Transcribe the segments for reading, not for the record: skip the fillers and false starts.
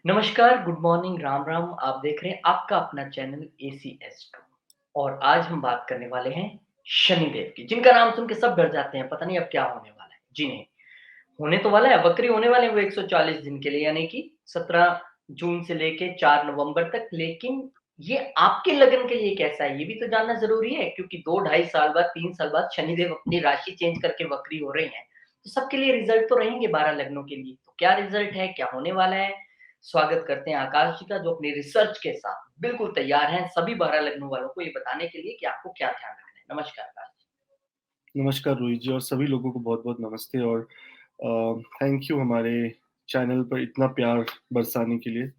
नमस्कार, good morning, Ram Ram. आप देख रहे हैं आपका अपना चैनल एसीएस टू और आज हम बात करने वाले हैं शनिदेव की, जिनका नाम सुन के सब डर जाते हैं, पता नहीं अब क्या होने वाला है। जी नहीं, होने तो वाला है, बकरी होने वाले हैं वो 140 दिन के लिए, यानी कि 17 जून से लेके 4 नवंबर तक। लेकिन ये आपके लगन के लिए कैसा है, ये भी तो जानना ज़रूरी है, क्योंकि 2 ढाई साल बाद, 3 साल बाद शनिदेव अपनी राशि चेंज करके वक्री हो रहे हैं। तो सबके लिए रिज़ल्ट तो रहेंगे 12 लग्नों के लिए। तो क्या रिज़ल्ट है, क्या होने वाला है? स्वागत करते हैं आकाश जी का, जो अपनी रिसर्च के साथ बिल्कुल तैयार हैं सभी 12 लग्नों वालों को ये बताने के लिए कि आपको क्या ध्यान रखना है। नमस्कार आकाश जी। नमस्कार रोहित जी और सभी लोगों को बहुत-बहुत नमस्ते और थैंक यू हमारे चैनल पर इतना प्यार बरसाने के लिए।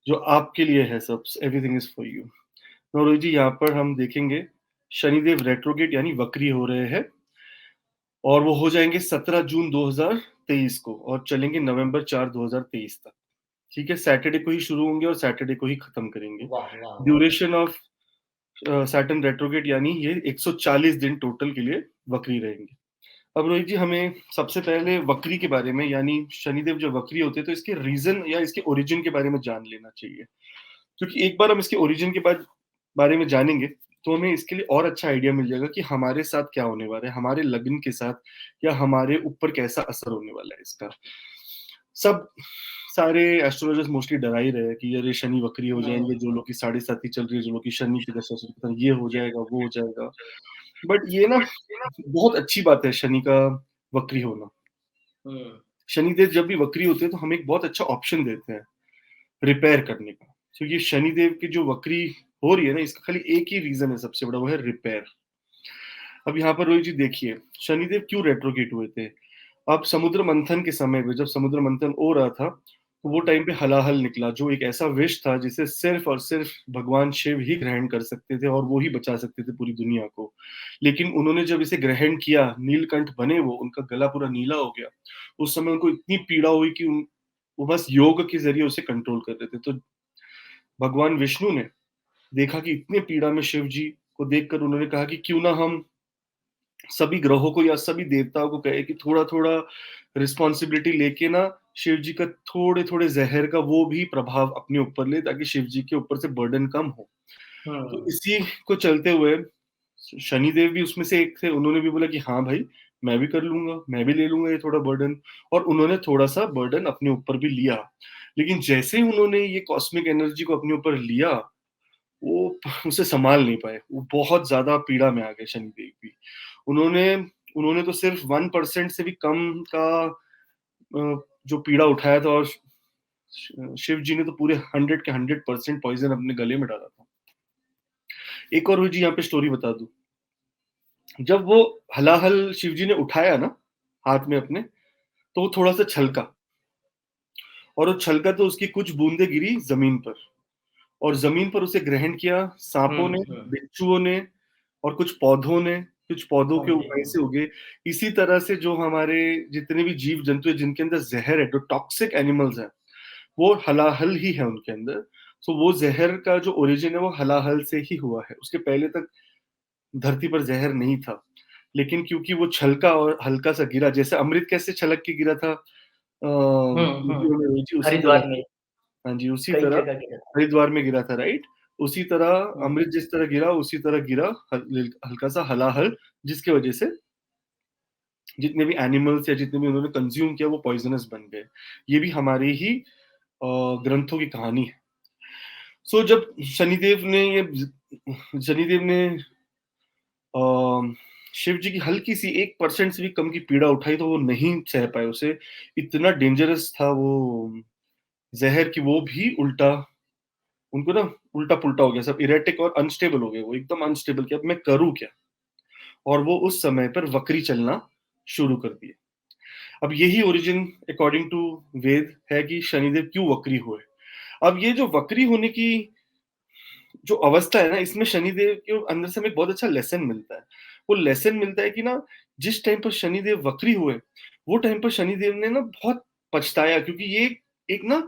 जो आपके लिए है सब, एवरीथिंग इज़ फॉर यू। तो रोहित जी यहाँ पर हम देखेंगे शनिदेव रेट्रोगेट यानी वक्री हो रहे हैं और वो हो जाएँगे 17 जून 2023 को और चलेंगे नवंबर 4 2023 तक। ठीक है? सैटरडे को ही शुरू होंगे और सैटरडे को ही खत्म करेंगे। वाह, वाह, वाह! ड्यूरेशन ऑफ सैटर्न रेट्रोगेट यानी ये 140 दिन टोटल के लिए वक्री रहेंगे। अब रोहित जी हमें सबसे पहले वक्री के बारे में यानी शनिदेव जब वक्री होते हैं तो इसके रीजन या इसके ओरिजिन के बारे में जान लेना चाहिए। क्योंकि एक बार हम इसके ओरिजिन के बाद बारे में जानेंगे तो हमें इसके लिए और अच्छा आइडिया मिल जाएगा कि हमारे साथ क्या होने वाला है, हमारे लग्न के साथ या हमारे ऊपर कैसा असर होने वाला है इसका। सब सारे एस्ट्रोलॉजर्स मोस्टली डरा ही रहे हैं कि अरे शनि वक्री हो हुँ, जाएँगे, जो लोग की साढ़े साती चल रही है, जो लोग की शनि की दशा चल रही है, ये हो जाएगा, वो हो जाएगा। बट ये ना बहुत अच्छी बात है शनि का वक्री होना। हुँ, शनिदेव जब भी वक्री होते हैं तो हमें एक बहुत अच्छा ऑप्शन देते हैं रिपेयर करने का। तो ये शनिदेव की जो वक्री हो रही है ना, इसका खाली एक ही रीज़न है सबसे बड़ा, वो है रिपेयर। अब यहाँ पर रोहित जी देखिए, शनिदेव क्यों रेट्रोगेट हुए थे? अब समुद्र मंथन के समय पे जब समुद्र मंथन हो रहा था, तो वो टाइम पे हलाहल निकला, जो एक ऐसा विष था जिसे सिर्फ़ और सिर्फ़ भगवान शिव ही ग्रहण कर सकते थे और वो ही बचा सकते थे पूरी दुनिया को। लेकिन उन्होंने जब इसे ग्रहण किया, नीलकंठ बने वो, उनका गला पूरा नीला हो गया। उस समय उनको इतनी पीड़ा हुई कि वो बस योग के ज़रिए उसे कंट्रोल कर रहे थे। तो भगवान विष्णु ने देखा कि इतने पीड़ा में शिव जी को देखकर उन्होंने कहा कि क्यों ना हम सभी ग्रहों को या सभी देवताओं को कहे कि थोड़ा-थोड़ा रिस्पॉन्सिबिलिटी लेके ना शिव जी का थोड़े-थोड़े ज़हर का वो भी प्रभाव अपने ऊपर ले ताकि शिव जी के ऊपर से बर्डन कम हो। तो हुँ, इसी को चलते हुए शनिदेव भी उसमें से एक थे, उन्होंने भी बोला कि हाँ भाई, मैं भी कर लूँगा, मैं भी ले लूँगा ये थोड़ा बर्डन और उन्होंने थोड़ा-सा बर्डन अपने ऊपर भी लिया। लेकिन जैसे ही उन्होंने ये कॉस्मिक एनर्जी को अपने ऊपर लिया, वो उसे सँभाल नहीं पाए। वो बहुत ज़्यादा पीड़ा में आ गए शनिदेव भी। उन्होंने उन्होंने तो सिर्फ़ 1% से भी कम का जो पीड़ा उठाया था और शिव जी ने तो पूरे 100 के 100% पॉइज़न अपने गले में डाला था। एक और जी यहाँ पे स्टोरी बता दूँ। जब वो हलाहल शिव जी ने उठाया ना, हाथ में अपने, तो वो थोड़ा-सा छलका और वो छलका तो उसकी कुछ बूँदें गिरी ज़मीन पर और ज़मीन पर उसे ग्रहण किया हुँ, साँपों ने, हुँ। बिच्छुओं ने और कुछ पौधों ने, कुछ पौधों हाँ के जी। वहीं से उगे। इसी तरह से जो हमारे जितने भी जीव-जंतु हैं जिनके अंदर ज़हर है, जो टॉक्सिक एनिमल्स हैं, वो हलाहल ही है उनके अंदर। सो वो ज़हर का जो ओरिजिन है वो हलाहल से ही हुआ है। उसके पहले तक धरती पर ज़हर नहीं था। लेकिन क्योंकि वो छलका और हल्का-सा गिरा, जैसे अमृत कैसे छलक के गिरा था हुँ, हुँ। नदियों में जी उसी तरह हरिद्वार में हाँ जी, उसी कई तरह जगह गिरा था। हरिद्वार में गिरा था, राइट? उसी तरह हुँ, अमृत जिस तरह गिरा, उसी तरह गिरा हल्का-सा हलाहल, जिसकी वजह से जितने भी एनिमल्स या जितने भी उन्होंने कंज़्यूम किया वो पॉइज़नस बन गए। ये भी हमारे ही ग्रंथों की कहानी है। सो जब शनिदेव ने अ, शिव जी की हल्की-सी 1% से भी कम की पीड़ा उठाई तो वो नहीं सह पाए उसे। इतना डेंजरस था वो ज़हर कि वो भी उल्टा उनको ना उल्टा-पुल्टा हो गया, सब इरेटिक और अनस्टेबल हो गए वो, एकदम अनस्टेबल कि अब मैं करूँ क्या? और वो उस समय पर वक्री चलना शुरू कर दिए। अब यही ओरिजिन अकॉर्डिंग टू वेद है कि शनिदेव क्यों वक्री हुए। अब ये जो वक्री होने की जो अवस्था है ना, इसमें शनिदेव के अंदर से हमें एक बहुत अच्छा लेसन मिलता है। वो लेसन मिलता है कि ना, जिस टाइम पर शनिदेव वक्री हुए, वो टाइम पर शनिदेव ने ना बहुत पछताया क्योंकि ये एक ना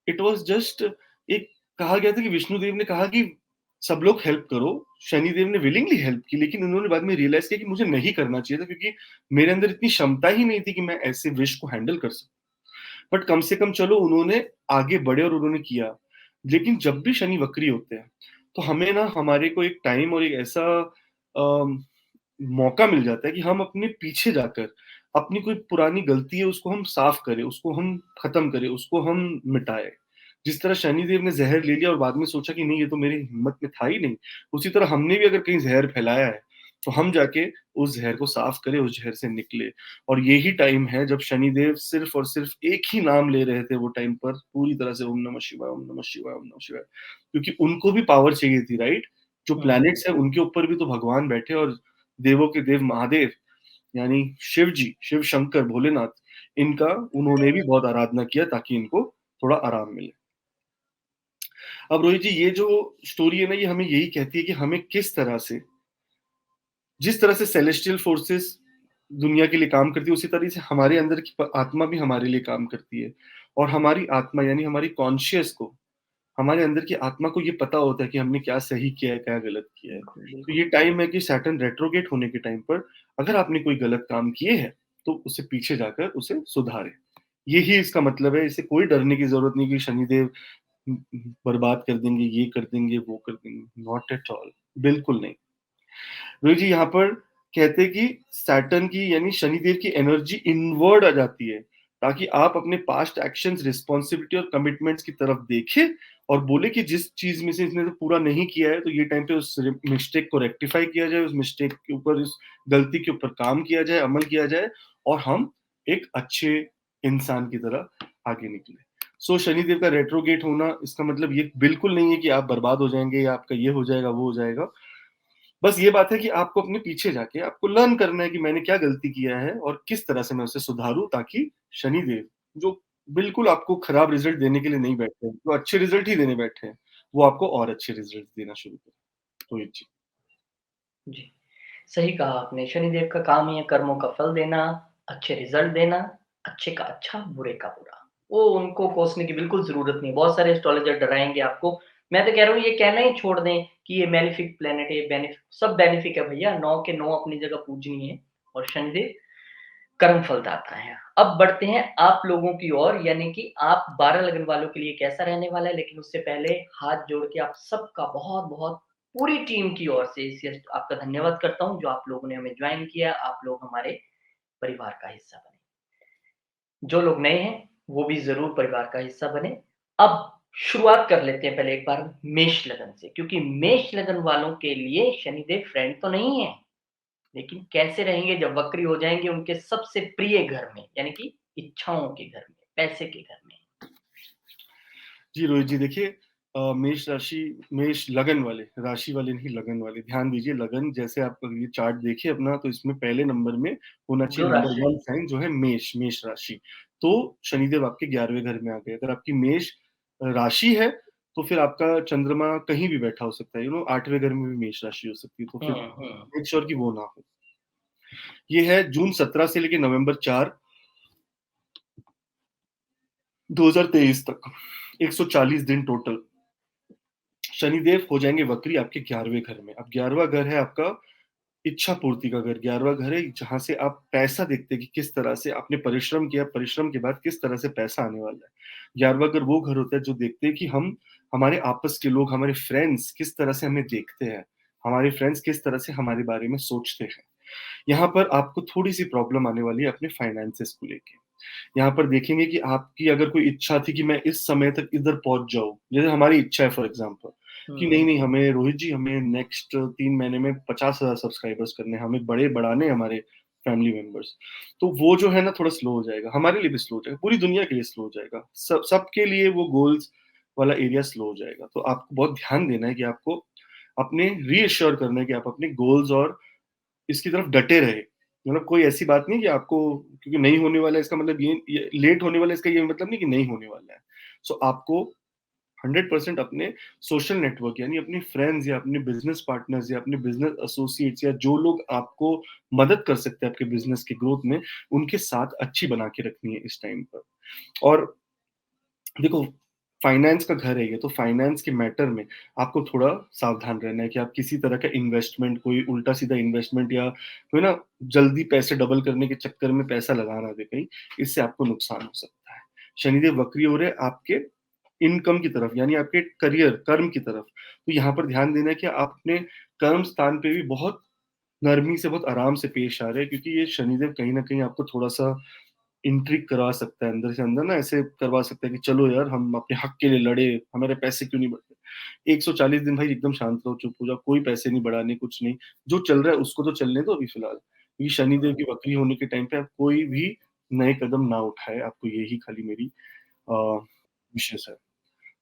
इट वाज़ जस्ट एक कहा गया था कि विष्णुदेव ने कहा कि सब लोग हेल्प करो, शनिदेव ने विलिंगली हेल्प की, लेकिन उन्होंने बाद में रियलाइज़ किया कि मुझे नहीं करना चाहिए था क्योंकि मेरे अंदर इतनी क्षमता ही नहीं थी कि मैं ऐसे विष को हैंडल कर सकूँ। बट कम से कम चलो उन्होंने आगे बढ़े और उन्होंने किया। लेकिन जब भी शनि वक्री होते हैं, तो हमें ना हमारे को एक टाइम और एक ऐसा मौका मिल जाता है कि हम अपने पीछे जाकर अपनी कोई पुरानी गलती है उसको हम साफ करें, उसको हम खत्म करें, उसको हम मिटाएं। जिस तरह शनिदेव ने जहर ले लिया और बाद में सोचा कि नहीं ये तो मेरी हिम्मत में था ही नहीं, उसी तरह हमने भी अगर कहीं जहर फैलाया है तो हम जाके उस जहर को साफ करें, उस जहर से निकले। और यही टाइम है जब शनिदेव सिर्फ और सिर्फ एक ही नाम ले रहे थे वो टाइम पर पूरी तरह से, ओम नमः शिवाय, ओम नमः शिवाय, ओम नमः शिवाय। क्योंकि उनको भी पावर चाहिए थी, राइट? जो प्लैनेट्स है उनके ऊपर भी तो भगवान बैठे, और देवों के देव महादेव यानी शिव जी, शिव शंकर, भोलेनाथ, इनका उन्होंने भी बहुत आराधना किया ताकि इनको थोड़ा आराम मिले। अब रोहित जी, ये जो स्टोरी है ना, ये हमें यही कहती है कि हमें किस तरह से, जिस तरह से सेलेस्टियल फोर्सेस दुनिया के लिए काम करती है, उसी तरह से हमारे अंदर की आत्मा भी हमारे लिए काम करती है। और हमारी आत्मा यानी हमारी कॉन्शियस को, हमारे अंदर की आत्मा को ये पता होता है कि हमने क्या सही किया है, क्या गलत किया है। बिल्कुल, तो बिल्कुल। ये टाइम है कि सैटर्न रेट्रोगेट होने के टाइम पर अगर आपने कोई गलत काम किए हैं तो उसे पीछे जाकर उसे सुधारें। यही इसका मतलब है। इसे कोई डरने की जरूरत नहीं कि शनिदेव बर्बाद कर देंगे, ये कर देंगे, वो कर देंगे। नॉट एट ऑल, बिल्कुल नहीं। रोहित जी, यहाँ पर कहते हैं कि सैटर्न की यानी शनिदेव की एनर्जी इनवर्ड आ जाती है, ताकि आप अपने पास्ट एक्शंस, रिस्पॉन्सिबिलिटी और कमिटमेंट्स की तरफ देखें और बोले कि जिस चीज में से इसने तो पूरा नहीं किया है, तो ये टाइम पे उस मिस्टेक को रेक्टिफाई किया जाए, उस मिस्टेक के ऊपर, उस गलती के ऊपर काम किया जाए, अमल किया जाए, और हम एक अच्छे इंसान की तरह आगे निकले। सो शनिदेव का रेट्रोगेट होना, इसका मतलब ये बिल्कुल नहीं है कि आप बर्बाद हो जाएंगे या आपका ये हो जाएगा, वो हो जाएगा। बस ये बात है कि आपको अपने पीछे जाके आपको लर्न करना है कि मैंने क्या गलती किया है और किस तरह से मैं उसे सुधारूं, ताकि शनिदेव, जो बिल्कुल आपको खराब रिजल्ट देने के लिए नहीं बैठे हैं, जो अच्छे रिजल्ट ही देने बैठे हैं, वो आपको और अच्छे रिजल्ट देना शुरू करें। तो ये जी। जी, सही कहा आपने। शनिदेव का काम ही है कर्मों का फल देना, अच्छे रिज़ल्ट देना, अच्छे का अच्छा, बुरे का बुरा। वो उनको कोसने की बिल्कुल ज़रूरत नहीं है। बहुत सारे एस्ट्रोलॉजर डराएँगे आपको। मैं तो कह रहा हूँ ये कहना ही छोड़ दें कि ये मेलेफिक प्लैनेट है, ये सब बेनिफिक है भैया, 9 के 9 अपनी जगह पूजनीय है और शनिदेव कर्म फलदाता है। अब बढ़ते हैं आप लोगों की ओर, यानी कि आप 12 लगन वालों के लिए कैसा रहने वाला है, लेकिन उससे पहले हाथ जोड़ के आप सबका बहुत-बहुत पूरी टीम की ओर से इस आपका धन्यवाद करता हूँ, जो आप लोगों ने हमें जॉइन किया, आप लोग हमारे परिवार का हिस्सा बने। जो लोग नए हैं, वो भी ज़रूर परिवार का हिस्सा बने। अब शुरुआत कर लेते हैं पहले एक बार मेष लगन से, क्योंकि मेष लगन वालों के लिए शनिदेव फ्रेंड तो नहीं है, लेकिन कैसे रहेंगे जब वक्री हो जाएँगे उनके सबसे प्रिय घर में, यानी कि इच्छाओं के घर में, पैसे के घर में। जी रोहित जी, देखिए, मेष राशि, मेष लगन वाले, राशि वाले नहीं, लगन वाले, ध्यान दीजिए। लगन, जैसे आप ये चार्ट देखिए अपना, तो इसमें पहले नंबर में होना जो चाहिए नंबर राशि 1 साइन, जो है मेष, मेष राशि। तो शनिदेव आपके 11वें घर में आ गए। अगर आपकी मेष राशि है तो फिर आपका चंद्रमा कहीं भी बैठा हो सकता है, 8वें घर में भी मेष राशि हो सकती है, तो हुँ, फिर हुँ। मेक श्योर कि वो ना हो। ये है जून 17 से लेके नवंबर 4 2023 तक, 140 दिन टोटल। शनिदेव हो जाएंगे वक्री आपके 11वें घर में। अब 11वां घर है आपका इच्छा पूर्ति का घर। 11वां घर है जहां से आप पैसा देखते हैं कि किस तरह से आपने परिश्रम किया, परिश्रम के बाद किस तरह से पैसा आने वाला है। 11वां घर वो घर होता है जो देखते हैं कि हम, हमारे आपस के लोग, हमारे फ्रेंड्स किस तरह से हमें देखते हैं, हमारे फ्रेंड्स किस तरह से हमारे बारे में सोचते हैं। यहाँ पर आपको थोड़ी सी प्रॉब्लम आने वाली है अपने फाइनेंसेस को लेके। यहाँ पर देखेंगे कि आपकी अगर कोई इच्छा थी कि मैं इस समय तक इधर पहुंच जाऊं, जैसे हमारी इच्छा है फॉर एग्जांपल कि हुँ, नहीं नहीं, हमें रोहित जी, हमें नेक्स्ट 3 महीने में 50,000 सब्सक्राइबर्स करने हैं, हमें बड़े बढ़ाने हैं हमारे फैमिली मेंबर्स। तो वो जो है ना, थोड़ा स्लो हो जाएगा, हमारे लिए भी स्लो हो जाएगा, पूरी दुनिया के लिए स्लो हो जाएगा, सबके लिए वो गोल्स वाला एरिया स्लो हो जाएगा। तो आपको बहुत ध्यान देना है कि आपको अपने रीअश्योर करना है कि आप अपने गोल्स और इसकी तरफ डटे रहे। मतलब कोई ऐसी बात नहीं कि आपको, क्योंकि नहीं होने वाला है इसका मतलब ये लेट होने वाला है इसका ये मतलब नहीं कि नहीं होने वाला है। सो आपको 100% अपने सोशल नेटवर्क यानी अपने फ्रेंड्स या अपने बिजनेस पार्टनर्स या अपने बिजनेस एसोसिएट्स या जो लोग आपको मदद कर सकते हैं आपके बिजनेस के ग्रोथ में, उनके साथ अच्छी बना के रखनी है इस टाइम पर। और देखो, फाइनेंस का घर है ये, तो फाइनेंस के मैटर में आपको थोड़ा सावधान रहना है कि आप किसी तरह का इन्वेस्टमेंट, कोई उल्टा सीधा इन्वेस्टमेंट या कोई ना जल्दी पैसे डबल करने के चक्कर में पैसा लगा ना दे कहीं, इससे आपको नुकसान हो सकता है। शनिदेव वक्री हो रहे हैं आपके इनकम की तरफ, यानी आपके करियर, कर्म की तरफ। तो यहाँ पर ध्यान देना है कि आप अपने कर्म स्थान पे भी बहुत नरमी से, बहुत आराम से पेश आ रहे हैं, क्योंकि ये शनिदेव कहीं न कहीं आपको थोड़ा-सा इंट्रिग करवा सकता है, अंदर से अंदर ना ऐसे करवा सकता है कि चलो यार हम अपने हक के लिए लड़े, हमारे पैसे क्यों नहीं बढ़ रहे? 140 दिन भाई एकदम शांत रहो, चुप हो जाओ, कोई पैसे नहीं बढ़ाने, कुछ नहीं। जो चल रहा है उसको तो चलने दो अभी फिलहाल। क्योंकि शनिदेव की वक्री होने के टाइम पे आप कोई भी नए कदम ना उठाएँ, आपको यही खाली मेरी अ, विशेष है।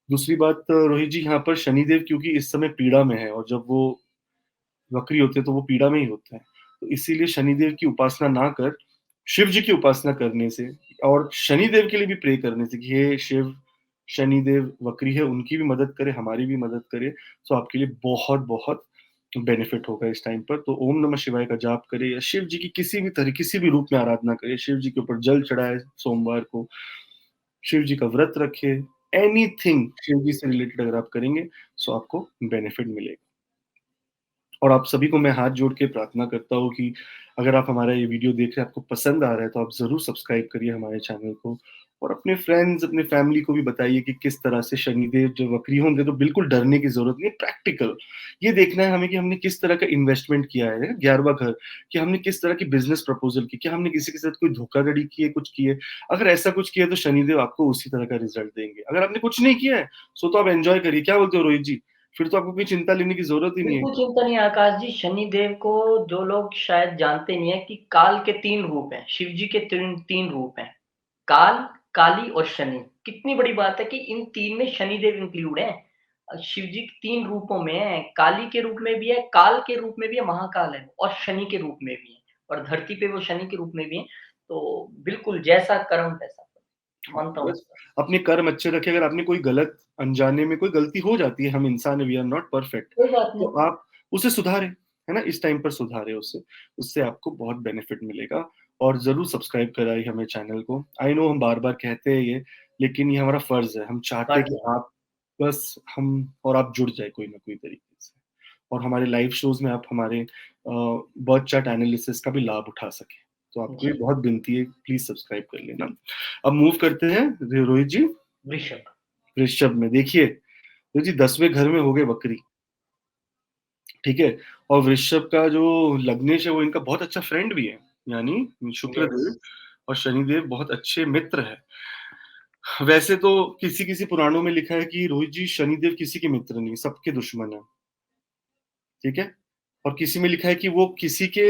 दूसरी बात रोहित जी, यहाँ पर शनिदेव क्योंकि इस समय पीड़ा में है, और जब वो वक्री होते हैं तो वो पीड़ा में ही होते हैं। तो इसीलिए शनिदेव की उपासना ना कर, शिव जी की उपासना करने से और शनिदेव के लिए भी प्रे करने से कि हे शिव, शनिदेव वक्री है, उनकी भी मदद करे, हमारी भी मदद करे, तो आपके लिए बहुत-बहुत बेनिफिट होगा इस टाइम पर। तो ओम नमः शिवाय का जाप करें या शिव जी की किसी भी तरह, किसी भी रूप में आराधना करें, शिव जी के ऊपर जल चढ़ाएँ सोमवार को, शिव जी का व्रत रखें, एनीथिंग शिव जी से रिलेटेड अगर आप करेंगे, सो आपको बेनिफिट मिलेगा। और आप सभी को मैं हाथ जोड़ के प्रार्थना करता हूँ कि अगर आप हमारा ये वीडियो देख रहे हैं, आपको पसंद आ रहा है, तो आप ज़रूर सब्सक्राइब करिए हमारे चैनल को, और अपने फ्रेंड्स, अपने फैमिली को भी बताइए कि किस तरह से शनिदेव जब वक्री होंगे तो बिल्कुल डरने की ज़रूरत नहीं है, प्रैक्टिकल। ये देखना है हमें कि हमने किस तरह का इन्वेस्टमेंट किया है, 11वां घर, कि हमने किस तरह की बिज़नेस प्रपोज़ल की, क्या हमने किसी के साथ कोई धोखाधड़ी की है, कुछ की है? अगर ऐसा कुछ किया है, तो शनिदेव आपको उसी तरह का रिज़ल्ट देंगे। अगर आपने कुछ नहीं किया है, सो तो आप एन्जॉय करिए। क्या बोलते हो रोहित जी? फिर तो आपको कोई चिंता लेने की ज़रूरत ही नहीं है। बिल्कुल चिंता नहीं है आकाश जी, शनिदेव को जो लोग शायद जानते नहीं है कि काल के 3 रूप हैं, शिव जी के 3 रूप हैं, काल, काली और शनि। कितनी बड़ी बात है कि इन 3 में शनिदेव इंक्लूड हैं। शिव जी 3 रूपों में हैं, काली के रूप में भी है, काल के रूप में भी है, महाकाल है और शनि के रूप में भी है और धरती पे वो शनि के रूप में भी हैं। तो बिल्कुल जैसा कर्म वैसा फल, हाँ, मानता हूँ बस इस पर। अपने कर्म अच्छे रखें। अगर आपने कोई गलत, अनजाने में कोई गलती हो जाती है, हम इंसान हैं, वी आर नॉट परफेक्ट, कोई बात तो नहीं। आप उसे सुधारें, है ना? इस टाइम पर सुधारें उसे, उससे आपको बहुत बेनिफिट मिलेगा। और ज़रूर सब्सक्राइब कराइए हमें चैनल को। आई नो हम बार-बार कहते हैं ये, लेकिन ये हमारा फर्ज़ है। हम चाहते हाँ हैं कि जी, आप बस हम और आप जुड़ जाएँ कोई ना कोई तरीके से, और हमारे लाइव शोज़ में आप हमारे बर्थ चार्ट एनालिसिस का भी लाभ उठा सकें। तो आपको ये जी, बहुत विनती है, प्लीज़ सब्सक्राइब कर लेना। अब मूव करते हैं रोहित जी, वृषभ। वृषभ में। देखिए, रोहित जी 10वें घर में हो गए वक्री, ठीक है? और वृषभ का जो लग्नेश है वो इनका बहुत अच्छा फ्रेंड भी है, यानी यस। शुक्रदेव और शनिदेव बहुत अच्छे मित्र हैं। वैसे तो किसी-किसी पुराणों में लिखा है कि रोहित जी शनिदेव किसी के मित्र नहीं, सबके दुश्मन हैं, ठीक है? और किसी में लिखा है कि वो किसी के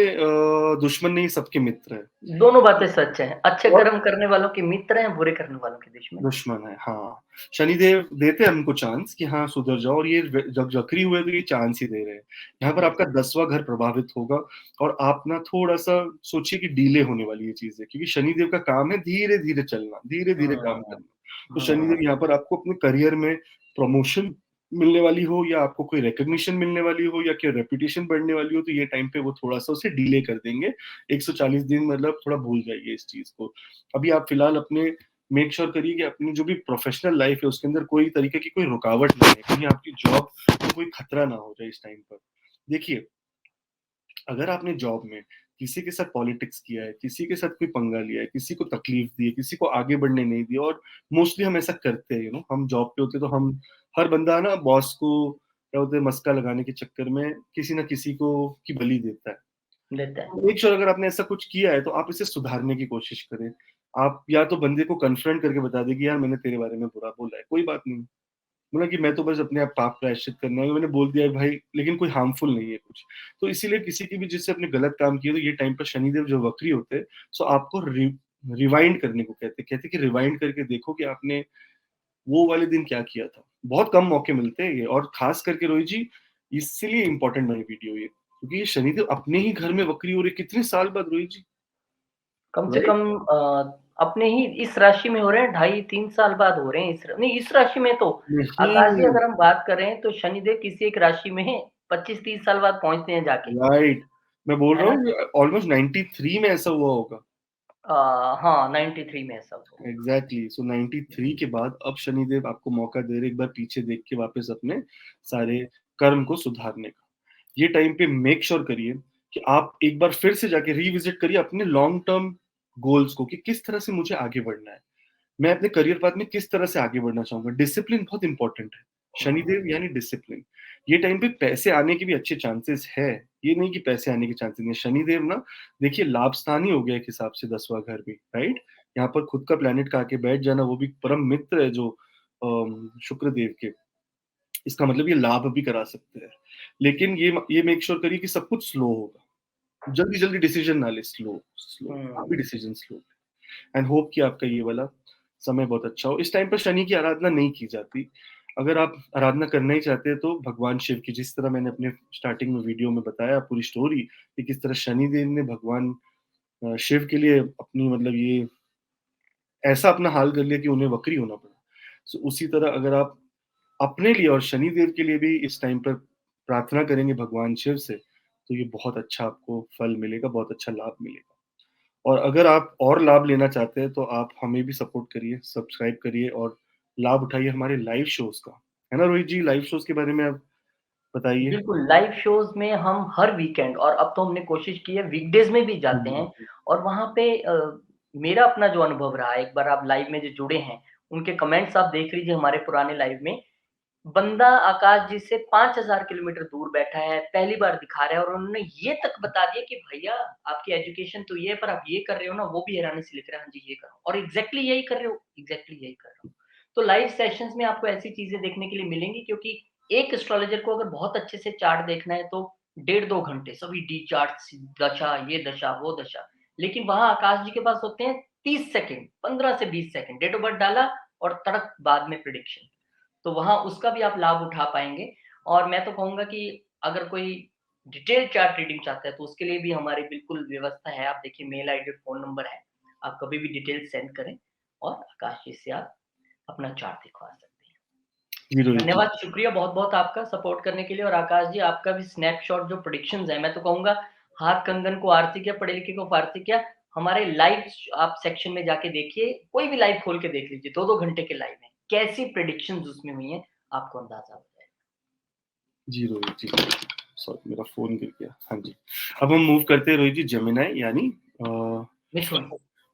दुश्मन नहीं, सबके मित्र हैं। दोनों बातें सच हैं। अच्छे और कर्म करने वालों के मित्र हैं, बुरे करने वालों के दुश्मन हैं। दुश्मन है, हाँ। शनिदेव देते हैं हमको चांस कि हाँ, सुधर जाओ, और ये जब वक्री हुए तो ये चांस ही दे रहे हैं। यहाँ पर यस। आपका 10वां घर प्रभावित होगा, और आप ना थोड़ा-सा सोचिए कि डिले होने वाली ये चीज़ है, क्योंकि शनिदेव का काम है धीरे-धीरे चलना, धीरे-धीरे काम हुँ, करना। तो हुँ। शनिदेव यहाँ पर आपको अपने करियर में प्रमोशन मिलने वाली हो, या आपको कोई रिकॉग्निशन मिलने वाली हो, या कोई रेपुटेशन बढ़ने वाली हो, तो ये टाइम पे वो थोड़ा-सा उसे डिले कर देंगे। 140 दिन मतलब थोड़ा भूल जाइए इस चीज़ को। अभी आप फिलहाल अपने मेक श्योर करिए कि अपनी जो भी प्रोफेशनल लाइफ है उसके अंदर कोई तरीके की कोई रुकावट नहीं है, कहीं आपकी जॉब को कोई खतरा ना हो जाए इस टाइम पर। देखिए, अगर आपने जॉब में किसी के साथ पॉलिटिक्स किया है, किसी के साथ कोई पंगा लिया है, किसी को तकलीफ दी है, किसी को आगे बढ़ने नहीं दिया, और मोस्टली हम ऐसा करते हैं, हम जॉब पे होते हैं तो हम, हर बंदा ना बॉस को क्या बोलते हैं मस्का लगाने के चक्कर में किसी ना किसी को की बलि देता है। देते हैं। मेक श्योर अगर आपने ऐसा कुछ किया है तो आप इसे सुधारने की कोशिश करें। आप या तो बंदे को कन्फ्रंट करके बता दें कि यार मैंने तेरे बारे में बुरा बोला है, कोई बात नहीं। बोला कि मैं तो बस अपने आप पाप प्रायश्चित करना है, मैंने बोल दिया है भाई, लेकिन कोई हार्मफुल नहीं है कुछ। तो इसीलिए किसी की भी जिससे आपने गलत काम किया, तो ये टाइम पर शनिदेव जो वक्री होते हैं, सो आपको रिवाइंड करने को कहते हैं। कहते हैं कि रिवाइंड करके देखो कि आपने वो वाले दिन क्या किया था। बहुत कम मौके मिलते हैं ये, और खास करके रोहित जी, इसीलिए इम्पोर्टेंट बनी वीडियो ये, क्योंकि ये शनिदेव अपने ही घर में वक्री हो रहे कितने साल बाद रोहित जी, कम से राइट? कम अपने ही इस राशि में हो रहे हैं, ढाई 3 साल बाद हो रहे हैं नहीं इस राशि में तो आकाश जी नहीं, अगर हम बात करें तो शनिदेव किसी एक राशि में 25-30 साल बाद पहुँचते हैं जाके, राइट। मैं बोल है रहा ना? हूँ ऑलमोस्ट 93 में ऐसा हुआ होगा। हाँ, 93 में ऐसा हुआ। एग्जैक्टली, सो 93 के बाद अब शनिदेव आपको मौका दे रहे एक बार पीछे देख के वापस अपने सारे कर्म को सुधारने का। ये टाइम पे मेक श्योर करिए कि आप एक बार फिर से जाके रिविजिट करिए अपने लॉन्ग टर्म गोल्स को, कि किस तरह से मुझे आगे बढ़ना है। मैं अपने करियर पाथ में किस तरह से आगे बढ़ना चाहूंगा। डिसिप्लिन बहुत इंपॉर्टेंट है। शनिदेव यानी डिसिप्लिन। ये टाइम पे पैसे आने के भी अच्छे चांसेस है। ये नहीं कि पैसे आने के चांसेस नहीं है। शनिदेव ना, देखिए लाभ स्थान ही हो गया एक हिसाब से 10वां घर भी, राइट। यहाँ पर खुद का प्लेनेट का आके बैठ जाना, वो भी परम मित्र है जो शुक्र देव के। इसका मतलब ये लाभ भी करा सकते हैं। लेकिन ये मेक श्योर करिए कि सब कुछ स्लो होगा। जल्दी जल्दी डिसीजन ना ले, स्लो स्लो आप भी डिसीजन स्लो। एंड होप कि आपका ये वाला समय बहुत अच्छा हो। इस टाइम पर शनि की आराधना नहीं की जाती। अगर आप आराधना करना ही चाहते हैं तो भगवान शिव की, जिस तरह मैंने अपने स्टार्टिंग में वीडियो में बताया पूरी स्टोरी कि किस तरह शनि देव ने भगवान शिव के लिए अपनी मतलब ये ऐसा अपना हाल कर लिया कि उन्हें वक्री होना पड़ा। सो उसी तरह अगर आप अपने लिए और शनि देव के लिए भी इस टाइम पर प्रार्थना करेंगे भगवान शिव से, तो ये बहुत अच्छा आपको फल मिलेगा, बहुत अच्छा लाभ मिलेगा। और अगर आप और लाभ लेना चाहते हैं तो आप हमें भी सपोर्ट करिए, सब्सक्राइब करिए और लाभ उठाइए हमारे लाइव शोज़ का। है ना रोहित जी? लाइव शोज़ के बारे में आप बताइए। बिल्कुल, लाइव शोज़ में हम हर वीकेंड और अब तो हमने कोशिश की है वीकडेज़ में भी जाते हैं जी, और वहाँ पे मेरा अपना जो अनुभव रहा है, एक बार आप लाइव में जो जुड़े हैं, उनके कमेंट्स आप देख लीजिए हमारे पुराने लाइव में। बंदा आकाश जी से 5000 किलोमीटर दूर बैठा है, पहली बार दिखा रहा है और उन्होंने ये तक बता दिया कि भैया आपकी एजुकेशन तो ये है पर आप ये कर रहे हो ना, वो भी हैरानी से लिख रहा है, हाँ जी ये कर रहा हूँ और एग्ज़ैक्टली यही कर रहे हो, एग्ज़ैक्टली यही कर रहा हूँ। तो लाइव सेशंस में आपको ऐसी चीज़ें देखने के लिए मिलेंगी क्योंकि एक एस्ट्रोलॉजर को अगर बहुत अच्छे से चार्ट देखना है तो डेढ़ 2 घंटे सभी डी चार्ट्स, दशा, ये दशा, वो दशा। लेकिन वहाँ आकाश जी के पास होते हैं 30 सेकंड, 15 से 20 सेकंड, डेट ऑफ बर्थ डाला और तड़क बाद में प्रेडिक्शन। तो वहाँ उसका भी आप लाभ उठा पाएँगे और मैं तो कहूँगा कि अगर कोई डिटेल चार्ट रीडिंग चाहता है, तो उसके लिए भी हमारी बिल्कुल व्यवस्था है। आप देखिए मेल आईडी, फ़ोन नंबर है। आप कभी भी डिटेल सेंड करें और आकाश जी से आप अपना चार्ट दिखवा सकते हैं। जी रोहित जी। धन्यवाद, शुक्रिया बहुत-बहुत आपका सपोर्ट करने के लिए और आकाश जी आपका भी स्नैपशॉट जो प्रेडिक्शंस हैं, मैं तो कहूँगा हाथ कंगन को आरती क्या, पढ़े लिखे को फारसी क्या, हमारे लाइव आप सेक्शन में जाके देखिए, कोई भी लाइव खोल के देख लीजिए, 2-2 घंटे के लाइव हैं। कैसी प्रेडिक्शंस उसमें हुई हैं, आपको अंदाज़ा हो जाएगा। जी रोहित जी। सॉरी मेरा फ़ोन गिर गया। हाँ जी। अब हम मूव करते हैं रोहित जी जेमिनी यानी मिथुन,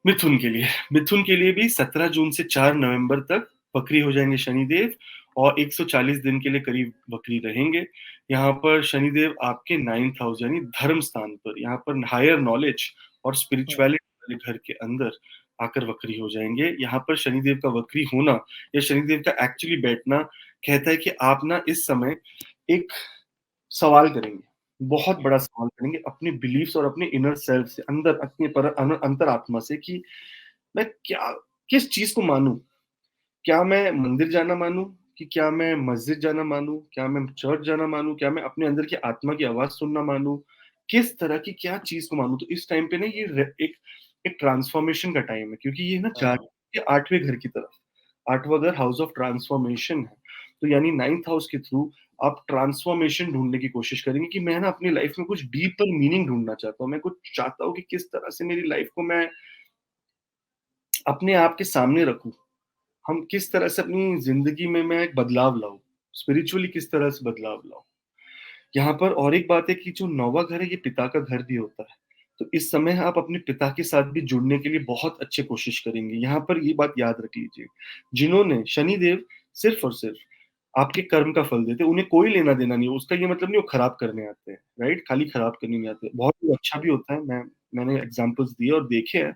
मिथुन के लिए। मिथुन के लिए भी 17 जून से 4 नवंबर तक वक्री हो जाएँगे शनिदेव और 140 दिन के लिए करीब वक्री रहेंगे। यहाँ पर शनिदेव आपके 9th हाउस यानी धर्म स्थान पर, यहाँ पर हायर नॉलेज और हुँ, स्पिरिचुअलिटी वाले घर के अंदर आकर वक्री हो जाएँगे। यहाँ पर शनिदेव का वक्री होना या शनिदेव का एक्चुअली बैठना कहता है कि आप ना इस समय एक सवाल करेंगे, बहुत बड़ा सवाल करेंगे अपने बिलीफ्स और अपने इनर सेल्फ से, अंदर अपने अंतरात्मा से कि मैं क्या किस चीज़ को मानूँ? क्या मैं मंदिर जाना मानूँ कि क्या मैं मस्जिद जाना मानूँ? क्या मैं चर्च जाना मानूँ? क्या मैं अपने अंदर की आत्मा की आवाज़ सुनना मानूँ? किस तरह की क्या चीज़ को मानूँ? तो इस टाइम पे ना ये एक एक ट्रांसफॉर्मेशन का टाइम है क्योंकि ये ना चार हुँ, के 8वें घर की तरफ, 8वां घर हाउस ऑफ ट्रांसफॉर्मेशन है। तो यानी 9th हाउस के थ्रू आप ट्रांसफॉर्मेशन ढूँढने की कोशिश करेंगे कि मैं ना अपनी लाइफ़ में कुछ डीपर मीनिंग ढूँढना चाहता हूँ। मैं कुछ चाहता हूँ कि किस तरह से मेरी लाइफ़ को मैं अपने आप के सामने रखूँ। हम किस तरह से अपनी ज़िंदगी में मैं एक बदलाव लाऊँ, स्पिरिचुअली किस तरह से बदलाव लाऊँ। यहाँ पर और एक बात है कि जो 9वां घर है, ये पिता का घर भी होता है। तो इस समय आप अपने पिता के साथ भी जुड़ने के लिए बहुत अच्छे कोशिश करेंगे। यहाँ पर ये बात याद रख लीजिए, जिन्होंने शनिदेव सिर्फ़ और सिर्फ़ आपके कर्म का फल देते हैं, उन्हें कोई लेना-देना नहीं है। उसका ये मतलब नहीं वो खराब करने आते हैं, राइट? खाली खराब करने नहीं आते। बहुत ही अच्छा भी होता है, मैंने एग्ज़ाम्पल्स दिए और देखे हैं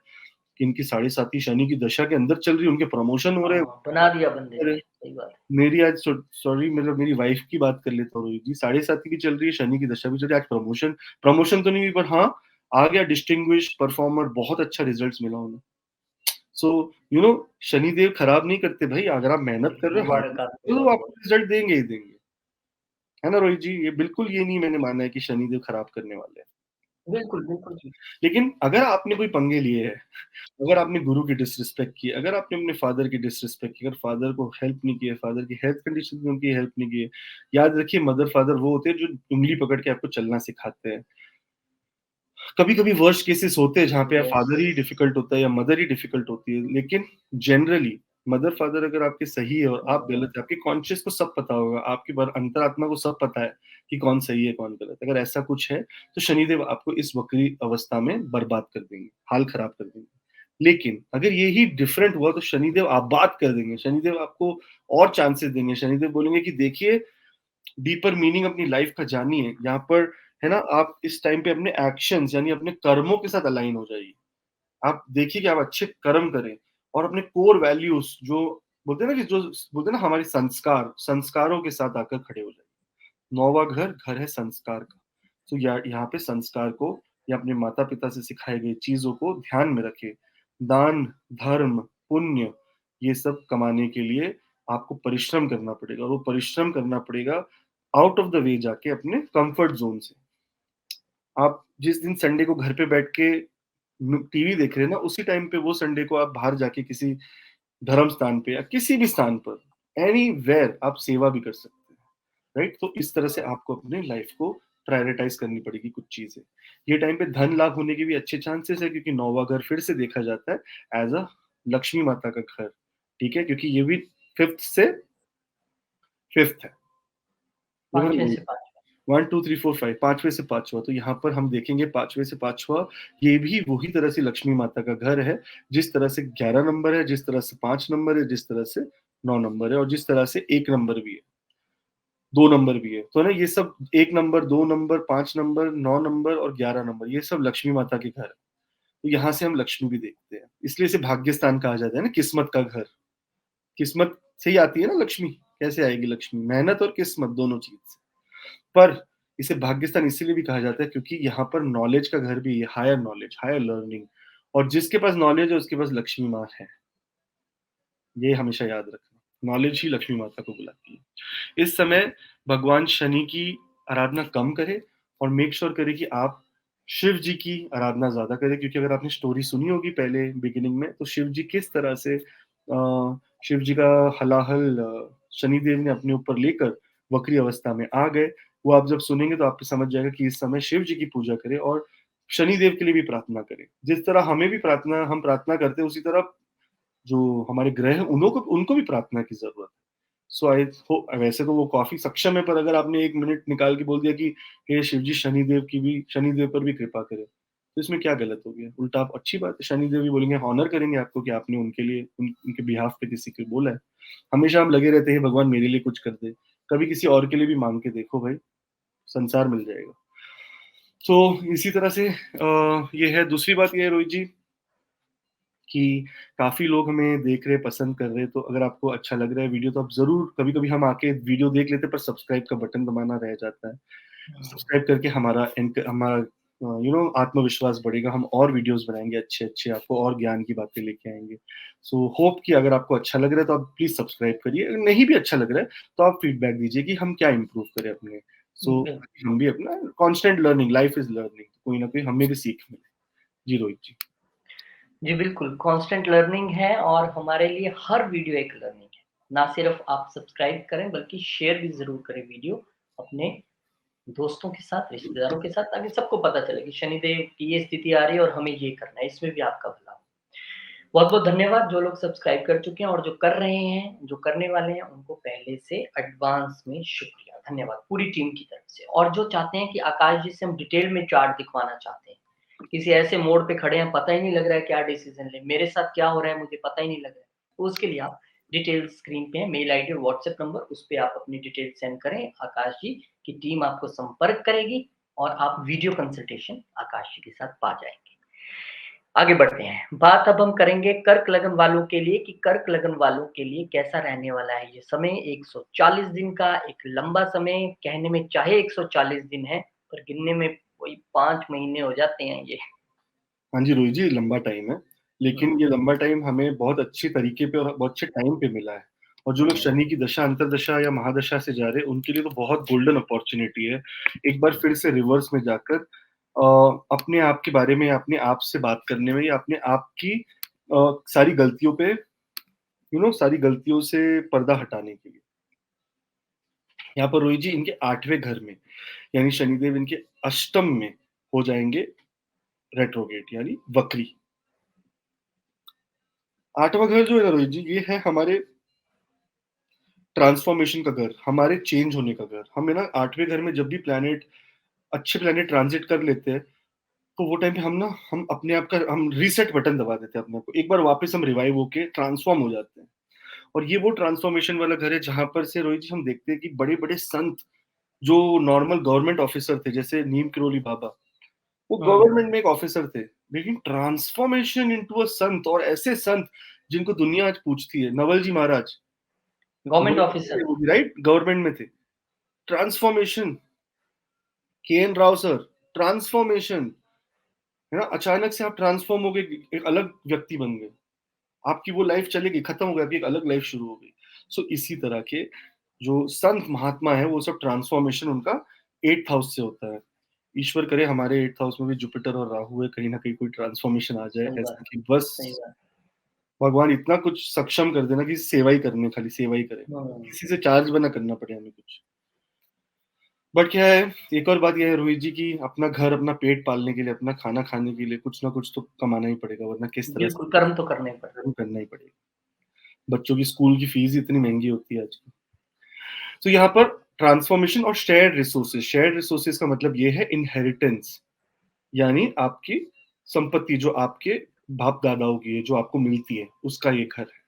कि इनकी साढ़े साती शनि की दशा के अंदर चल रही है, उनके प्रमोशन हो रहे हाँ, बना दिया बंदे हैं। ने, सही बात है। मेरी आज सॉरी मतलब मेरी वाइफ की बात कर लेता हूँ रोहित जी, साढ़े साती की चल रही है, शनि की दशा भी चल रही है, आज प्रमोशन तो नहीं हुई पर हाँ, आ गया डिस्टिंग्विश्ड परफॉर्मर, बहुत अच्छा रिजल्ट्स मिला उन्हें। सो शनिदेव खराब नहीं करते भाई, अगर आप मेहनत कर रहे हो, हार्ड मुबारक वर्क कर आपको रहे हो, तो बहुत-बहुत। आपको रिजल्ट देंगे ही देंगे। है ना रोहित जी? ये बिल्कुल ये नहीं मैंने माना है कि शनिदेव खराब करने वाले हैं। बिल्कुल, बिल्कुल जी। लेकिन अगर आपने कोई पंगे लिए हैं, अगर आपने गुरु की डिसरिस्पेक्ट की, अगर आपने अपने फादर की डिसरिस्पेक्ट की, अगर फादर को हेल्प नहीं किया, फादर की हेल्थ कंडीशन में उनकी हेल्प नहीं की है, याद रखिए मदर फादर वो होते हैं जो उँगली पकड़ के आपको चलना सिखाते हैं। कभी-कभी वर्स्ट केसेस होते हैं जहाँ पे यस। फादर ही डिफिकल्ट होता है या मदर ही डिफिकल्ट होती है, लेकिन जनरली मदर फादर अगर आपके सही है और आप हुँ, गलत है, आपके कॉन्शियस को सब पता होगा, आपकी अंतरात्मा को सब पता है कि कौन सही है, कौन गलत है। अगर ऐसा कुछ है, तो शनिदेव आपको इस वक्री अवस्था में बर्बाद कर देंगे, हाल खराब कर देंगे। लेकिन अगर यही डिफरेंट हुआ तो शनिदेव आबाद कर देंगे, शनिदेव आपको और चांसेस देंगे, शनिदेव बोलेंगे कि देखिए डीपर मीनिंग अपनी लाइफ का जानिए, यहाँ पर है ना, आप इस टाइम पे अपने एक्शंस यानी अपने कर्मों के साथ अलाइन हो जाइए। आप देखिए कि आप अच्छे कर्म करें और अपने कोर वैल्यूज जो बोलते हैं ना, कि जो बोलते हैं ना हमारे संस्कार, संस्कारों के साथ आकर खड़े हो जाइए। नौवा घर घर है संस्कार का। तो यहाँ पे संस्कार को या अपने माता पिता से सिखाई गई चीजों को ध्यान में रखे। दान, धर्म, पुण्य, ये सब कमाने के लिए आपको परिश्रम करना पड़ेगा, और वो परिश्रम करना पड़ेगा आउट ऑफ द वे जाके, अपने कंफर्ट जोन से। आप जिस दिन संडे को घर पे बैठ के टीवी देख रहे हैं ना, उसी टाइम पे वो संडे को आप बाहर जाके किसी धर्म स्थान पे या किसी भी स्थान पर, एनीवेयर आप सेवा भी कर सकते हैं, राइट? तो इस तरह से आपको अपने लाइफ को प्रायोरिटाइज करनी पड़ेगी कुछ चीजें। ये टाइम पे धन लाभ होने के भी अच्छे चांसेस है, क्योंकि नौवा घर फिर से देखा जाता है एज अ लक्ष्मी माता का घर, ठीक है, क्योंकि ये भी फिफ्थ से फिफ्थ है। पांचवें से पांचवें। 1 2 3 4 5, पांचवे से पांचवा। तो यहाँ पर हम देखेंगे पांचवे से पांचवा, ये भी वही तरह से लक्ष्मी माता का घर है, जिस तरह से 11 नंबर है, जिस तरह से 5 नंबर है, जिस तरह से 9 नंबर है, और जिस तरह से 1 नंबर भी है, 2 नंबर भी है। तो ना ये सब 1 नंबर, 2 नंबर, 5 नंबर, 9 नंबर और 11 नंबर, ये सब लक्ष्मी माता के घर है। तो यहाँ से हम लक्ष्मी भी देखते हैं, इसलिए इसे भाग्य स्थान कहा जाता है ना, किस्मत का घर। किस्मत से ही आती है ना लक्ष्मी, कैसे आएगी लक्ष्मी? मेहनत और किस्मत दोनों चीज से। पर इसे भाग्यस्थान इसीलिए भी कहा जाता है क्योंकि यहाँ पर नॉलेज का घर भी है, हायर नॉलेज, हायर लर्निंग, और जिसके पास नॉलेज है उसके पास लक्ष्मी माँ है। ये हमेशा याद रखना, नॉलेज ही लक्ष्मी माता को बुलाती है। इस समय भगवान शनि की आराधना कम करें, और मेक श्योर करें कि आप शिव जी की आराधना ज्यादा करें, क्योंकि अगर आपने स्टोरी सुनी होगी पहले बिगिनिंग में, तो शिव जी किस तरह से शिव जी का हलाहल शनिदेव ने अपने ऊपर लेकर वक्री अवस्था में आ गए, वो आप जब सुनेंगे तो आपको समझ जाएगा कि इस समय शिव जी की पूजा करें और शनिदेव के लिए भी प्रार्थना करें। जिस तरह हमें भी प्रार्थना, हम प्रार्थना करते हैं, उसी तरह जो हमारे ग्रह हैं उनको भी प्रार्थना की जरूरत है। सो आई वैसे तो वो काफी सक्षम है, पर अगर आपने 1 मिनट निकाल के बोल दिया कि हे शिव जी शनिदेव पर भी कृपा करें, तो इसमें क्या गलत हो गया? उल्टा आप, अच्छी बात है, शनिदेव भी बोलेंगे, ऑनर करेंगे आपको कि आपने उनके लिए उनके बिहाफ पे किसी को बोला है। हमेशा हम लगे रहते हैं भगवान मेरे लिए कुछ कर दे, कभी किसी और के लिए भी मांग के देखो भाई, संसार मिल जाएगा। तो इसी तरह से ये है। दूसरी बात ये है रोहित जी, कि काफी लोग हमें देख रहे, पसंद कर रहे, तो अगर आपको अच्छा लग रहा है वीडियो, तो आप जरूर, कभी कभी हम आके वीडियो देख लेते हैं, पर सब्सक्राइब का बटन दबाना रह जाता है। सब्सक्राइब करके हमारा आत्मविश्वास बढ़ेगा, हम और वीडियोस बनाएंगे अच्छे अच्छे, आपको और ज्ञान की बातें लेके आएंगे। सो होप कि अगर आपको अच्छा लग रहा है तो आप प्लीज सब्सक्राइब करिए, अगर नहीं भी अच्छा लग रहा है तो आप फीडबैक दीजिए कि हम क्या इम्प्रूव करें अपने। सो बिल्कुल। हम भी अपना constant learning, life is learning, कोई ना कोई हमें भी सीख मिले। जी रोहित जी। जी बिल्कुल, कांस्टेंट लर्निंग है और हमारे लिए हर वीडियो एक लर्निंग है। ना सिर्फ आप सब्सक्राइब करें बल्कि शेयर भी ज़रूर करें वीडियो अपने दोस्तों के साथ, रिश्तेदारों के साथ, ताकि सबको पता चले कि शनिदेव की ये स्थिति आ रही है और हमें ये करना है, इसमें भी आपका भला हो। बहुत-बहुत धन्यवाद जो लोग सब्सक्राइब कर चुके हैं और जो कर रहे हैं, जो करने वाले हैं, उनको पहले से एडवांस में शुक्रिया, धन्यवाद पूरी टीम की तरफ से। और जो चाहते हैं कि आकाश जी से हम डिटेल में चार्ट दिखवाना चाहते हैं, किसी ऐसे मोड़ पे खड़े हैं, पता ही नहीं लग रहा है क्या डिसीजन लें, मेरे साथ क्या हो रहा है मुझे पता ही नहीं लग रहा है, तो उसके लिए आप डिटेल स्क्रीन पे है, मेल आईडी और व्हाट्सएप नंबर, उस पे आप अपनी डिटेल सेंड करें, आकाश जी की टीम आपको संपर्क करेगी और आप वीडियो कंसल्टेशन आकाश जी के साथ पा जाएंगे। आगे बढ़ते हैं, बात अब हम करेंगे कर्क लगन वालों के लिए कि कर्क लगन वालों के लिए कैसा रहने वाला है ये समय। 140 दिन का एक लंबा समय, कहने में चाहे 140 दिन है, पर गिनने में कोई 5 महीने हो जाते हैं ये। हाँ जी रोहित जी, लंबा टाइम है, हुँ, लेकिन ये लंबा टाइम हमें बहुत अच्छी तरीके पे और बहुत अच्छे टाइम पे मिला है। और जो लोग हुँ, शनि की दशा, अंतरदशा या महादशा से जा रहे हैं, उनके लिए तो बहुत गोल्डन अपॉर्चुनिटी है, एक बार फिर से रिवर्स में जाकर अपने आप के बारे में, अपने आप से बात करने में, या अपने आप की सारी गलतियों पे, सारी गलतियों से पर्दा हटाने के लिए। यहाँ पर रोहित जी इनके 8वें घर में, यानी शनिदेव इनके अष्टम में हो जाएंगे रेट्रोगेट, यानी वक्री। 8वां घर जो है ना रोहित जी, ये है हमारे ट्रांसफॉर्मेशन का घर, हमारे चेंज होने का घर। हमें ना 8वें घर में जब भी प्लैनेट, अच्छे प्लैनेट ट्रांजिट कर लेते हैं, तो वो टाइम पे हम अपने आप का हम रीसेट बटन दबा देते हैं अपने आप को, एक बार वापस हम रिवाइव होके ट्रांसफॉर्म हो जाते हैं। और ये वो ट्रांसफॉर्मेशन वाला घर है जहां पर से रोहित जी हम देखते हैं कि बड़े बड़े संत जो नॉर्मल गवर्नमेंट ऑफिसर थे, जैसे नीम करोली बाबा, वो हम्म। गवर्नमेंट में एक ऑफिसर थे, लेकिन ट्रांसफॉर्मेशन इनटू अ संत, और ऐसे संत जिनको दुनिया आज पूछती है, नवल जी महाराज, गवर्नमेंट ऑफिसर। वो भी राइट गवर्नमेंट में थे। ट्रांसफॉर्मेशन, के एन राव सर, ट्रांसफॉर्मेशन, है ना, अचानक से आप ट्रांसफॉर्म हो गए, एक अलग व्यक्ति बन गए, आपकी वो लाइफ चलेगी, खत्म हो गई, आपकी एक अलग लाइफ शुरू हो गई। सो इसी तरह के जो संत महात्मा है वो सब ट्रांसफॉर्मेशन उनका 8th हाउस से होता है। ईश्वर करे हमारे 8th हाउस में भी जुपिटर और राहु है, कहीं ना कहीं कोई ट्रांसफॉर्मेशन आ जाए, सही बात। ऐसा कि बस सही बात। भगवान इतना कुछ सक्षम कर देना कि सेवा ही करने, खाली सेवा ही करें, हम्म। किसी से चार्ज बना करना पड़े हमें कुछ। बट क्या है, एक और बात यह है रोहित जी की अपना घर, अपना पेट पालने के लिए, अपना खाना खाने के लिए कुछ ना कुछ तो कमाना ही पड़ेगा, वरना किस तरह बिल्कुल, से कर्म तो करने पड़ते। कर्म करना ही पड़ेगा। बच्चों की स्कूल की फीस इतनी महंगी होती है आजकल। तो यहाँ पर ट्रांसफॉर्मेशन और शेयर्ड रिसोर्सेज का मतलब ये है इनहेरिटेंस, यानी आपकी संपत्ति जो आपके बाप दादाओं की है, जो आपको मिलती है, उसका ये घर है।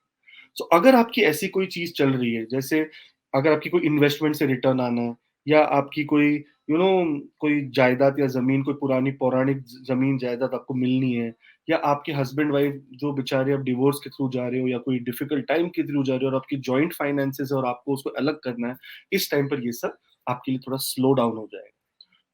तो अगर आपकी ऐसी कोई चीज चल रही है, जैसे अगर आपकी कोई इन्वेस्टमेंट से रिटर्न आना है, या आपकी कोई कोई जायदाद या जमीन, कोई पुरानी पौराणिक जमीन जायदाद आपको मिलनी है, या आपके हस्बैंड वाइफ जो बेचारे आप डिवोर्स के थ्रू जा रहे हो, या कोई डिफिकल्ट टाइम के थ्रू जा रहे हो और आपकी जॉइंट फाइनेंसेस है और आपको उसको अलग करना है, इस टाइम पर ये सब आपके लिए थोड़ा स्लो डाउन हो जाएगा।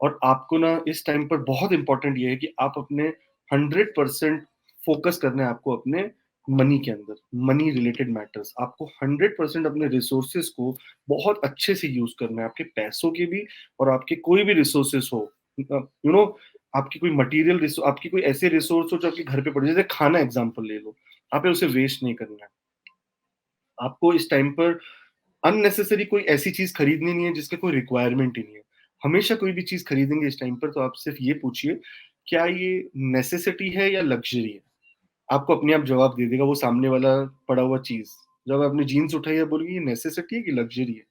और आपको ना इस टाइम पर बहुत इंपॉर्टेंट ये है कि आप अपने 100% फोकस करना है आपको अपने मनी के अंदर, मनी रिलेटेड मैटर्स, आपको 100% अपने रिसोर्सेज को बहुत अच्छे से यूज करना है, आपके पैसों के भी और आपके कोई भी रिसोर्सेज हो, आपकी कोई मटेरियल रिसोर्स, आपकी कोई ऐसे रिसोर्स हो जो आपके घर पे पड़े, जैसे खाना एग्जांपल ले लो, आप उसे वेस्ट नहीं करना है। आपको इस टाइम पर अननेसेसरी कोई ऐसी चीज खरीदनी नहीं है जिसका कोई रिक्वायरमेंट ही नहीं है। हमेशा कोई भी चीज खरीदेंगे इस टाइम पर तो आप सिर्फ ये पूछिए, क्या ये नेसेसिटी है या लग्जरी है? आपको अपने आप जवाब दे देगा वो सामने वाला पड़ा हुआ चीज। जब आपने जीन्स उठाई है, बोलेगी ये नेसेसिटी है कि लग्जरी है,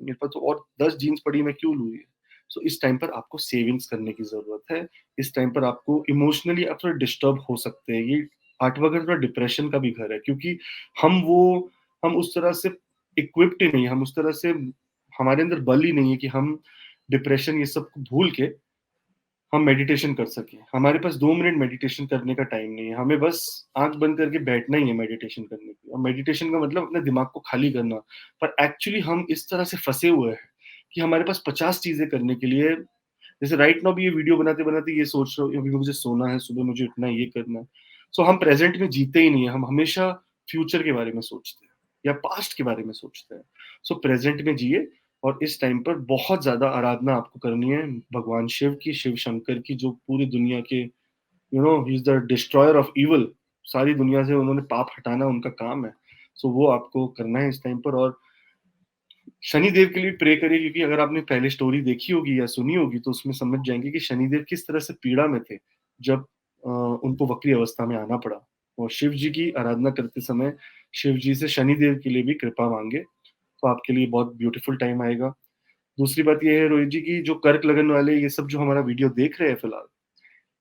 मेरे पास तो और 10 जीन्स पड़ी है, मैं क्यों लूँ ये? सो इस टाइम पर आपको सेविंग्स करने की जरूरत है। इस टाइम पर आपको इमोशनली आप थोड़ा डिस्टर्ब हो सकते हैं। ये 8वां घर थोड़ा डिप्रेशन का भी घर है, क्योंकि हम वो हम उस तरह से इक्विप्ड ही नहीं है, हम उस तरह से, हमारे अंदर बल ही नहीं है कि हम डिप्रेशन ये सब भूल के हम मेडिटेशन कर सकें। हमारे पास 2 मिनट मेडिटेशन करने का टाइम नहीं है, हमें बस आंख बंद करके बैठना ही है मेडिटेशन करने की। और मेडिटेशन का मतलब अपने दिमाग को खाली करना। पर एक्चुअली हम इस तरह से फंसे हुए हैं कि हमारे पास 50 चीजें करने के लिए, जैसे राइट नाउ भी ये वीडियो बनाते बनाते ये सोच रहे हो अभी मुझे सोना है, सुबह मुझे उठना है, ये करना है। सो हम प्रेजेंट में जीते ही नहीं है, हम हमेशा फ्यूचर के बारे में सोचते हैं या पास्ट के बारे में सोचते हैं। सो प्रेजेंट में जिए। और इस टाइम पर बहुत ज्यादा आराधना आपको करनी है भगवान शिव की, शिव शंकर की, जो पूरी दुनिया के he is the destroyer of evil. सारी दुनिया से उन्होंने पाप हटाना उनका काम है। सो वो आपको करना है इस टाइम पर। और शनि देव के लिए प्रे करिए, क्योंकि अगर आपने पहले स्टोरी देखी होगी या सुनी होगी तो उसमें समझ जाएंगे कि शनि देव किस तरह से पीड़ा में थे जब उनको वक्री अवस्था में आना पड़ा। और शिव जी की आराधना करते समय शिव जी से शनि देव के लिए भी कृपा मांगे, तो आपके लिए बहुत ब्यूटीफुल टाइम आएगा। दूसरी बात यह है रोहित जी की, जो कर्क लगन वाले ये सब जो हमारा वीडियो देख रहे हैं फिलहाल,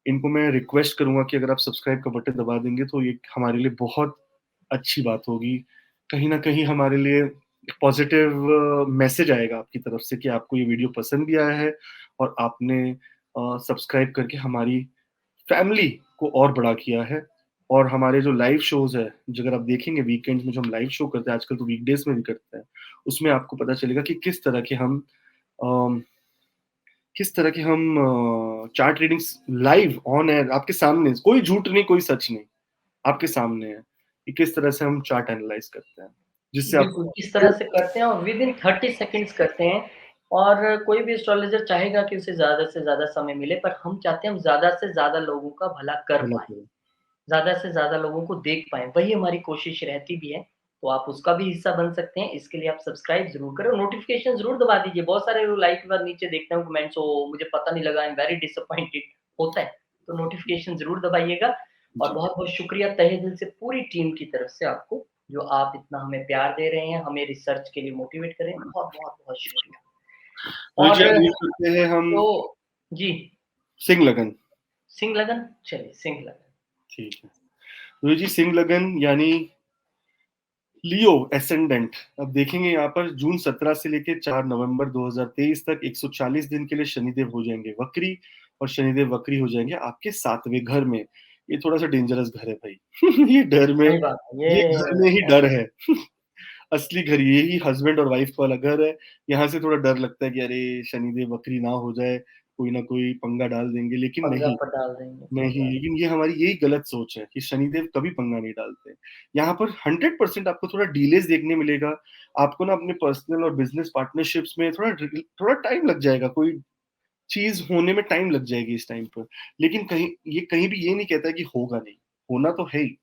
इनको मैं रिक्वेस्ट करूंगा कि अगर आप सब्सक्राइब का बटन दबा देंगे तो ये हमारे लिए बहुत अच्छी बात होगी। कहीं ना कहीं हमारे लिए पॉजिटिव मैसेज आएगा आपकी तरफ से कि आपको ये वीडियो पसंद भी आया है और आपने सब्सक्राइब करके हमारी फैमिली को और बड़ा किया है। और हमारे जो लाइव शोज है, जो अगर आप देखेंगे वीकेंड में जो हम लाइव शो करते हैं, आजकल तो वीकडेज में भी करते हैं, उसमें आपको पता चलेगा कि अम, किस तरह के हम chart readings live on air आपके सामने, कोई झूठ नहीं कोई सच नहीं, आपके सामने है कि किस तरह से हम चार्ट एनालाइज करते हैं, जिससे बिल्कुल, आपको किस तरह से करते हैं और विदिन 30 सेकंड्स करते हैं। और कोई भी एस्ट्रोलॉजर चाहेगा कि उसे ज़्यादा से ज़्यादा समय मिले, पर हम चाहते हैं हम ज़्यादा से ज़्यादा लोगों का भला कर भला पाएँ, करें। ज़्यादा से ज़्यादा लोगों को देख पाएँ, वही हमारी कोशिश रहती भी है। तो आप उसका भी हिस्सा बन सकते हैं, इसके लिए आप सब्सक्राइब ज़रूर करें और नोटिफ़िकेशन ज़रूर दबा दीजिए। बहुत सारे लोग लाइक के बाद नीचे देखते हैं कमेंट्स, ओह! मुझे पता नहीं लगा, आई एम वेरी डिसअपॉइंटेड होता है, तो नोटिफ़िकेशन ज़रूर दबाइएगा। और जी, बहुत-बहुत शुक्रिया तहे दिल से पूरी टीम की तरफ से आपको, जो आप इतना हमें प्यार दे रहे हैं, हमें रिसर्च के लिए मोटिवेट कर रहे हैं। बहुत-बहुत बहुत शुक्रिया। तो जी और उम्मीद करते हैं हम तो जी, सिंह लगन सिंह लगन, चलिए सिंह लगन। ठीक है। रोहित जी, सिंह लगन यानी लियो एसेंडेंट। अब देखेंगे यहाँ पर जून 17 से लेकर 4 नवंबर 2023 तक 140 दिन के लिए शनिदेव हो जाएंगे वक्री, और शनिदेव वक्री हो जाएंगे आपके 7वें घर में। ये थोड़ा सा डेंजरस घर है भाई। ये डर में, सही बात है, ये घर में ही ये डर है। असली घर यही हस्बैंड और वाइफ वाला घर है। यहाँ से थोड़ा डर लगता है कि अरे शनिदेव वक्री ना हो जाए, कोई ना कोई पंगा डाल देंगे, लेकिन पंगा नहीं। पर डाल देंगे, सही नहीं, बात। लेकिन ये हमारी यही गलत सोच है कि शनिदेव कभी पंगा नहीं डालते। यहाँ पर 100% आपको थोड़ा डिलेस देखने मिलेगा। आपको ना अपने पर्सनल और बिजनेस पार्टनरशिप्स में थोड़ा थोड़ा टाइम लग जाएगा, कोई चीज होने में टाइम लग जाएगी इस टाइम पर। लेकिन कहीं भी ये नहीं कहता कि होगा नहीं, होना तो है ही।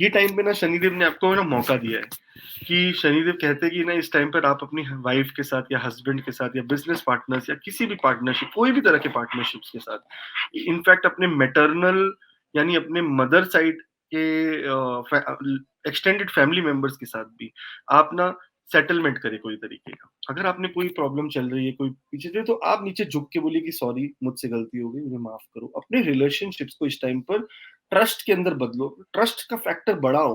ये टाइम पे ना शनिदेव ने आपको ना मौका दिया है कि शनिदेव कहते हैं कि ना इस टाइम पर आप अपनी वाइफ के साथ या हस्बैंड के साथ या बिजनेस पार्टनर्स या किसी भी पार्टनरशिप, कोई भी तरह के पार्टनरशिप्स के साथ, इनफैक्ट अपने मैटरनल यानी अपने मदर साइड के एक्सटेंडेड फैमिली मेंबर्स के साथ भी आप ना सेटलमेंट करें कोई तरीके का। अगर आपने कोई प्रॉब्लम चल रही है, कोई पीछे से, तो आप नीचे झुक के बोलिए कि सॉरी, मुझसे गलती हो गई, मुझे माफ करो। अपने रिलेशनशिप्स को इस टाइम पर ट्रस्ट के अंदर बदलो, ट्रस्ट का फैक्टर बढ़ाओ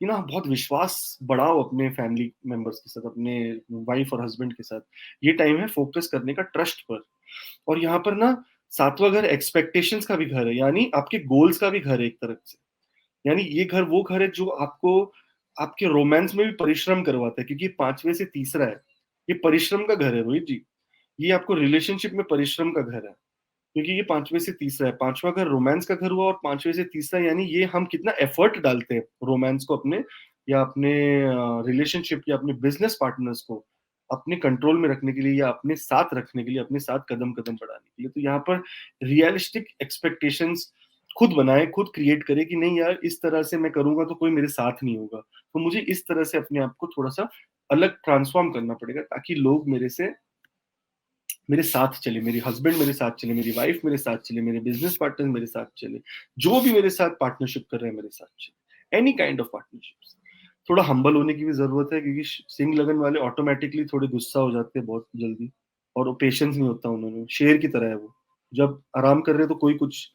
कि ना बहुत विश्वास बढ़ाओ अपने फैमिली मेंबर्स के साथ, अपने वाइफ और हस्बैंड के साथ। ये टाइम है फोकस करने का ट्रस्ट पर। और यहाँ पर ना 7वां घर एक्सपेक्टेशंस का भी घर है, यानी आपके गोल्स का भी घर है एक तरफ से। यानी ये घर वो घर है जो आपको आपके रोमांस में भी परिश्रम करवाता है, क्योंकि 5वें से तीसरा है। ये परिश्रम का घर है रोहित जी। ये आपको रिलेशनशिप में परिश्रम का घर है, क्योंकि ये 5वें से तीसरा है। 5वां घर रोमांस का घर हुआ, और 5वें से तीसरा यानी ये हम कितना एफर्ट डालते हैं रोमांस को अपने, या अपने रिलेशनशिप या अपने बिजनेस पार्टनर्स को अपने कंट्रोल में रखने के लिए, या अपने साथ रखने के लिए, अपने साथ कदम कदम बढ़ाने के लिए। तो यहाँ पर रियलिस्टिक एक्सपेक्टेशंस खुद बनाए, खुद क्रिएट करे कि नहीं यार, इस तरह से मैं करूंगा तो कोई मेरे साथ नहीं होगा, तो मुझे इस तरह से अपने आप को थोड़ा सा अलग ट्रांसफॉर्म करना पड़ेगा, ताकि लोग मेरे साथ चले, मेरे हस्बैंड मेरे साथ चले, मेरी वाइफ मेरे साथ चले, मेरे बिजनेस पार्टनर मेरे साथ चले, जो भी मेरे साथ पार्टनरशिप कर रहे हैं मेरे साथ चले, एनी काइंड ऑफ पार्टनरशिप। थोड़ा हम्बल होने की भी जरूरत है, क्योंकि सिंह लगन वाले ऑटोमेटिकली थोड़े गुस्सा हो जाते हैं बहुत जल्दी, और वो पेशेंस नहीं होता उन्होंने, शेर की तरह है वो। जब आराम कर रहे हैं तो कोई कुछ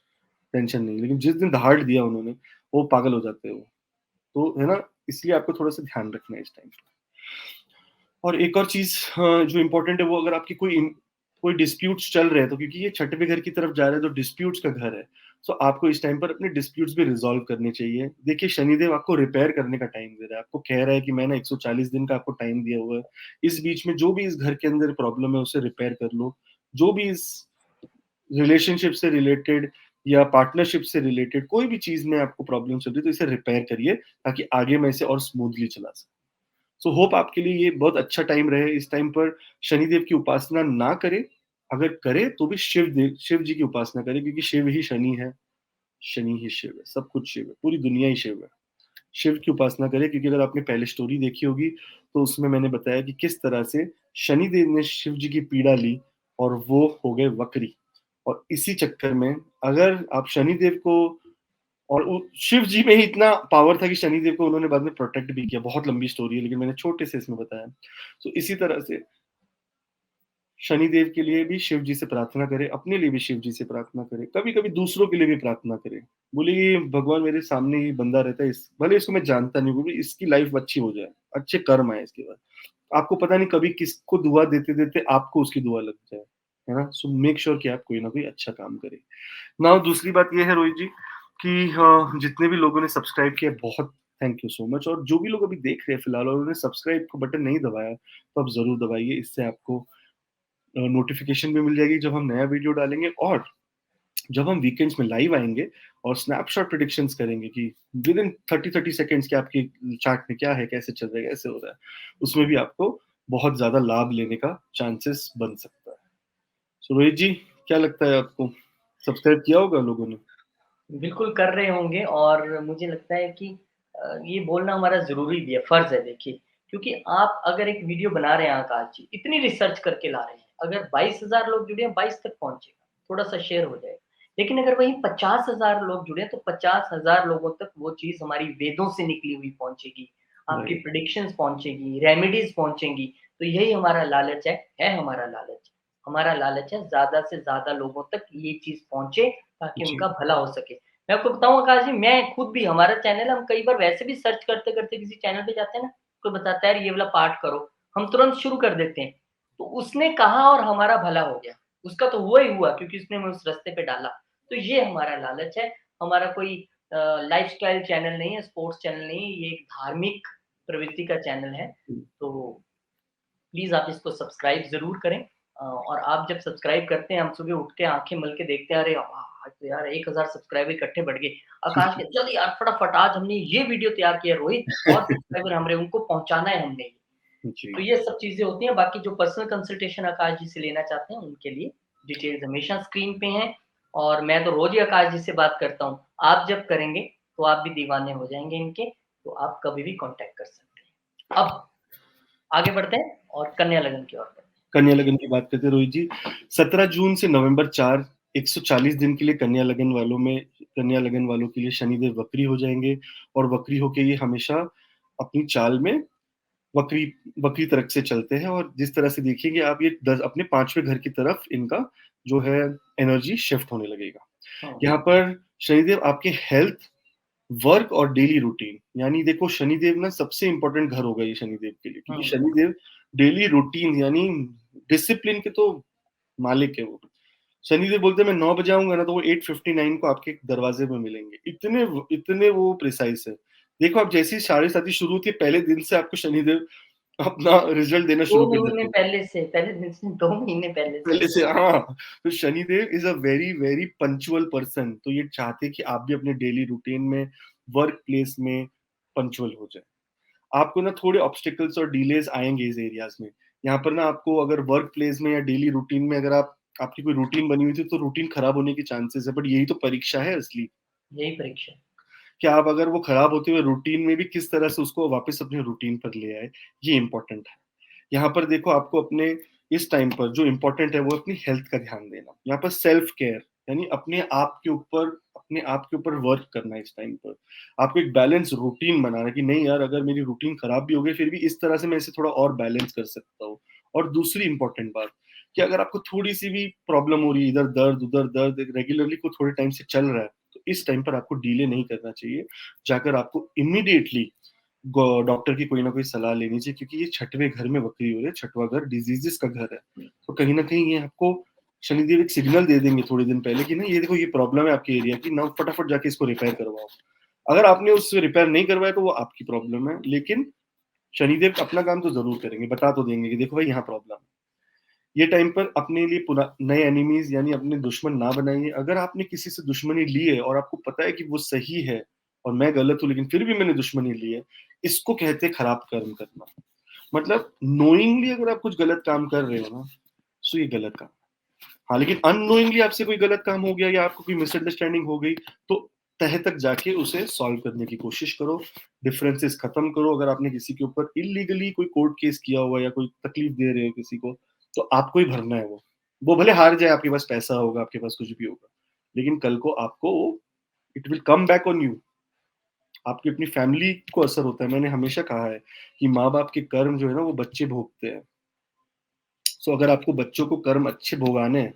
टेंशन नहीं, लेकिन जिस दिन दहाड़ दिया उन्होंने, वो पागल हो जाते हैं वो। तो है ना, इसलिए आपको थोड़ा सा ध्यान रखना है इस टाइम। और एक और चीज जो इम्पोर्टेंट है वो, अगर आपकी कोई डिस्प्यूट्स चल रहे हैं, तो क्योंकि ये 6वें घर की तरफ जा रहे हैं तो डिस्प्यूट्स का घर है, तो आपको इस टाइम पर अपने डिस्प्यूट्स भी रिजॉल्व करने चाहिए। देखिए शनिदेव आपको रिपेयर करने का टाइम दे रहा है, आपको कह रहा है कि मैंने 140 दिन का आपको टाइम दिया हुआ है, इस बीच में जो भी इस घर के अंदर प्रॉब्लम है उसे रिपेयर कर लो। जो भी इस रिलेशनशिप से रिलेटेड या पार्टनरशिप से रिलेटेड कोई भी चीज में आपको प्रॉब्लम चल रही है, तो इसे रिपेयर करिए, ताकि आगे मैं इसे और स्मूथली चला सकूं। सो होप आपके लिए ये बहुत अच्छा टाइम रहे। इस टाइम पर शनिदेव की उपासना ना करे, अगर करे तो भी शिव जी की उपासना करे, क्योंकि शिव ही शनि है, शनि ही शिव है, सब कुछ शिव है, पूरी दुनिया ही शिव है। शिव की उपासना करे, क्योंकि अगर आपने पहले स्टोरी देखी होगी तो उसमें मैंने बताया कि किस तरह से शनिदेव ने शिव जी की पीड़ा ली और वो हो गए वक्री। और इसी चक्कर में अगर आप शनिदेव को, और शिव जी में ही इतना पावर था कि शनिदेव को उन्होंने बाद में प्रोटेक्ट भी किया। बहुत लंबी स्टोरी है, लेकिन मैंने छोटे से इसमें बताया। तो इसी तरह से शनिदेव के लिए भी शिव जी से प्रार्थना करें, अपने लिए भी शिव जी से प्रार्थना करें, कभी कभी दूसरों के लिए भी प्रार्थना करें। बोले ये भगवान मेरे सामने ही बंदा रहता है, भले इसको मैं जानता नहीं, बोले इसकी लाइफ अच्छी हो जाए, अच्छे कर्म आए इसके बाद। आपको पता नहीं कभी किसको दुआ देते देते आपको उसकी दुआ लग जाए, है ना। सो मेक श्योर कि आप कोई ना कोई अच्छा काम करें। ना दूसरी बात यह है रोहित जी कि जितने भी लोगों ने सब्सक्राइब किया, बहुत थैंक यू सो मच। और जो भी लोग अभी देख रहे हैं फिलहाल और उन्होंने सब्सक्राइब को बटन नहीं दबाया, तो आप जरूर दबाइए। इससे आपको नोटिफिकेशन भी मिल जाएगी जब हम नया वीडियो डालेंगे, और जब हम वीकेंड्स में लाइव आएंगे और स्नैपशॉट प्रिडिक्शंस करेंगे कि विद इन 30-30 सेकेंड्स के आपके चार्ट में क्या है, कैसे चल रहा है, कैसे हो रहा है, उसमें भी आपको बहुत ज्यादा लाभ लेने का चांसेस बन सकता है। सो रोहित जी, क्या लगता है आपको, सब्सक्राइब किया होगा लोगों ने? बिल्कुल कर रहे होंगे, और मुझे लगता है कि ये बोलना हमारा ज़रूरी भी है, फ़र्ज़ है देखिए। क्योंकि आप अगर एक वीडियो बना रहे हैं आकाश जी, इतनी रिसर्च करके ला रहे हैं, अगर 22,000 लोग जुड़े हैं, 22 तक पहुँचेगा, थोड़ा-सा शेयर हो जाएगा। लेकिन अगर वहीं 50,000 लोग जुड़े हैं, तो 50,000 लोगों तक वो चीज़ हमारी वेदों से निकली हुई पहुँचेगी, आपकी राइट। प्रेडिक्शंस पहुँचेगी, रेमेडीज़ पहुँचेंगी। तो यही हमारा लालच है हमारा लालच। हमारा लालच है ज़्यादा से ज़्यादा लोगों तक ये चीज़ पहुँचे ताकि जी, उनका भला हो सके। मैं आपको बताऊँ आकाश जी, मैं खुद भी हमारा चैनल हम कई बार वैसे भी सर्च करते-करते किसी चैनल पे जाते हैं ना, कोई बताता है यार ये वाला पार्ट करो, हम तुरंत शुरू कर देते हैं। तो उसने कहा और हमारा भला हो गया। उसका तो हुआ ही हुआ क्योंकि उसने हमें उस रास्ते पे डाला। तो ये हमारा लालच है, हमारा कोई लाइफ़स्टाइल चैनल नहीं है, स्पोर्ट्स चैनल नहीं है, ये एक धार्मिक प्रवृत्ति का चैनल है। तो प्लीज़ आप इसको सब्सक्राइब ज़रूर करें। और आप जब सब्सक्राइब करते हैं, हम सुबह उठ के आँखें मल के देखते हैं, अरे वाह! आज तो यार 1000 सब्सक्राइबर इकट्ठे बढ़ गए। आकाश के चल यार फटाफट आज हमने ये वीडियो तैयार किया रोहित और सब्सक्राइबर हमारे उनको पहुँचाना है हमने। जी, तो ये सब चीज़ें होती हैं, बाकी जो पर्सनल कंसल्टेशन आकाश जी से लेना चाहते हैं, उनके लिए डिटेल्स हमेशा स्क्रीन पे हैं और मैं तो रोज़ ही आकाश जी से बात करता हूँ। आप जब करेंगे, तो आप भी दीवाने हो जाएँगे इनके, तो आप कभी भी कॉन्टैक्ट कर सकते हैं। अब आगे बढ़ते हैं और कन्या लगन की ओर बढ़ते कन्या हैं। जी। लगन की बात करते हैं रोहित जी। 17 जून से नवंबर 4 140 दिन के लिए कन्या लगन वालों के लिए शनिदेव वक्री हो जाएँगे और वक्री होके ये हमेशा अपनी चाल में वक्री वक्री तरफ से चलते हैं और जिस तरह से देखेंगे आप ये 10 अपने 5वें घर की तरफ इनका जो है एनर्जी शिफ्ट होने लगेगा। हुँ, यहाँ पर शनिदेव आपके हेल्थ, वर्क और डेली रूटीन यानी देखो शनिदेव ना सबसे इम्पोर्टेंट घर होगा ये शनिदेव के लिए क्योंकि हुँ। शनिदेव डेली रूटीन यानी डिसिप्लिन के तो मालिक है वो। शनिदेव बोलते हैं मैं 9 बजे आऊँगा ना तो वो 8:59 को आपके दरवाजे पे मिलेंगे। इतने वो प्रिसाइज़ है। देखो आप जैसे ही साढ़े 7 शुरू होती है पहले दिन से आपको शनिदेव अपना रिजल्ट देना 2 शुरू कर महीने देते हैं। पहले से, पहले दिन से 2 महीने पहले से। पहले से हाँ, तो Shanidev is a very, very punctual person तो ये चाहते हैं कि आप भी अपने डेली रूटीन में, वर्क प्लेस में पंक्चुअल हो जाएँ। आपको ना थोड़े ऑब्स्टेकल्स और डिलेज़ आएँगे इस एरियाज़ में। यहाँ पर ना आपको अगर वर्क प्लेस में या डेली रूटीन में अगर आपकी कोई रूटीन बनी हुई थी, तो रूटीन खराब होने के चांसेस है, बट यही तो परीक्षा है असली, यही परीक्षा है। कि आप अगर वो खराब होते हुए रूटीन में भी किस तरह से उसको वापस अपने रूटीन पर ले आए, ये इम्पोर्टेंट है। यहाँ पर देखो आपको अपने इस टाइम पर जो इम्पोर्टेंट है वो अपनी हेल्थ का ध्यान देना। यहाँ पर सेल्फ केयर यानी अपने आप के ऊपर वर्क करना है इस टाइम पर। आपको एक बैलेंस रूटीन बनाना है कि नहीं यार अगर मेरी रूटीन खराब भी हो गई फिर भी इस तरह से मैं इसे थोड़ा और बैलेंस कर सकता हूँ। और दूसरी इम्पोर्टेंट बात कि अगर आपको थोड़ी-सी भी प्रॉब्लम हो रही है, इधर दर्द, उधर दर्द रेगुलरली को थोड़े टाइम से चल रहा है, तो इस टाइम पर आपको डिले नहीं करना चाहिए। जाकर आपको इमीडिएटली डॉक्टर की कोई ना कोई सलाह लेनी चाहिए क्योंकि ये छठवें घर में वक्री हो रहे हैं, छठवां घर डिजीजेस का घर है। तो कहीं न कहीं ये आपको शनिदेव एक सिग्नल दे देंगे थोड़े दिन पहले कि ना ये देखो ये प्रॉब्लम है आपके एरिया की, ना फटाफट जाके इसको रिपेयर करवाओ। अगर आपने उससे रिपेयर नहीं करवाया तो वो आपकी प्रॉब्लम है, लेकिन शनिदेव अपना काम तो ज़रूर करेंगे, बता तो देंगे कि देखो भाई यहाँ प्रॉब्लम है। ये टाइम पर अपने लिए नए एनिमीज यानी अपने दुश्मन ना बनाइए। अगर आपने किसी से दुश्मनी ली है और आपको पता है कि वो सही है और मैं गलत हूँ लेकिन फिर भी मैंने दुश्मनी ली है, इसको कहते हैं खराब कर्म करना। मतलब नोइंगली अगर आप कुछ गलत काम कर रहे हो ना, सो ये गलत काम। हाँ, लेकिन अननोइंगली आपसे कोई गलत काम हो गया या आपको कोई मिसअंडरस्टैंडिंग हो गई, तो तह तक जाके उसे सॉल्व करने की कोशिश करो, डिफरेंसेस खत्म करो। अगर आपने किसी के ऊपर इल्लीगली कोई कोर्ट केस किया हुआ है या कोई तकलीफ दे रहे हो किसी को, तो आपको ही भरना है वो। वो भले हार जाए, आपके पास पैसा होगा, आपके पास कुछ भी होगा, लेकिन कल को आपको वो it will come back on you. आपकी अपनी फैमिली को असर होता है। मैंने हमेशा कहा है कि माँ-बाप के कर्म जो है ना, वो बच्चे भोगते हैं। सो अगर आपको बच्चों को कर्म अच्छे भोगाने हैं,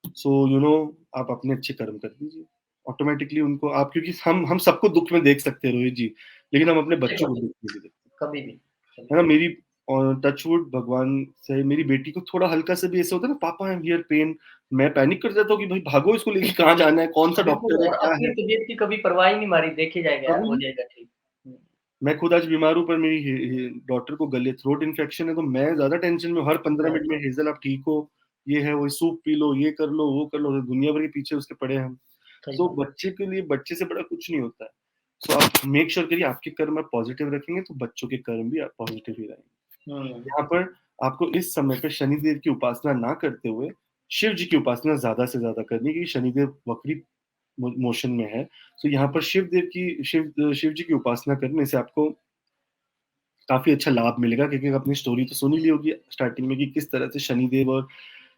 सो आप अपने अच्छे कर्म कर दीजिए। ऑटोमेटिकली उनको आप क्योंकि हम सबको दुःख में देख सकते हैं रोहित जी, लेकिन हम अपने बच्चों को बिल्कुल, दुःख में नहीं देखते। कभी भी, है कभी ना? भी। मेरी टचवुड भगवान से मेरी बेटी को थोड़ा हल्का-सा भी ऐसा होता है ना, पापा आई एम हियर पेन, मैं पैनिक कर जाता हूँ कि भाई भागो इसको लेके कहाँ जाना है, कौन-सा बिल्कुल डॉक्टर है, और क्या अपनी है? तबीयत की कभी परवाह ही नहीं मारी, देखे जाएगा यार, कभी हो नहीं। जाएगा ठीक। हुँ, मैं खुद आज बीमार हूँ पर मेरी डॉटर को गले थ्रोट इन्फेक्शन है तो मैं ज़्यादा टेंशन में हूँ। हर 15 मैं मिनट में हेज़ल आप ठीक हो? ये है, वो सूप पी लो, ये कर लो, वो कर लो, दुनिया भर के पीछे उसके पड़े हैं हम। सही सो बात। बच्चे के लिए बच्चे से बड़ा कुछ नहीं होता है। सो आप मेक श्योर करिए आपके कर्म आप पॉजिटिव रखेंगे तो बच्चों के कर्म भी पॉजिटिव ही रहेंगे। हुँ, यहाँ पर आपको इस समय पे शनिदेव की उपासना ना करते हुए शिव जी की उपासना ज़्यादा से ज़्यादा करनी है क्योंकि शनिदेव वक्री मोशन में है। सो यहाँ पर शिव जी की उपासना करने से आपको काफ़ी अच्छा लाभ मिलेगा क्योंकि आपने स्टोरी तो सुन ही ली होगी स्टार्टिंग में कि किस तरह से शनिदेव और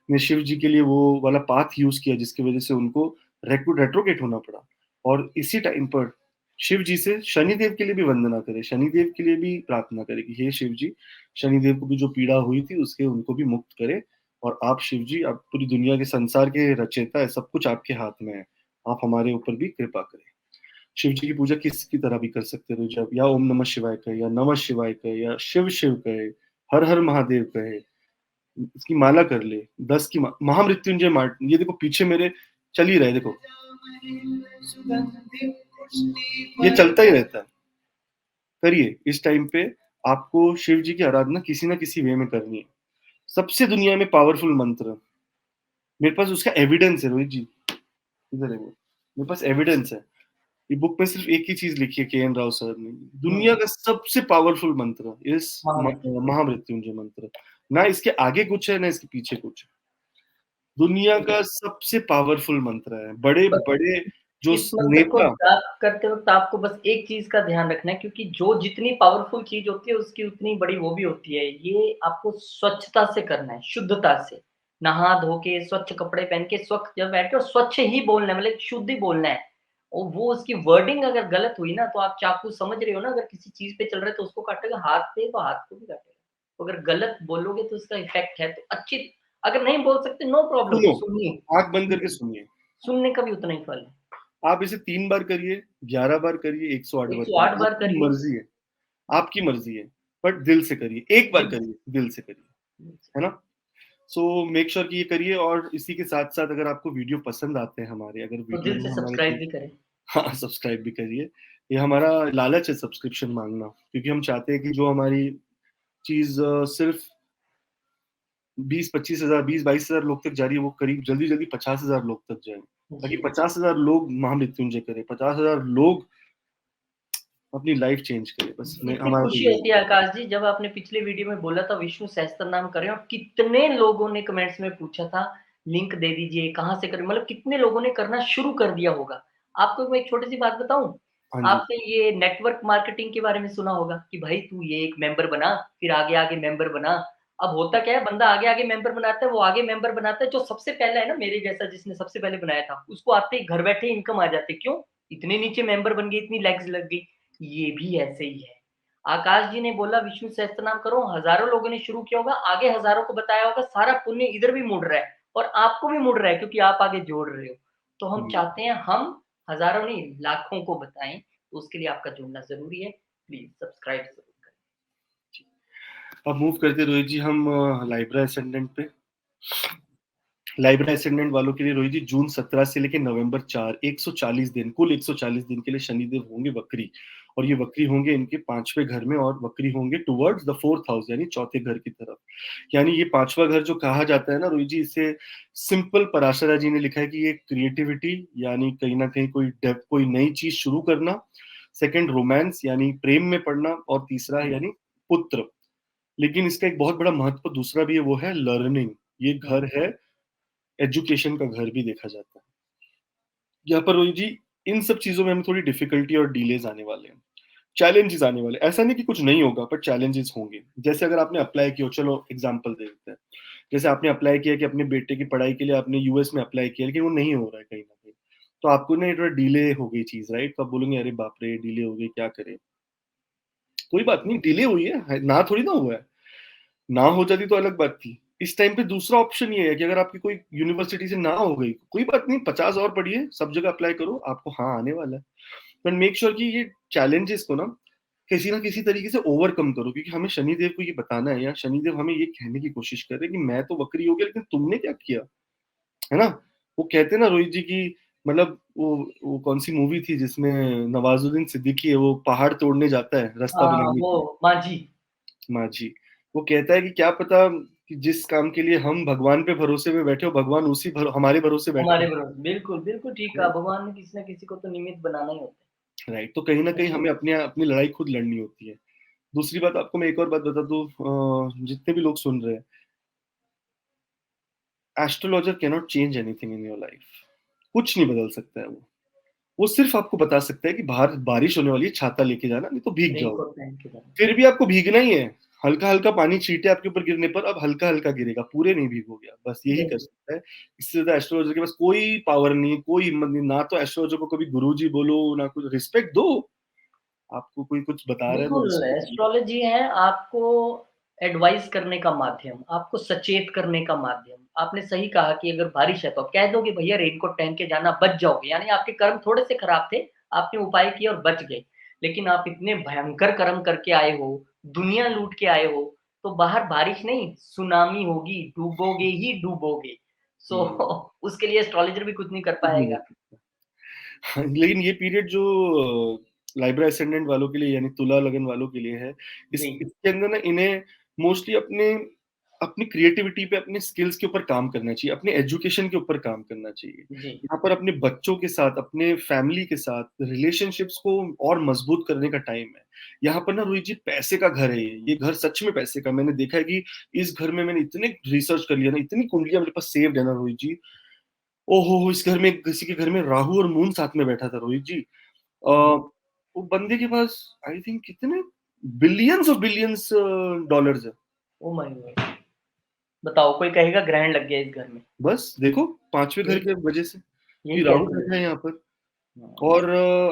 ने शिव जी के लिए वो वाला पाथ यूज़ किया जिसकी वज़ह से उनको रेट्रोगेट होना पड़ा। और इसी टाइम पर शिव जी से शनिदेव के लिए भी वंदना करें, शनिदेव के लिए भी प्रार्थना करें कि हे शिव जी, शनिदेव को भी जो पीड़ा हुई थी उसके उनको भी मुक्त करें और आप शिव जी, आप पूरी दुनिया के संसार के रचयिता है, सब कुछ आपके हाथ में है, आप हमारे ऊपर भी कृपा करें। शिव जी की पूजा किसकी तरह भी कर सकते हो जब, या ओम नमः शिवाय कहे, या नमः शिवाय कहे, या शिव शिव कहे, हर हर महादेव कहे, इसकी माला कर ले, 10 की महामृत्युंजय मार्ट, ये देखो पीछे मेरे चल ही रहे, देखो ये चलता ही रहता है। करिए इस टाइम पे, आपको शिव जी की आराधना किसी ना किसी वे में करनी है। सबसे दुनिया में पावरफुल मंत्र, मेरे पास उसका एविडेंस है रोहित जी, इधर है वो, मेरे पास एविडेंस है। ये बुक में सिर्फ एक ही चीज लिखी है के एन राव सर ने, दुनिया हम्म, का सबसे पावरफुल मंत्र इस महामृत्युंजय। महामृत्युंजय मंत्र। ना इसके आगे कुछ है ना इसके पीछे कुछ है, दुनिया का सबसे पावरफुल मंत्र है। बड़े बस बड़े जो इस मंत्र को नेता, जाप करते वक्त आपको बस एक चीज का ध्यान रखना है, क्योंकि जो जितनी पावरफुल चीज होती है उसकी उतनी बड़ी वो भी होती है। ये आपको स्वच्छता से करना है, शुद्धता से, नहा धो के स्वच्छ कपड़े पहन के स्वच्छ जब बैठे और स्वच्छ ही बोलना है, मतलब शुद्ध ही बोलना है। और वो उसकी वर्डिंग अगर गलत हुई ना, तो आप चाकू समझ रहे हो ना, अगर किसी चीज पे चल रहे तो उसको काटेगा, हाथ पे तो हाथ को भी काटेगा। तो अगर गलत बोलोगे तो उसका इफेक्ट है। तो अच्छी, अगर नहीं बोल सकते नो प्रॉब्लम, सुनो, सुनिए, आंख बंद करके सुनिए। सुनने का भी उतना ही फल है। आप इसे 3 बार करिए, 11 बार करिए, 108 बार 108 करिए, बार आपकी करिए। मर्जी है, आपकी मर्जी है, बट दिल से करिए, एक बार दिल से। करिए, दिल से करिए, है ना। सो मेक श्योर कि ये करिए। और इसी के साथ साथ अगर आपको वीडियो पसंद आते हैं हमारे, अगर तो वीडियो दिल में से हमारे सब्सक्राइब कोई, भी करें। हाँ सब्सक्राइब भी करिए। ये हमारा लालच है सब्सक्रिप्शन मांगना, क्योंकि हम चाहते हैं कि जो हमारी चीज सिर्फ 20-25 हजार, 20-22 हजार लोग तक जा रही है, वो करीब जल्दी जल्दी 50 हजार लोग तक जाए, ताकि जी। 50 हजार लोग महामृत्युंजय करें, 50 हजार लोग अपनी लाइफ चेंज करें। बस मैं, इतनी हमारा तो खुशी यही होती है आकाश जी, जब आपने पिछले वीडियो में बोला था विष्णु सहस्त्र नाम करें, और कितने लोगों ने कमेंट्स में पूछा था लिंक दे दीजिए, कहाँ से करें, मतलब कितने लोगों ने करना शुरू कर दिया होगा। आपको मैं एक छोटी सी बात बताऊं, हाँ जी। आपने ये नेटवर्क मार्केटिंग के बारे में सुना होगा कि भाई तू ये एक मेंबर बना, फिर आगे आगे मेंबर बना। अब होता क्या है, बंदा आगे आगे मेंबर बनाता है, वो आगे मेंबर बनाता है, जो सबसे पहले है ना, मेरे जैसा जिसने सबसे पहले बनाया था, उसको आते ही घर बैठे इनकम आ जाती। क्यों? इतने नीचे मेंबर बन गए, इतनी लैग्स लग गई। ये भी ऐसे ही है। आकाश जी ने बोला विष्णु सहस्त्र नाम करो, हजारों लोगों ने शुरू किया होगा, आगे हजारों को बताया होगा, सारा पुण्य इधर भी मुड़ रहा है और आपको भी मुड़ रहा है, क्योंकि आप आगे जोड़ रहे हो। तो हम हम्म। चाहते हैं हम हजारों नहीं लाखों को बताएं, तो उसके लिए आपका जुड़ना जरूरी है। प्लीज सब्सक्राइब जरूर अब मूव करते रोहित जी हम लाइब्रा असेंडेंट पे। लाइब्रा असेंडेंट वालों के लिए रोहित जी, जून 17 से लेकर नवंबर 4, 140 दिन, कुल 140 दिन के लिए शनिदेव होंगे वक्री। और ये वक्री होंगे इनके 5वें घर में, और वक्री होंगे टुवर्ड्स द 4th हाउस, यानी चौथे घर की तरफ। यानी ये 5वां घर जो कहा जाता है ना रोहित जी, इसे सिंपल पराशरा जी ने लिखा है कि ये क्रिएटिविटी, यानी कहीं ना कहीं कोई नई चीज शुरू करना। सेकंड रोमांस, यानी प्रेम में पड़ना। और तीसरा है यानी पुत्र। लेकिन इसका एक बहुत बड़ा महत्व दूसरा भी है, वो है लर्निंग। ये करें। घर है, एजुकेशन का घर भी देखा जाता है। यहाँ पर रोहित जी, इन सब चीजों में हमें थोड़ी डिफिकल्टी और डिलेज आने वाले हैं, चैलेंजेस आने वाले। ऐसा नहीं कि कुछ नहीं होगा, पर चैलेंजेस होंगे। जैसे अगर आपने अप्लाई किया, चलो एग्जांपल दे देते हैं। जैसे आपने अप्लाई किया कि अपने बेटे की पढ़ाई के लिए आपने यूएस में अप्लाई किया, लेकिन वो नहीं हो रहा है कहीं ना कहीं, तो आपको ना थोड़ा डिले हो गई चीज, राइट। तो आप बोलेंगे अरे बाप रे, डिले हो गई, क्या करें। कोई बात नहीं, डिले हुई है ना, थोड़ी ना हुआ है। ना हो जाती तो अलग बात थी। इस टाइम पे दूसरा ऑप्शन ये है कि अगर आपकी कोई यूनिवर्सिटी से ना हो गई, कोई बात नहीं, 50 और पढ़िए, सब जगह अप्लाई करो, आपको हाँ आने वाला है। बट मेक श्योर कि ये चैलेंजेस को ना किसी तरीके से ओवरकम करो, क्योंकि हमें शनिदेव को ये बताना है, या शनिदेव हमें ये कहने की कोशिश कर रहे हैं कि मैं तो वक्री हो गया, लेकिन तुमने क्या किया, है ना। वो कहते हैं ना रोहित जी की, मतलब वो कौन सी मूवी थी जिसमें नवाजुद्दीन सिद्दीकी है, वो पहाड़ तोड़ने जाता है रास्ता हाँ, बनाने वो के लिए, माझी। माझी। वो कहता है कि क्या पता कि जिस काम के लिए हम भगवान पे भरोसे में बैठे हो, भगवान हमारे भरोसे बैठे हमारे हो। भरोसे, बिल्कुल बिल्कुल ठीक है, भगवान ने किसी ना किसी को तो निमित्त बनाना ही होता राइट। तो कहीं ना है। कहीं अच्छी हमें बात। अपनी अपनी लड़ाई खुद लड़नी होती है। दूसरी बात, आपको मैं एक और बात बता दूं, जितने भी लोग सुन रहे हैं, astrologer can not change anything in your life. कुछ नहीं बदल सकता है वो सिर्फ आपको बता सकता है कि बाहर बारिश होने वाली है, छाता लेके जाना, नहीं तो भीग रेनकोट जाओगे। पहन के जाना। फिर भी आपको भीगना ही है। हल्का हल्का पानी छींटे आपके ऊपर गिरने पर, अब हल्का हल्का गिरेगा, पूरे नहीं भीगोगे आप, बस यही कर बिल्कुल। सकता है। इससे ज्यादा एस्ट्रोलॉजर के पास कोई पावर नहीं है, कोई हिम्मत नहीं। ना तो एस्ट्रोलॉजर को कभी गुरुजी बोलो, ना कुछ, रिस्पेक्ट दो। आपको कोई कुछ बता रहा है तो बिल्कुल रिस्पेक्ट दो। एस्ट्रोलॉजी है आपको। एडवाइस करने का माध्यम, आपको सचेत करने का माध्यम। आपने सही कहा कि अगर बारिश है तो आप कह दो कि भैया रेनकोट पहन के जाना, बच जाओगे। यानी आपके कर्म थोड़े से खराब थे, आपने उपाय किए और बच गए। लेकिन आप इतने भयंकर कर्म करके आए हो, दुनिया लूट के आए हो, तो बाहर बारिश नहीं, सुनामी होगी, डूबोगे ही डूबोगे। सो उसके लिए एस्ट्रोलॉजर भी कुछ नहीं कर कुछ नहीं कर पाएगा। सकता। हाँ, लेकिन ये पीरियड जो लाइब्रा असेंडेंट वालों के लिए यानी तुला लगन वालों के लिए है, जी, इसके अंदर ना इन्हें मोस्टली अपने अपनी क्रिएटिविटी पे, अपने स्किल्स के ऊपर काम करना चाहिए, अपने एजुकेशन के ऊपर काम करना चाहिए। जी, यहाँ पर अपने बच्चों के साथ, अपने फैमिली के साथ रिलेशनशिप्स को और मजबूत करने का टाइम है। यहाँ पर ना रोहित जी पैसे का घर है ये घर सच में पैसे का। मैंने देखा है कि इस घर में मैंने इतने रिसर्च कर लिया ना, इतनी कुंडलियां मेरे पास सेव्ड है ना रोहित जी। ओहो, इस घर में किसी के घर में राहु और मून साथ में बैठा था रोहित जी। हुँ, वो बंदे के पास आई थिंक कितने बिलियंस डॉलर्स है। Oh my God! बताओ कोई कहेगा ग्रहण लग गया इस घर में। बस देखो, पांचवें घर यही के वजह से यही कि राहु कहते हैं। बैठा है यहाँ पर। हाँ, और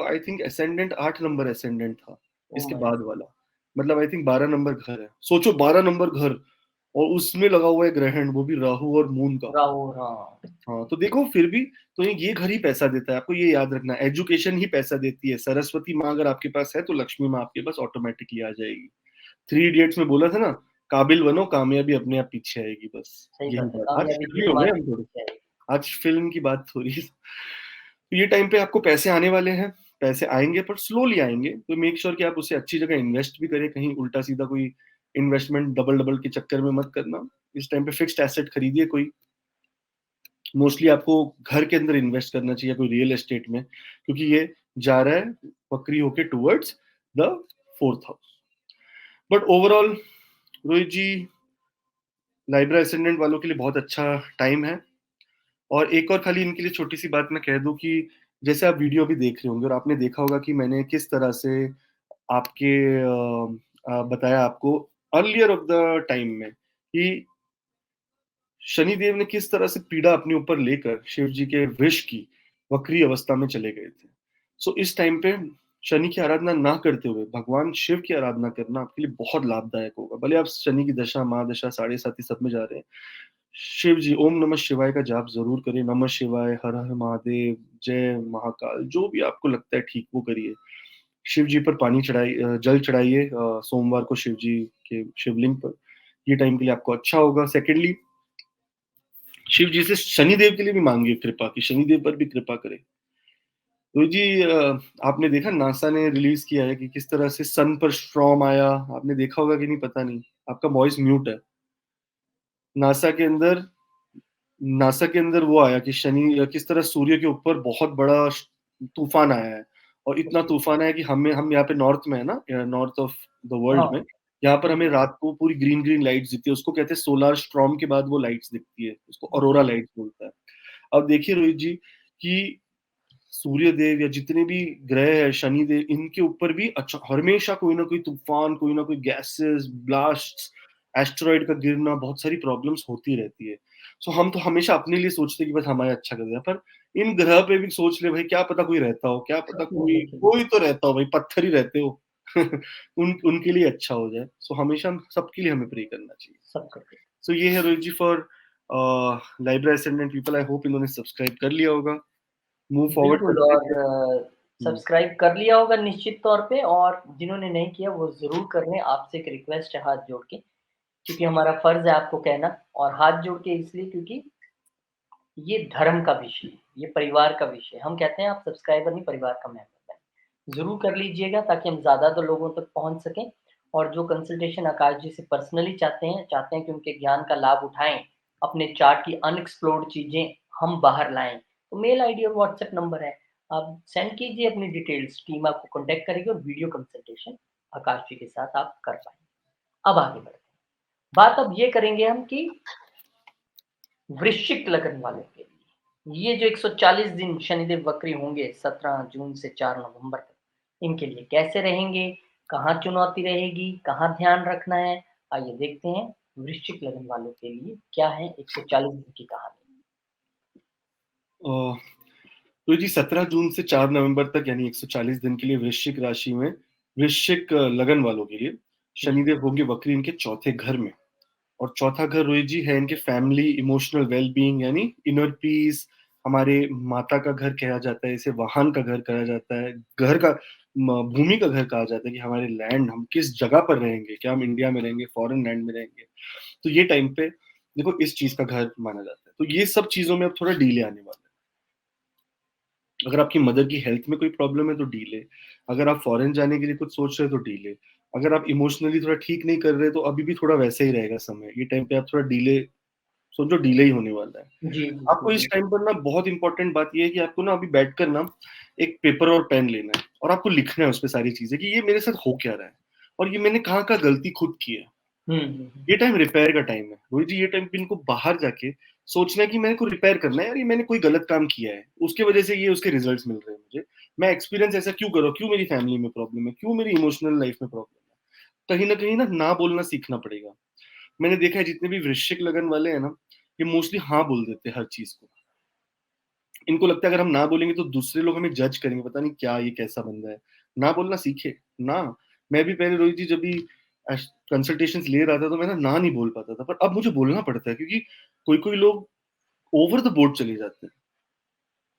I think ascendant 8 number ascendant था ओह इसके माय बाद वाला। मतलब आई थिंक 12 नंबर घर है, सोचो 12 नंबर घर, और उसमें लगा हुआ है ग्रहण, वो भी राहु और मून का। राहु हाँ, हाँ तो देखो फिर भी, तो ये घर ही पैसा देता है, आपको ये याद रखना। एजुकेशन ही पैसा देती है। सरस्वती माँ अगर आपके पास है तो लक्ष्मी माँ आपके पास ऑटोमेटिकली आ जाएगी। 3 इडियट्स में बोला था ना, काबिल बनो, कामयाबी अपने आप पीछे आएगी। बस सही यही बात है, बात। आज कामयाबी भी फिल्मी हो गए तुम्हारे हम थोड़े, पीछे आएगी। आज फिल्म की बात हो रही है। तो ये टाइम पे आपको पैसे आने वाले हैं, पैसे आएंगे पर स्लोली आएंगे, तो मेक श्योर कि आप उसे अच्छी जगह इन्वेस्ट भी करें। कहीं उल्टा सीधा कोई इन्वेस्टमेंट डबल डबल के चक्कर में मत करना। इस टाइम पे फिक्स्ड एसेट खरीदिए कोई। मोस्टली आपको घर के अंदर इन्वेस्ट करना चाहिए, कोई रियल एस्टेट में, क्योंकि ये जा रहा है वक्री होके towards the 4th house. But overall Rohit ji, Libra ascendant वालों के लिए बहुत अच्छा टाइम है। और एक और खाली इनके लिए छोटी सी बात मैं कह दूं कि जैसे आप वीडियो भी देख रहे होंगे और आपने देखा होगा कि मैंने किस तरह से आपके बताया आपको अर्लियर ऑफ द टाइम में कि शनिदेव ने किस तरह से पीड़ा अपने ऊपर लेकर शिव जी के विष की वक्री अवस्था में चले गए थे। सो इस टाइम पे शनि की आराधना ना करते हुए भगवान शिव की आराधना करना आपके लिए बहुत लाभदायक होगा। भले आप शनि की दशा, महादशा, साढ़े साथी सब में जा रहे हैं, शिव जी ओम नमः शिवाय का जाप जरूर करें। नमः शिवाय, हर हर महादेव, जय महाकाल, जो भी आपको लगता है ठीक वो करिए। शिव जी पर पानी चढ़ाइए, जल चढ़ाइए सोमवार को शिव जी के शिवलिंग पर। ये टाइम के लिए आपको अच्छा होगा। सेकेंडली, शिव जी से शनिदेव के लिए भी मांगिए कृपा, कि शनिदेव पर भी कृपा करे। तो जी आपने देखा नासा ने रिलीज किया है कि किस तरह से सन पर स्ट्रॉम आया, आपने देखा होगा कि नहीं पता नहीं, आपका वॉइस म्यूट है। नासा के अंदर नासा के अंदर वो आया कि शनि किस तरह सूर्य के ऊपर बहुत बड़ा तूफान आया है। और इतना ओके, तूफान आया कि हम यहाँ पे नॉर्थ में है ना, नॉर्थ ऑफ द वर्ल्ड हाँ, में, यहाँ पर हमें जी, रात को पूरी ग्रीन ग्रीन लाइट्स दिखती है। उसको कहते हैं सोलार स्ट्रॉम के बाद वो लाइट्स दिखती है, उसको ऑरोरा जी, लाइट्स बोलता है। अब देखिए रोहित जी कि सूर्य देव या जितने भी ग्रह है, शनि देव, इनके ऊपर भी अच्छा हमेशा कोई ना कोई तूफान, कोई ना कोई गैसेस ब्लास्ट, एस्टेरॉइड का गिरना, बहुत सारी प्रॉब्लम्स होती रहती है। सो हम तो हमेशा अपने लिए सोचते हैं कि बस हमारे अच्छा कर दिया, पर इन ग्रह पे भी सोच ले भाई, क्या पता कोई रहता हो, क्या पता कोई डेफिनिटली, कोई तो रहता हो भाई, पत्थर ही रहते हो। उनके लिए अच्छा हो जाए। सो हमेशा सबके लिए हमें प्रे करना चाहिए। सब करते हैं। सो ये है Rohit ji for Libra ascendant people. I hope इन्होंने सब्सक्राइब कर लिया होगा। मूव फॉरवर्ड बिल्कुल करते और हैं। सब्सक्राइब कर लिया होगा निश्चित तौर पे और जिन्होंने नहीं किया वो ज़रूर कर लें, आपसे एक रिक्वेस्ट है हाथ जोड़ के, क्योंकि हमारा फ़र्ज़ है आपको कहना और हाथ जोड़ के इसलिए क्योंकि ये धर्म का विषय है, ये परिवार का विषय है। हम कहते हैं आप सब्सक्राइबर नहीं परिवार का मेंबर बनें। ज़रूर कर लीजिएगा ताकि हम ज़्यादा लोगों तक पहुँच सकें और जो कंसल्टेशन आकाश जी से पर्सनली चाहते हैं कि उनके ज्ञान का लाभ उठाएँ, अपने चार्ट की अनएक्सप्लोर्ड चीज़ें हम बाहर लाएँ। तो मेल आईडी और व्हाट्सएप नंबर है, आप सेंड कीजिए अपनी डिटेल्स, टीम आपको कॉन्टैक्ट करेगी और वीडियो कंसल्टेशन आकाश जी के साथ आप कर पाएँगे। अब आगे बढ़ते हैं। बात अब ये करेंगे हम कि वृश्चिक लगन वालों के लिए ये जो 140 दिन शनिदेव वक्री होंगे 17 जून से 4 नवंबर तक, इनके लिए कैसे रहेंगे, कहाँ चुनौती रहेगी, कहाँ ध्यान रखना है, आइए देखते हैं वृश्चिक लगन वालों के लिए क्या है 140 दिन की कहानी। तो जी 17 जून से 4 नवंबर तक यानी 140 दिन के लिए वृश्चिक राशि में, वृश्चिक लगन वालों के लिए शनिदेव होंगे वक्री इनके चौथे घर में, और चौथा घर रोहित जी है इनके फैमिली, इमोशनल वेलबींग यानी इनर पीस। हमारे माता का घर कहा जाता है, इसे वाहन का घर कहा जाता है, घर का भूमि का घर कहा जाता है कि हमारे लैंड, हम किस जगह पर रहेंगे, क्या हम इंडिया में रहेंगे, फॉरेन लैंड में रहेंगे। तो ये टाइम पे देखो इस चीज का घर माना जाता है। तो ये सब चीजों में अब थोड़ा डीले आने वाला है। अगर आपकी मदर की हेल्थ में कोई प्रॉब्लम है तो डीले, अगर आप फॉरेन जाने के लिए कुछ सोच रहे हो तो डीले, अगर आप इमोशनली थोड़ा ठीक नहीं कर रहे तो अभी भी थोड़ा वैसे ही रहेगा समय, ये टाइम पे आप थोड़ा डीले समझो, डीले ही होने वाला है। जी, जी, आपको जी, इस टाइम पर ना बहुत इंपॉर्टेंट बात ये है कि आपको ना अभी बैठकर ना एक पेपर और पेन लेना है और आपको लिखना है उस पे सारी चीजें कि ये मेरे साथ हो क्या रहा है और ये मैंने कहाँ का गलती खुद की है। हुँ, हुँ, ये हुँ। टाइम रिपेयर का टाइम है रोहित जी। ये टाइम पे इनको बाहर जाके सोचना है कि मेरे को रिपेयर करना है यार, ये मैंने कोई गलत काम किया है, उसके वजह से ये उसके रिजल्ट्स मिल रहे हैं मुझे। मैं एक्सपीरियंस ऐसा क्यों कर रहा हूँ, क्यों मेरी फैमिली में प्रॉब्लम है, क्यों मेरी इमोशनल लाइफ में प्रॉब्लम है। कहीं ना कहीं ना बोलना सीखना पड़ेगा। मैंने देखा है जितने भी वृश्चिक लगन वाले हैं ना, ये मोस्टली हाँ बोल देते हैं हर चीज को। इनको लगता है अगर हम ना बोलेंगे तो दूसरे लोग हमें जज करेंगे, पता नहीं क्या ये कैसा बंदा है। ना बोलना सीखे ना। मैं भी पहले रोहित जी जब भी कंसल्टेशंस ले रहा था तो मैं ना नहीं बोल पाता था, पर अब मुझे बोलना पड़ता है क्योंकि कोई कोई लोग ओवर द बोर्ड चले जाते हैं,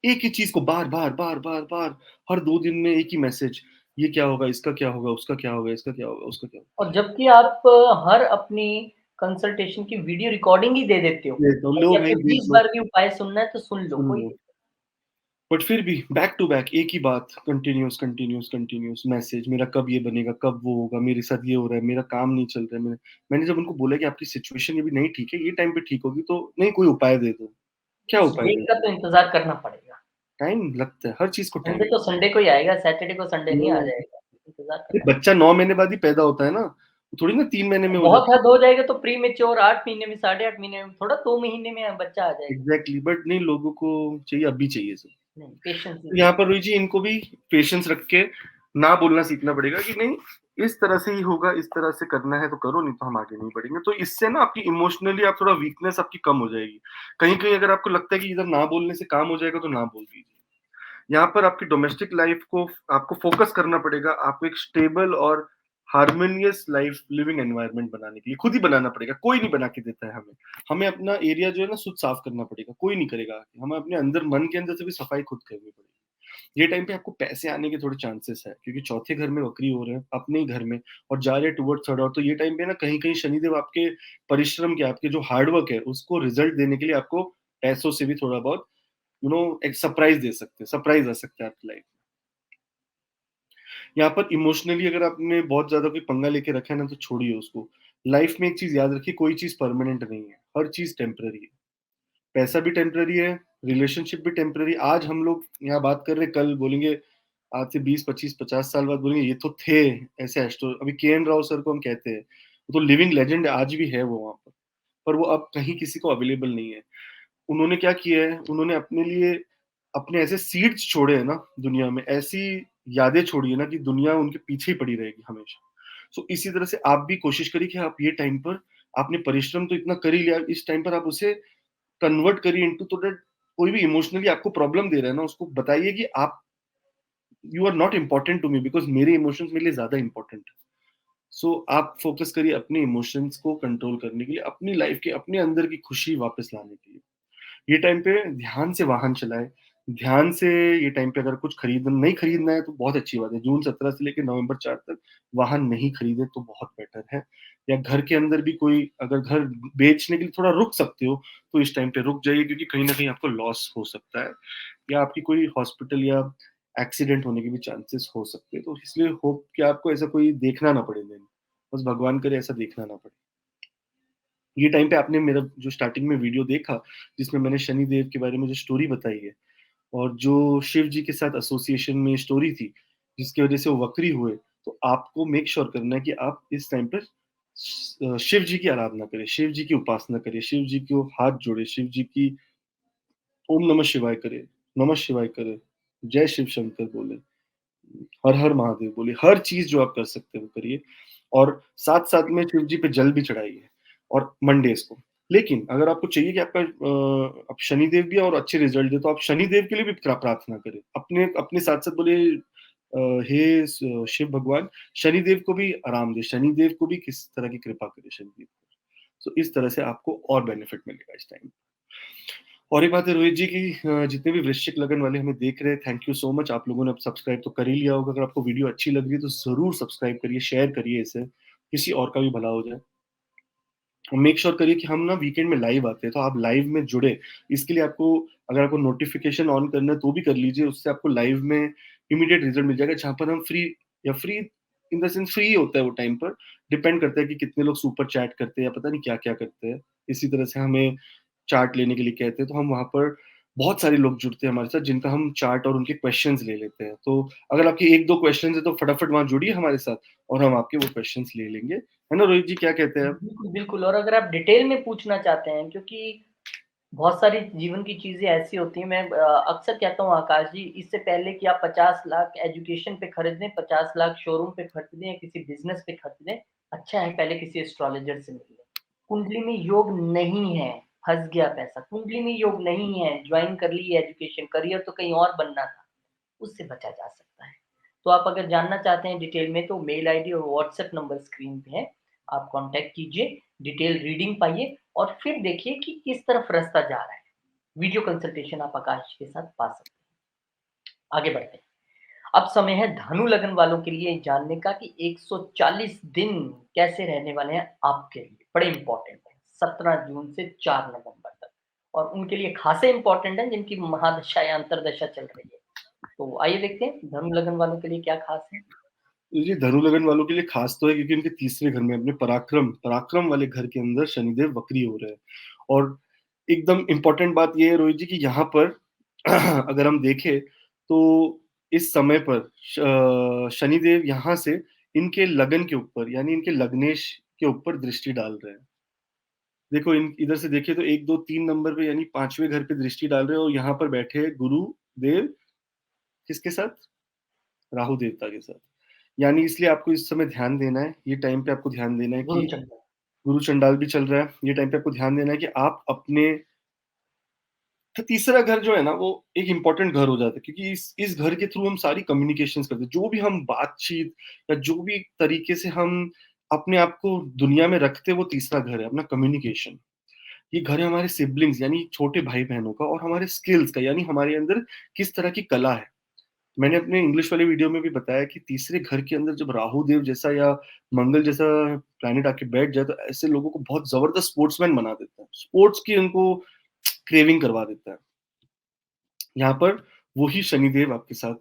एक ही चीज को बार बार बार बार बार, हर 2 दिन में एक ही मैसेज, ये क्या होगा, इसका क्या होगा, उसका क्या होगा, इसका क्या होगा, उसका क्या होगा। और जबकि आप हर अपनी कंसल्टेशन की वीडियो रिकॉर्डिंग ही दे देते हो, ये तो और लो कि भाई आपको देख 20 लो, बार भी उपाय सुनना है तो सुन लो, सुन कोई लो, दिक्कत बट फिर भी बैक टू बैक एक ही बात, कंटिन्यूस कंटिन्यूस कंटिन्यूस मैसेज, मेरा कब ये बनेगा, कब वो होगा, मेरे साथ ये हो रहा है, मेरा काम नहीं चल रहा है। मैंने जब उनको बोला कि आपकी सिचुएशन अभी नहीं ठीक है, ये टाइम पे ठीक होगी, तो नहीं कोई उपाय दे दो। क्या उपाय संडे दे का दो, तो इंतज़ार करना पड़ेगा। टाइम लगता है, हर चीज को टाइम संडे तो संडे को ही आएगा, सैटरडे को संडे नहीं आ लगता जाएगा, इंतज़ार है। करना बच्चा 9 महीने बाद ही पैदा होता है ना, थोड़ी ना 3 महीने में हो बहुत जाता हद हो जाएगा तो प्रीमेच्योर 8 महीने में, साढ़े 8 महीने में, थोड़ा 2 महीने में बच्चा आ है। जाएगा। एग्जैक्टली, बट नहीं, लोगों को चाहिए अभी चाहिए सब। नहीं, पेशेंस तो इज़ यहाँ द पर रुई जी इनको भी पेशेंस रख के ना बोलना सीखना पड़ेगा कि नहीं, इस तरह से ही होगा, इस तरह से करना है तो करो, नहीं तो हम आगे नहीं बढ़ेंगे। तो इससे ना आपकी इमोशनली आप थोड़ा वीकनेस आपकी कम हो जाएगी। कहीं कहीं अगर आपको लगता है कि इधर ना बोलने से काम हो जाएगा तो ना बोल दीजिए। यहाँ पर आपकी डोमेस्टिक लाइफ को आपको फोकस करना पड़ेगा। आपको एक स्टेबल और हार्मोनियस लाइफ लिविंग एनवायरनमेंट बनाने के लिए खुद ही बनाना पड़ेगा, कोई नहीं बना के देता है हमें। हमें अपना एरिया जो है ना शुद्ध साफ करना पड़ेगा, कोई नहीं करेगा। हमें अपने अंदर मन के अंदर से भी सफाई खुद करनी पड़ेगी। ये टाइम पे आपको पैसे आने के थोड़े चांसेस है क्योंकि चौथे घर में वक्री हो रहे हैं अपने ही घर में और जा रहे हैं टुवर्ड्स थर्ड। और तो ये टाइम पे ना कहीं कहीं शनिदेव आपके परिश्रम के, आपके जो हार्डवर्क है उसको रिजल्ट देने के लिए आपको पैसों से भी थोड़ा बहुत एक सरप्राइज दे सकते हैं, सरप्राइज आ सकता है आपकी लाइफ में। यहाँ पर इमोशनली अगर आपने बहुत ज्यादा कोई पंगा लेके रखा है ना तो छोड़िए उसको। लाइफ में एक चीज याद रखिए, कोई चीज परमानेंट नहीं है, हर चीज टेम्पररी है। पैसा भी टेम्पररी है, रिलेशनशिप भी टेम्पररी। आज हम लोग यहाँ बात कर रहे, कल बोलेंगे, आज से 20 25 50 साल बाद बोलेंगे ये तो थे ऐसे एस्ट्रो। अभी के एन राव सर को हम कहते हैं, वो तो लिविंग लेजेंड है, आज भी है वो वहां पर वो अब कहीं किसी को अवेलेबल नहीं है। उन्होंने क्या किया है, उन्होंने अपने लिए अपने ऐसे सीड्स छोड़े हैं ना दुनिया में, ऐसी यादें छोड़ी है ना कि दुनिया उनके पीछे ही पड़ी रहेगी हमेशा। सो इसी तरह से आप भी कोशिश करिए कि आप ये टाइम पर आपने परिश्रम तो इतना कर ही लिया, इस टाइम पर आप उसे कन्वर्ट करिए इनटू, तो दैट कोई भी इमोशनली आपको प्रॉब्लम दे रहा है ना उसको बताइए कि आप, you are not important to me because मेरे इमोशंस मेरे लिए ज्यादा इंपॉर्टेंट है। सो आप फोकस करिए अपने इमोशंस को कंट्रोल करने के लिए, अपनी लाइफ के अपने अंदर की खुशी वापस लाने के लिए। ये टाइम पे ध्यान से वाहन चलाए, ध्यान से। ये टाइम पे अगर कुछ खरीद नहीं खरीदना है तो बहुत अच्छी बात है, जून 17 से लेकर नवंबर 4 तक वाहन नहीं खरीदे तो बहुत बेटर है। या घर के अंदर भी कोई अगर घर बेचने के लिए थोड़ा रुक सकते हो तो इस टाइम पे रुक जाइए, क्योंकि कहीं ना कहीं आपको लॉस हो सकता है या आपकी कोई हॉस्पिटल या एक्सीडेंट होने के भी चांसेस हो सकते हैं। तो इसलिए होप कि आपको ऐसा कोई देखना ना पड़े दिन, बस भगवान करे ऐसा देखना ना पड़े। ये टाइम पे आपने मेरा जो स्टार्टिंग में वीडियो देखा जिसमें मैंने शनि देव के बारे में जो स्टोरी बताई है और जो शिव जी के साथ एसोसिएशन में स्टोरी थी जिसकी वजह से वो वक्री हुए, तो आपको मेक श्योर करना है कि आप इस टाइम पर शिव जी की आराधना करें, शिव जी की उपासना करें, शिव जी को हाथ जोड़े, शिव जी की ओम नमः शिवाय करे, नमः शिवाय करे, जय शिव शंकर बोले, हर हर महादेव बोले, हर चीज जो आप कर सकते हो करिए। और साथ साथ में शिव जी पे जल भी चढ़ाइए और मंडेज को। लेकिन अगर आपको चाहिए कि आपका अब शनिदेव भी और अच्छे रिजल्ट दे तो आप शनिदेव के लिए भी प्रार्थना करें, अपने अपने साथ साथ बोले शिव भगवान शनिदेव को भी आराम दे, शनिदेव को भी किस तरह की कृपा करे शनिदेव। तो इस तरह से आपको और बेनिफिट मिलेगा इस टाइम। और एक बात है रोहित जी की जितने भी वृश्चिक लगन वाले हमें देख रहे हैं, थैंक यू सो मच। आप लोगों ने अब सब्सक्राइब तो कर ही लिया होगा। अगर आपको वीडियो अच्छी लग रही है तो जरूर सब्सक्राइब करिए, शेयर करिए इसे, किसी और का भी भला हो जाए। और मेक श्योर करिए कि हम ना वीकेंड में लाइव आते हैं, तो आप लाइव में जुड़े। इसके लिए आपको, अगर आपको नोटिफिकेशन ऑन करना है तो भी कर लीजिए, उससे आपको लाइव में इमीडिएट रिजल्ट मिल जाएगा, जहां पर हम फ्री, या free in the sense free होता है वो टाइम पर, डिपेंड करता है कि कितने लोग सुपर चैट करते हैं या पता नहीं क्या क्या करते हैं। इसी तरह से हमें चार्ट लेने के लिए कहते हैं, तो हम वहां पर बहुत सारे लोग जुड़ते हैं हमारे साथ, जिनका हम चार्ट और उनके क्वेश्चंस ले लेते हैं। तो अगर आपके एक दो क्वेश्चंस है तो फटाफट वहां जुड़िए हमारे साथ, और हम आपके वो क्वेश्चंस ले लेंगे। है ना रोहित जी, क्या कहते हैं आप? बिल्कुल, बिल्कुल। और अगर आप डिटेल में पूछना चाहते हैं, क्योंकि बहुत सारी जीवन की चीज़ें ऐसी होती हैं, मैं अक्सर कहता हूँ आकाश जी, इससे पहले कि आप 50 लाख एजुकेशन पे खर्च दें, 50 लाख शोरूम पे खर्च दें या किसी बिज़नेस पे खर्च दें, अच्छा है पहले किसी एस्ट्रोलॉजर से मिल लें। कुंडली में योग नहीं है, फँस गया पैसा। कुंडली में योग नहीं है, जॉइन कर ली एजुकेशन, करियर तो कहीं और बनना था, उससे बचा जा सकता है। तो आप अगर जानना चाहते हैं डिटेल में, तो मेल आईडी और व्हाट्सएप नंबर स्क्रीन पे है, आप कॉन्टैक्ट कीजिए, डिटेल रीडिंग पाइए और फिर देखिए कि किस तरफ रास्ता जा रहा है। वीडियो कंसल्टेशन आप आकाश के साथ पा सकते हैं। आगे बढ़ते हैं। अब समय है धनु लगन वालों के लिए जानने का कि 140 दिन कैसे रहने वाले हैं आपके लिए। बड़े इंपॉर्टेंट है, 17 जून से 4 नवंबर तक, और उनके लिए खासे इंपॉर्टेंट है जिनकी महादशा या अंतरदशा चल रही है। तो आइए देखते हैं धनु लगन वालों के लिए क्या खास है। ये धनु लगन वालों के लिए खास तो है, क्योंकि उनके तीसरे घर में, अपने पराक्रम पराक्रम वाले घर के अंदर शनिदेव वक्री हो रहे हैं। और एकदम इम्पोर्टेंट बात ये है रोहित जी कि यहाँ पर अगर हम देखें तो इस समय पर शनिदेव यहाँ से इनके लगन के ऊपर, यानी इनके लग्नेश के ऊपर दृष्टि डाल रहे हैं। देखो इन इधर से देखिए तो 1 2 3 नंबर पे, यानी पांचवें घर पे दृष्टि डाल रहे हैं, और यहाँ पर बैठे हैं गुरु देव, किसके साथ? राहु देवता के साथ। यानी इसलिए आपको इस समय ध्यान देना है, ये टाइम पे आपको ध्यान देना है गुरु कि चंद्र। गुरु चंडाल भी चल रहा है, ये टाइम पे आपको ध्यान देना है कि आप अपने, तो तीसरा घर जो है ना वो एक इंपॉर्टेंट घर हो जाता है, क्योंकि इस घर के थ्रू हम सारी कम्युनिकेशन करते हैं, जो भी हम बातचीत या जो भी तरीके से हम अपने आप को दुनिया में रखते हैं, वो तीसरा घर है अपना कम्युनिकेशन। ये घर है हमारे सिबलिंग्स यानी छोटे भाई बहनों का, और हमारे स्किल्स का, यानी हमारे अंदर किस तरह की कला है। मैंने अपने इंग्लिश वाले वीडियो में भी बताया कि तीसरे घर के अंदर जब राहु देव जैसा या मंगल जैसा प्लैनेट आके बैठ जाए, तो ऐसे लोगों को बहुत जबरदस्त स्पोर्ट्समैन बना देता है, स्पोर्ट्स की उनको क्रेविंग करवा देता है। यहाँ पर वही शनिदेव आपके साथ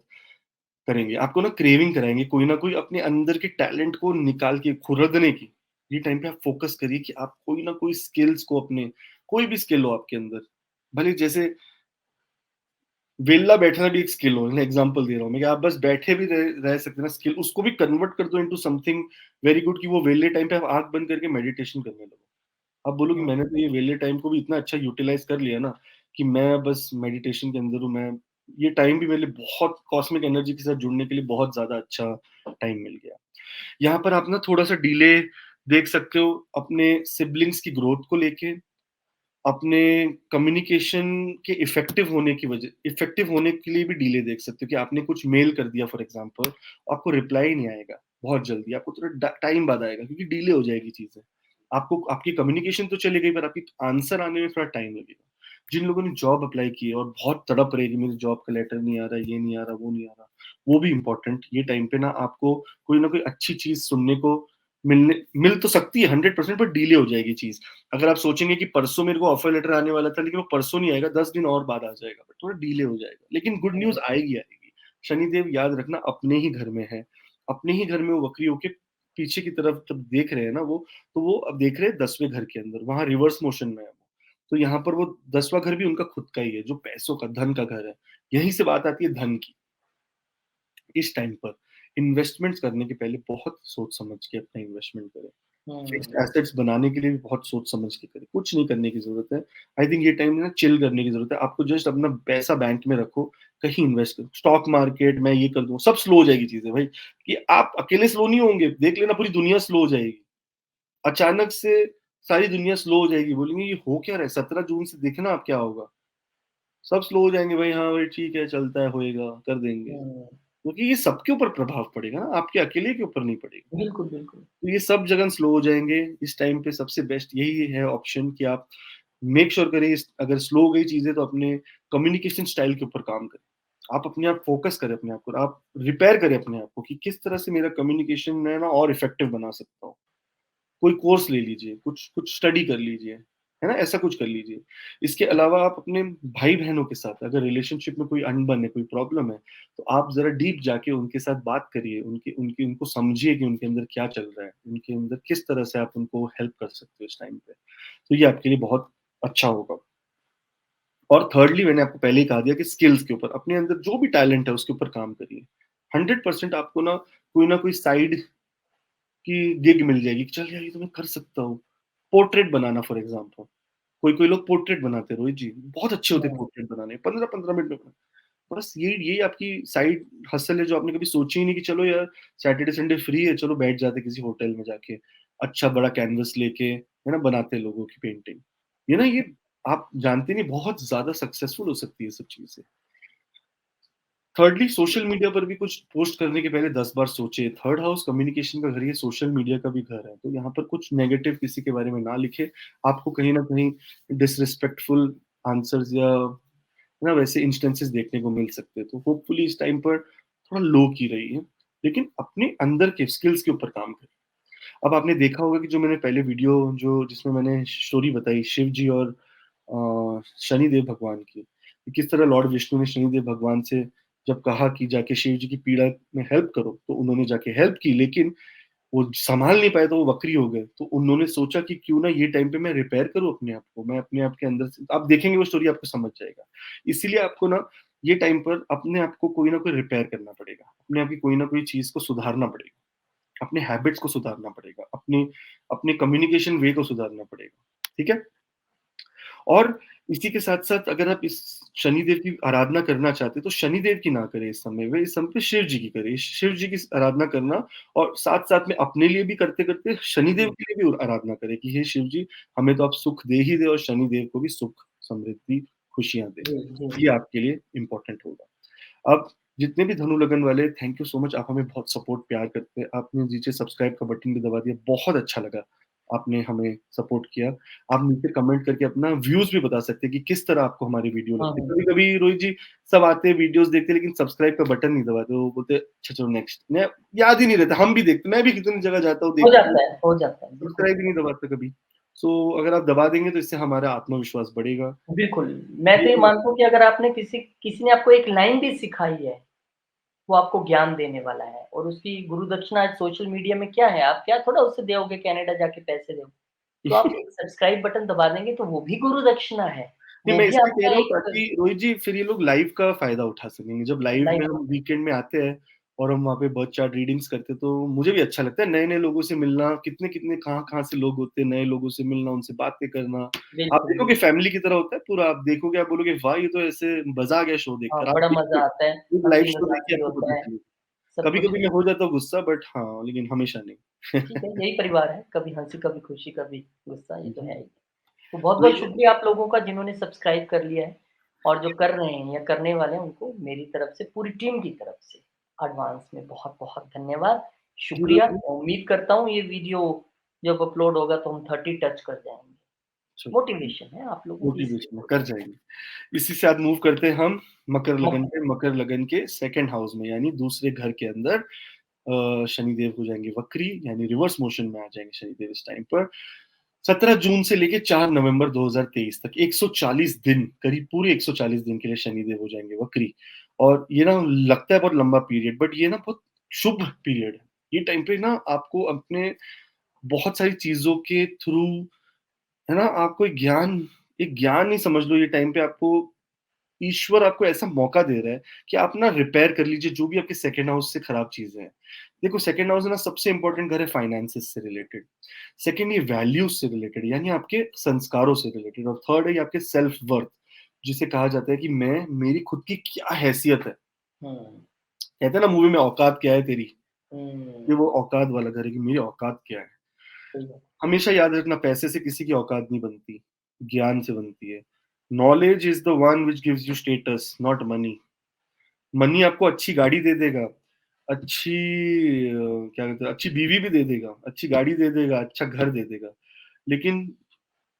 करेंगे, आपको ना क्रेविंग कराएंगे, कोई ना कोई अपने अंदर के टैलेंट को निकाल के खुरदने की। ये टाइम पे आप फोकस करिए कि आप कोई ना कोई स्किल्स को, अपने कोई भी स्किल हो आपके अंदर, भले जैसे वेला बैठना भी एक स्किल हो, एग्जांपल दे रहा हूँ मैं, कि आप बस बैठे भी रह सकते हैं ना, स्किल, उसको भी कन्वर्ट कर दो इनटू समथिंग वेरी गुड, कि वो वेले टाइम पे आप आंख बंद करके मेडिटेशन करने लगो। आप बोलो कि हुँ, मैंने तो ये वेले टाइम को भी इतना अच्छा यूटिलाइज कर लिया ना, कि मैं बस मेडिटेशन के अंदर हूँ। मैं, ये टाइम भी मेरे लिए बहुत कॉस्मिक एनर्जी के साथ जुड़ने के लिए बहुत ज्यादा अच्छा टाइम मिल गया। यहाँ पर आप ना थोड़ा सा डिले देख सकते हो अपने सिबलिंग्स की ग्रोथ को लेके, अपने कम्युनिकेशन के इफेक्टिव होने के लिए भी डिले देख सकते हो, कि आपने कुछ मेल कर दिया फॉर एग्जांपल, आपको रिप्लाई नहीं आएगा बहुत जल्दी, आपको थोड़ा टाइम बाद आएगा, क्योंकि डिले हो जाएगी चीजें। आपको आपकी कम्युनिकेशन तो चली गई, पर आपकी आंसर आने में थोड़ा टाइम लगेगा। जिन लोगों ने जॉब अप्लाई की है और बहुत तड़प रहे कि मेरे जॉब का लेटर नहीं आ रहा, ये नहीं आ रहा, वो नहीं आ रहा, वो भी इम्पोर्टेंट, ये टाइम पे ना कोई अच्छी चीज सुनने को मिल तो सकती है 100%, पर डिले हो जाएगी चीज। अगर आप सोचेंगे कि परसों मेरे को ऑफर लेटर आने वाला था, लेकिन वो परसों नहीं आएगा, 10 दिन और बाद आ जाएगा, बट थोड़ा डिले हो जाएगा, लेकिन गुड न्यूज हुँ, आएगी आएगी। शनिदेव याद रखना अपने ही घर में है, अपने ही घर में वो वक्री होके पीछे की तरफ जब देख रहे हैं ना वो, तो वो अब देख रहे हैं 10वें घर के अंदर, वहां रिवर्स मोशन में है वो। तो यहाँ पर वो 10वां घर भी उनका खुद का ही है, जो पैसों का, धन का घर है। यहीं से बात आती है धन की। इस टाइम पर इन्वेस्टमेंट्स करने के पहले बहुत सोच समझ के अपना इन्वेस्टमेंट करें। फिक्स्ड हुँ, एसेट्स बनाने के लिए भी बहुत सोच समझ के करें, कुछ नहीं करने की जरूरत है। आई थिंक ये टाइम ना चिल करने की जरूरत है, आपको जस्ट अपना पैसा बैंक में रखो, कहीं इन्वेस्ट करो, स्टॉक मार्केट मैं ये कर दूं, सब स्लो हो जाएगी चीजें भाई। कि आप अकेले स्लो नहीं होंगे, देख लेना पूरी दुनिया स्लो हो जाएगी, अचानक से सारी दुनिया स्लो हो जाएगी, बोलेंगे ये हो क्या रहा है, 17 जून से देखना आप क्या होगा। सब स्लो हो जाएंगे भाई, हाँ भाई ठीक है चलता है, होएगा, कर देंगे। हुँ। क्योंकि ये सबके ऊपर प्रभाव पड़ेगा ना, आपके अकेले के ऊपर नहीं पड़ेगा। बिल्कुल, बिल्कुल। तो ये सब जगह स्लो हो जाएँगे, इस टाइम पे सबसे बेस्ट यही है ऑप्शन कि आप मेक श्योर करें इस अगर स्लो हो गई चीज़ें तो अपने कम्युनिकेशन स्टाइल के ऊपर काम करें। आप अपने आप फ़ोकस करें अपने आप को, आप रिपेयर करें अपने आप को कि किस तरह से मेरा कम्युनिकेशन मैं ना और इफ़ेक्टिव बना सकता हूँ। कोई कोर्स ले लीजिए, कुछ कुछ स्टडी कर लीजिए, है ना? ऐसा कुछ कर लीजिए। इसके अलावा आप अपने भाई-बहनों के साथ अगर रिलेशनशिप में कोई अनबन है, कोई प्रॉब्लम है, तो आप ज़रा डीप जाके उनके साथ बात करिए, उनकी उनकी उनको समझिए कि उनके अंदर क्या चल रहा है, उनके अंदर किस तरह से आप उनको हेल्प कर सकते हो इस टाइम पे। तो ये आपके लिए बहुत अच्छा होगा। और थिर्डली मैंने आपको पहले ही कहा दिया कि स्किल्स के ऊपर, अपने अंदर जो भी टैलेंट है उसके ऊपर काम करिए। 100% आपको ना कोई साइड की गिग मिल जाएगी कि चल यार ये तो मैं कर सकता हूँ। पोर्ट्रेट बनाना फॉर एग्ज़ाम्पल, कोई-कोई लोग पोर्ट्रेट बनाते हैं रोहित जी, बहुत अच्छे होते हैं हुँ, पोर्ट्रेट बनाने, 15-15 मिनट में बस यही आपकी साइड हसल है जो आपने कभी सोची ही नहीं कि चलो यार सैटरडे संडे फ्री है, चलो बैठ जाते किसी होटल में जाके, अच्छा बड़ा कैनवस लेके, है ना? बनाते हैं लोगों की पेंटिंग। ये आप जानते नहीं बहुत ज़्यादा सक्सेसफुल हो सकती है ये सब चीज़ें। थिर्डली सोशल मीडिया पर भी कुछ पोस्ट करने के पहले 10 बार सोचिए। थर्ड हाउस कम्युनिकेशन का घर, ये सोशल मीडिया का भी घर है। तो यहाँ पर कुछ नेगेटिव किसी के बारे में ना लिखें। आपको कहीं न कहीं डिसरिस्पेक्टफुल आंसर्स या ना वैसे इंस्टेंसेस देखने को मिल सकते हैं। तो होपफुली इस टाइम पर थोड़ा लो की रही है, लेकिन अपने अंदर के स्किल्स के ऊपर काम करें। अब आपने देखा होगा कि जो मैंने पहले वीडियो जो जिसमें मैंने स्टोरी बताई शिव जी और शनिदेव भगवान की, कि किस तरह लॉर्ड विष्णु ने शनिदेव भगवान से जब कहा कि जाके शिव जी की पीड़ा में हेल्प करो, तो उन्होंने जाके हेल्प की, लेकिन वो संभाल नहीं पाए तो वो वक्री हो गए। तो उन्होंने सोचा कि क्यों ना ये टाइम पे मैं रिपेयर करूँ अपने आप को, मैं अपने आप के अंदर से आप देखेंगे वो स्टोरी आपको समझ जाएगा। इसीलिए आपको ना ये टाइम पर अपने आप को कोई ना कोई रिपेयर करना पड़ेगा। अपने आप की कोई ना कोई चीज़ को सुधारना पड़ेगा। अपने हैबिट्स को सुधारना पड़ेगा, अपने अपने कम्युनिकेशन वे को सुधारना पड़ेगा, ठीक है? और इसी के साथ-साथ अगर आप इस शनिदेव की आराधना करना चाहते हैं, तो शनिदेव की ना करें इस समय में, इस समय पे शिव जी की करें। शिव जी की आराधना करना और साथ-साथ में अपने लिए भी करते-करते शनिदेव जी, के लिए भी आराधना करें कि हे शिव जी, हमें तो आप सुख दे ही दें और शनिदेव को भी सुख, समृद्धि, खुशियाँ दें। जी, जी। ये आपके लिए इम्पोर्टेंट होगा। अब जितने भी धनु लगन वाले थैंक यू सो मच आप हमें बहुत सपोर्ट प्यार करते हैं। आपने नीचे सब्सक्राइब का बटन भी दबा दिया, बहुत अच्छा लगा आपने हमें सपोर्ट किया। आप नीचे कमेंट करके अपना व्यूज़ भी बता सकते हैं कि किस तरह आपको हमारी वीडियो हाँ, लगती है। हाँ। कभी-कभी रोहित जी सब आते हैं वीडियोज़ देखते हैं लेकिन सब्सक्राइब का बटन नहीं दबाते, वो बोलते हैं अच्छा चलो नेक्स्ट। मैं याद ही नहीं रहता, हम भी देखते मैं भी कितनी जगह जाता हूँ हो देखता हूँ, जाता है, हो जाता है। बिल्कुल सब्सक्राइब ही सही नहीं बात। दबाता कभी। सो अगर आप दबा देंगे तो इससे हमारा आत्मविश्वास बढ़ेगा। बिल्कुल, मैं तो ये ये मानता हूँ कि अगर आपने किसी किसी ने आपको एक लाइन भी सिखाई है, वो आपको ज्ञान देने वाला है और उसकी गुरु दक्षिणा आज सोशल मीडिया में क्या है? आप क्या थोड़ा उसे दोगे कनाडा जाके पैसे दोगे। तो आप एक सब्सक्राइब बटन दबा देंगे तो वो भी गुरु दक्षिणा है। नहीं, वो मैं भी इसलिए कह आपका रहा हूँ एक ताकि रोहित जी फिर ये लोग लाइव का फ़ायदा उठा सकेंगे। जब लाइव में लाइफ हम वीकेंड में आते हैं और हम वहाँ पे बर्थ चार्ट रीडिंग्स करते हैं, तो मुझे भी अच्छा लगता है नए-नए लोगों से मिलना, कितने-कितने कहाँ-कहाँ से लोग होते हैं, नए लोगों से मिलना, उनसे बातें करना। आप बिल्कुल, देखोगे बिल्कुल। फैमिली की तरह होता है पूरा, आप देखोगे, आप बोलोगे वाह! ये तो ऐसे मज़ा आ गया शो हाँ, देखकर। आप बड़ा देखिए, मज़ा आता है, एक लाइव शो हँसी-मज़ाक देखिए भी आपको होता पता है, चलेगा। सब कुछ कभी-कभी मैं हो जाता हूँ गुस्सा बट हाँ, लेकिन हमेशा ठीक नहीं। है, यही परिवार है, कभी हँसी, कभी खुशी, कभी गुस्सा, ये तो जी, है ही। तो तो बहुत-बहुत ये शुक्रिया आप लोगों का जिन्होंने सब्सक्राइब कर लिया है और जो कर रहे हैं या करने वाले हैं उनको मेरी तरफ से, पूरी टीम की तरफ से एडवांस में बहुत-बहुत धन्यवाद, जी, शुक्रिया। रोहित जी, उम्मीद करता हूँ ये वीडियो जब अपलोड होगा तो हम 30 टच कर जाएँगे। चलो मोटिवेशन है आप लोगों की इसलिए मोटिवेशन बोल कर रहा हूँ। जाएँगे। इसी से आज मूव करते हैं हम मकर लगन मक पे, मकर लगन के सेकंड हाउस में यानी दूसरे घर के अंदर शनिदेव हो जाएँगे वक्री यानी रिवर्स मोशन में आ जाएँगे शनिदेव इस टाइम पर। 17 जून से लेके 4 नवंबर 2023 तक 140 दिन, करीब पूरे 140 दिन के लिए शनिदेव हो जाएँगे वक्री। और ये ना लगता है बहुत लंबा पीरियड बट ये ना बहुत शुभ पीरियड है। ये टाइम पे ना आपको अपने बहुत सारी चीज़ों के थ्रू, है ना, आपको एक ज्ञान ही समझ लो ये टाइम पे आपको ईश्वर आपको ऐसा मौका दे रहा है कि आप ना रिपेयर कर लीजिए जो भी आपके सेकंड हाउस से खराब चीज़ें हैं। देखो सेकंड हाउस ना सबसे इम्पोर्टेंट घर है फाइनेंसेस से रिलेटेड। सेकंड ये वैल्यूज़ से रिलेटेड यानी आपके संस्कारों से रिलेटेड और थर्ड है ये आपके सेल्फ वर्थ जिसे कहा जाता है कि मैं मेरी खुद की क्या हैसियत है। हुँ, कहते हैं ना मूवी में औकात क्या है तेरी? ये हुँ, वो औकात वाला घर है कि मेरी औकात क्या है? सही बात। हमेशा याद रखना पैसे से किसी की औकात नहीं बनती, ज्ञान से बनती है। Knowledge is the one which gives you status not money. Money आपको अच्छी गाड़ी दे देगा, अच्छी क्या कहते हैं, अच्छी बीवी भी दे देगा, अच्छी गाड़ी दे देगा, अच्छा घर दे देगा। लेकिन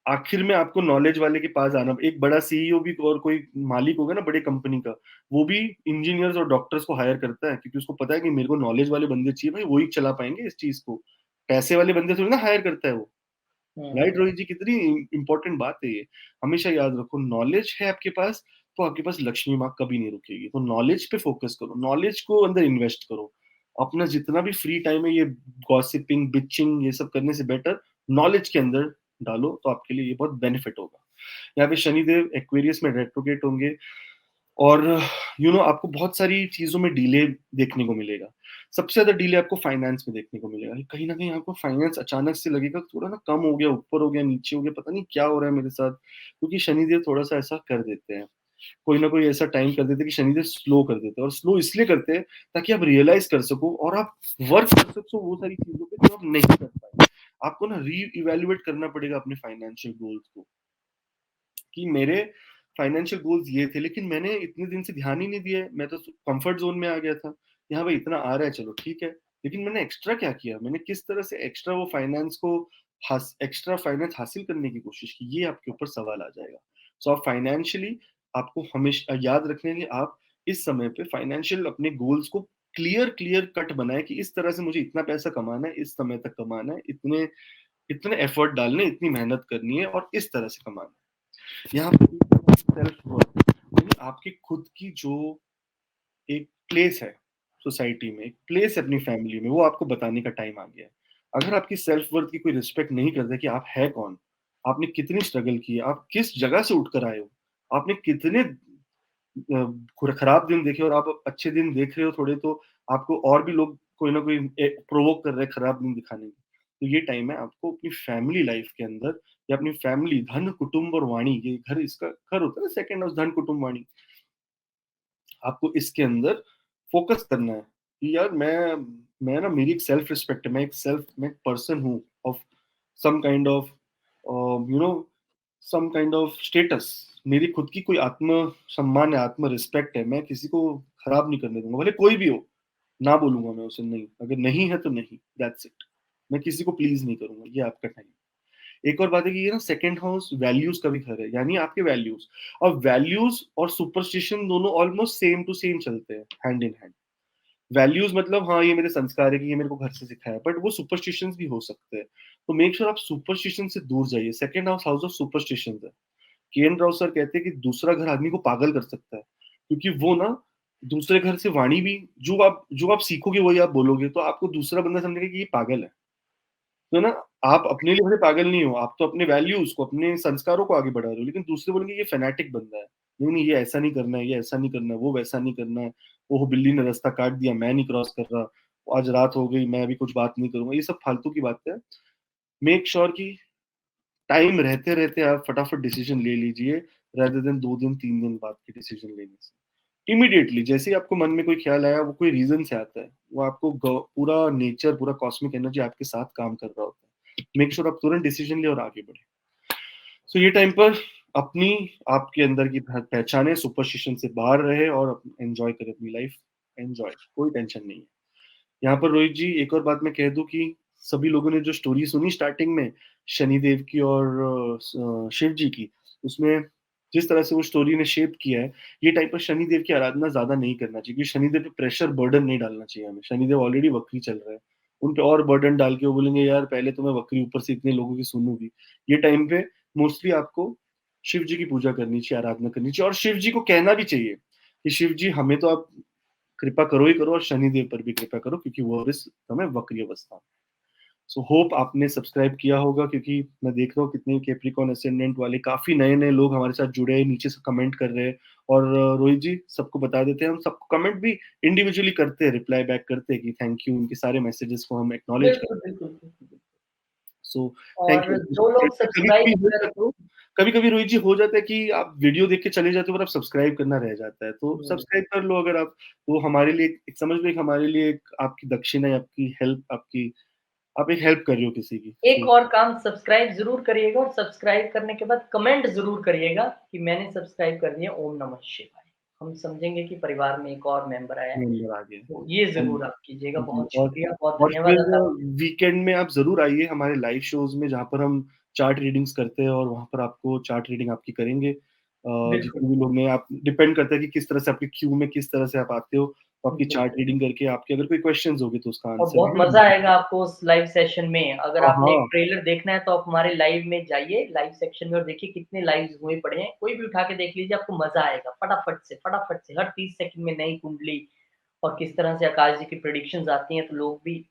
आखिर में आपको नॉलेज वाले के पास आना, एक बड़ा सीईओ भी और कोई मालिक होगा ना बड़े कंपनी का, वो भी इंजीनियर्स और डॉक्टर्स को हायर करता है, क्योंकि उसको पता है कि मेरे को नॉलेज वाले बंदे चाहिए भाई, वही चला पाएंगे इस चीज को। पैसे वाले बंदे थोड़ी ना हायर करता है वो। राइट रोहित जी, कितनी इंपॉर्टेंट बात है ये। हमेशा याद रखो, नॉलेज है आपके पास तो आपके पास लक्ष्मी माँ कभी नहीं रुकेगी। तो नॉलेज पे फोकस करो, नॉलेज को अंदर इन्वेस्ट करो। अपना जितना भी फ्री टाइम है ये गॉसिपिंग बिचिंग ये सब करने से बेटर नॉलेज के अंदर डालो, तो आपके लिए ये बहुत बेनिफिट होगा। यहाँ पे शनिदेव एक्वेरियस में रेट्रोगेट होंगे, और आपको बहुत सारी चीजों में डिले देखने को मिलेगा। सबसे ज्यादा डिले आपको फाइनेंस में देखने को मिलेगा। कहीं ना कहीं आपको फाइनेंस अचानक से लगेगा थोड़ा ना कम हो गया, ऊपर हो गया, नीचे हो गया, पता नहीं क्या हो रहा है मेरे साथ, क्योंकि शनिदेव थोड़ा सा ऐसा कर देते हैं। कोई ना कोई ऐसा टाइम कर देते हैं कि शनिदेव स्लो कर देते हैं, और स्लो इसलिए करते हैं ताकि आप रियलाइज कर सको और आप वर्क कर सको वो सारी चीजों पे जो आप नहीं कर पाए। आपको ना री इवेल्युएट करना पड़ेगा अपने फाइनेंशियल गोल्स को, कि मेरे फाइनेंशियल गोल्स ये थे, लेकिन मैंने इतने दिन से ध्यान ही नहीं दिया, मैं तो कंफर्ट जोन में आ गया था। यहाँ भाई इतना आ रहा है, चलो ठीक है, लेकिन मैंने एक्स्ट्रा क्या किया, मैंने किस तरह से एक्स्ट्रा वो फाइनेंस को एक्स्ट्रा फाइनेंस हासिल करने की कोशिश की, ये आपके ऊपर सवाल आ जाएगा। सो आप फाइनेंशियली, आपको हमेशा याद रखने के आप इस समय पे फाइनेंशियल अपने गोल्स को क्लियर क्लियर कट बनाए, कि इस तरह से मुझे इतना पैसा कमाना है, इस समय तक कमाना है, इतने इतने एफर्ट डालने, इतनी मेहनत करनी है, और इस तरह से कमाना है। यहाँ पे सेल्फ वर्थ, यानी आपकी खुद की जो एक प्लेस है सोसाइटी में, एक प्लेस है अपनी फैमिली में, वो आपको बताने का टाइम आ गया है। अगर आपकी सेल्फ वर्थ की कोई रिस्पेक्ट नहीं करता कि आप है कौन, आपने कितनी स्ट्रगल की है, आप किस जगह से उठकर आए हो, आपने कितने खराब दिन देखे और आप अच्छे दिन देख रहे हो थोड़े, तो आपको और भी लोग कोई ना कोई प्रोवोक कर रहे हैं खराब दिन दिखाने की। तो ये टाइम है आपको अपनी फैमिली लाइफ के अंदर, या अपनी फैमिली, धन कुटुंब और वाणी, ये घर, इसका घर होता है ना सेकंड हाउस, धन कुटुंब वाणी, आपको इसके अंदर फोकस करना है कि यार मैं ना, मेरी एक सेल्फ रिस्पेक्ट है, मैं एक पर्सन हूँ of some kind of some kind of status. मेरी खुद की कोई आत्म सम्मान है, आत्म रिस्पेक्ट है, मैं किसी को खराब नहीं करने दूंगा, भले कोई भी हो। ना बोलूंगा मैं उसे नहीं, अगर नहीं है तो नहीं, दैट्स इट। मैं किसी को प्लीज नहीं करूंगा, ये आपका टाइम। एक और बात है कि ये ना सेकंड हाउस वैल्यूज का भी घर है, यानी आपके वैल्यूज, और वैल्यूज और सुपरस्टिशन दोनों ऑलमोस्ट सेम टू सेम चलते हैं, हैंड इन हैंड। वैल्यूज मतलब हाँ ये मेरे संस्कार है कि ये मेरे को घर से सिखाया, बट वो सुपरस्टिशन भी हो सकते हैं। तो मेक श्योर आप सुपरस्टिशन से दूर जाइए। Second house house of superstition है। केएन राव सर कहते हैं कि दूसरा घर आदमी को पागल कर सकता है, क्योंकि वो ना दूसरे घर से वाणी भी, जो आप सीखोगे वही आप बोलोगे, तो आपको दूसरा बंदा समझेगा कि ये पागल है। तो ना, आप अपने लिए भले पागल नहीं हो, आप तो अपने वैल्यूज को, अपने संस्कारों को आगे बढ़ा रहे हो, लेकिन दूसरे बोलेंगे ये फेनेटिक बंदा है, नहीं नहीं ये ऐसा नहीं करना है, ये ऐसा नहीं करना है, वो वैसा नहीं करना है, वो बिल्ली ने रास्ता काट दिया, मैं नहीं क्रॉस कर रहा, आज रात हो गई, मैं अभी कुछ बात नहीं करूंगा, ये सब फालतू की बात है। मेक श्योर कि टाइम रहते रहते आप फटाफट डिसीजन ले लीजिए, rather देन 2 दिन 3 दिन बाद के डिसीजन लेने से। इमीडिएटली जैसे ही आपको मन में कोई ख्याल आया, वो कोई रीजन से आता है, वो आपको पूरा नेचर, पूरा कॉस्मिक एनर्जी आपके साथ काम कर रहा होता है, मेक श्योर आप तुरंत डिसीजन ले और आगे बढ़े। सो ये टाइम पर अपनी, आपके अंदर की पहचाने, सुपरस्टिशन से बाहर रहे और एंजॉय करे अपनी लाइफ। एंजॉय, कोई टेंशन नहीं है। यहाँ पर रोहित जी एक और बात मैं कह दूं कि सभी लोगों ने जो स्टोरी सुनी स्टार्टिंग में शनिदेव की और शिव जी की, उसमें जिस तरह से वो स्टोरी ने शेप किया है, ये टाइप पर शनिदेव की आराधना ज्यादा नहीं करना चाहिए, क्योंकि शनिदेव पे प्रेशर बर्डन नहीं डालना चाहिए हमें। शनिदेव ऑलरेडी वक्री चल रहा है, उन पे और बर्डन डाल के वो बोलेंगे यार पहले तो मैं वक्री, ऊपर से इतने लोगों की सुनूंगी। ये टाइम पे मोस्टली आपको शिव जी की पूजा करनी चाहिए, आराधना करनी चाहिए, और शिव जी को कहना भी चाहिए कि शिव जी हमें तो आप कृपा करो ही करो, और शनिदेव पर भी कृपा करो, क्योंकि वो इस समय वक्री अवस्था। सो होप आपने सब्सक्राइब किया होगा, क्योंकि मैं देख रहा हूँ कितने कैप्रिकॉर्न असेंडेंट वाले काफी नए नए लोग हमारे साथ जुड़े हैं, नीचे से कमेंट कर रहे हैं। और रोहित जी सबको बता देते हैं, हम सबको कमेंट भी इंडिविजुअली करते हैं, रिप्लाई बैक करते हैं कि थैंक यू, उनके सारे मैसेजेस को हम एक्नॉलेज बिल्कुल, करते हैं। बिल्कुल, बिल्कुल। सो थैंक और यू। जो लोग कभी सब्सक्राइब कभी हो कर जाता है, कभी कभी रोहित जी हो जाता है कि आप वीडियो देख के चले जाते हो और आप सब्सक्राइब करना रह जाता है, तो हुँ। सब्सक्राइब कर लो अगर आप। वो हमारे लिए एक समझ लो, एक हमारे लिए एक आपकी दक्षिणा है, आपकी हेल्प, आपकी, आप एक हेल्प कर रहे हो किसी की। एक सो और काम, सब्सक्राइब ज़रूर करिएगा और सब्सक्राइब करने के बाद कमेंट ज़रूर करिएगा कि मैंने सब्सक्राइब कर दिया। ओम नमः शिवाय। हम समझेंगे कि परिवार में एक और मेंबर आया है। नंबर आ गए। तो ये हम ज़रूर आप कीजिएगा, जी, बहुत शुक्रिया, बहुत और धन्यवाद फिर आकाश। वीकेंड में आप ज़रूर आइए हमारे लाइव शोज़ में, जहाँ पर हम चार्ट रीडिंग्स करते हैं और वहाँ पर आपको चार्ट रीडिंग आपकी करेंगे। बिल्कुल, जितने भी लोग हैं, आप डिपेंड करता है कि किस तरह से आपकी क्यू में किस तरह से आप आते हो, तो आपकी चार्ट बिल्कुल। रीडिंग करके आपके अगर कोई क्वेश्चन्स होंगे तो उसका और आंसर बहुत भी मैं मज़ा बिल्कुल। आएगा आपको उस लाइव सेशन में। अगर हाँ, आपने एक हाँ। ट्रेलर देखना है तो आप हमारे लाइव में जाइए, लाइव सेक्शन में और देखिए कितने लाइव्स हुए पड़े हैं। कोई भी उठा के देख लीजिए, आपको मज़ा आएगा। फटाफट से हर 30 सेकंड में नई कुंडली और किस तरह से आकाश जी की प्रेडिक्शंस आती हैं, तो लोग भी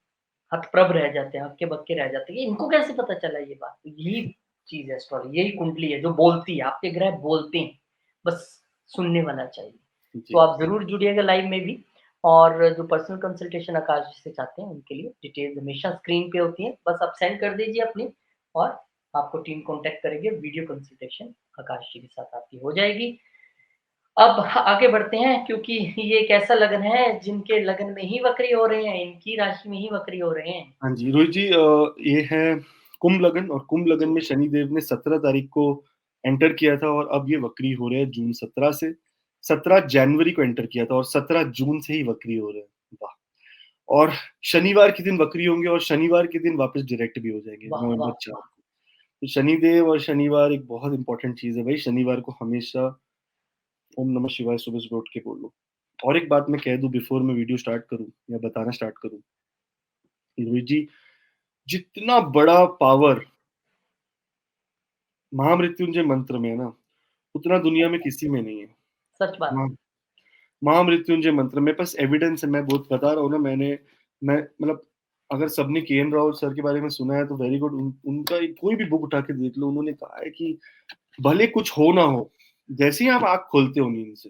हतप्रभ रह जाते हैं, हक्के-बक्के रह जाते हैं कि इनको कैसे पता चला ये बात? तो यही चीज़ है एस्ट्रोलॉजी, यही कुंडली है जो बोलती है, आपके ग्रह बोलते हैं, बस सुनने वाला चाहिए। तो जी। आप ज़रूर जुड़िएगा लाइव में भी। और जो पर्सनल कंसल्टेशन आकाश जी से चाहते हैं, उनके लिए डिटेल्स हमेशा स्क्रीन पे होती हैं, बस आप सेंड कर दीजिए अपनी और आपको टीम कॉन्टैक्ट करेगी, वीडियो कंसल्टेशन आकाश जी के साथ आपकी हो जाएगी। अब आगे बढ़ते हैं क्योंकि ये एक ऐसा लगन है जिनके लगन में ही वक्री हो रहे हैं, इनकी राशि में ही वक्री हो रहे हैं। हाँ जी, रोहित जी, ये है कुंभ लगन, और कुंभ लगन जी, में शनि देव ने 17 तारीख को एंटर किया था और अब ये वक्री हो रहे हैं जून 17 से। 17 जनवरी को एंटर किया था और 17 जून से ही वक्री हो रहे हैं। वाह! और शनिवार के दिन वक्री होंगे और शनिवार के दिन वापस डायरेक्ट भी हो जाएँगे वाह, नवंबर वाह, 4 वाह! को। तो शनिदेव और शनिवार एक बहुत इम्पोर्टेंट चीज़ है भाई, शनिवार को हमेशा ओम नमः शिवाय सुबह-सुबह उठ के बोलो। और एक बात मैं कह दूँ बिफ़ोर मैं वीडियो स्टार्ट करूँ या बताना स्टार्ट करूँ, कि रोहित जी, जितना बड़ा पावर महामृत्युंजय मंत्र में है ना, उतना दुनिया में किसी में नहीं है। सच बात महा है। महामृत्युंजय मंत्र, मेरे पास एविडेंस है, मैं बहुत बता रहा हूँ ना, मैं मतलब अगर सबने के.एन. राव सर के बारे में सुना है तो वेरी गुड, उनका कोई भी बुक उठा के देख लो, उन्होंने कहा है कि भले कुछ हो ना हो, जैसे ही आप आँख खोलते हो नींद से,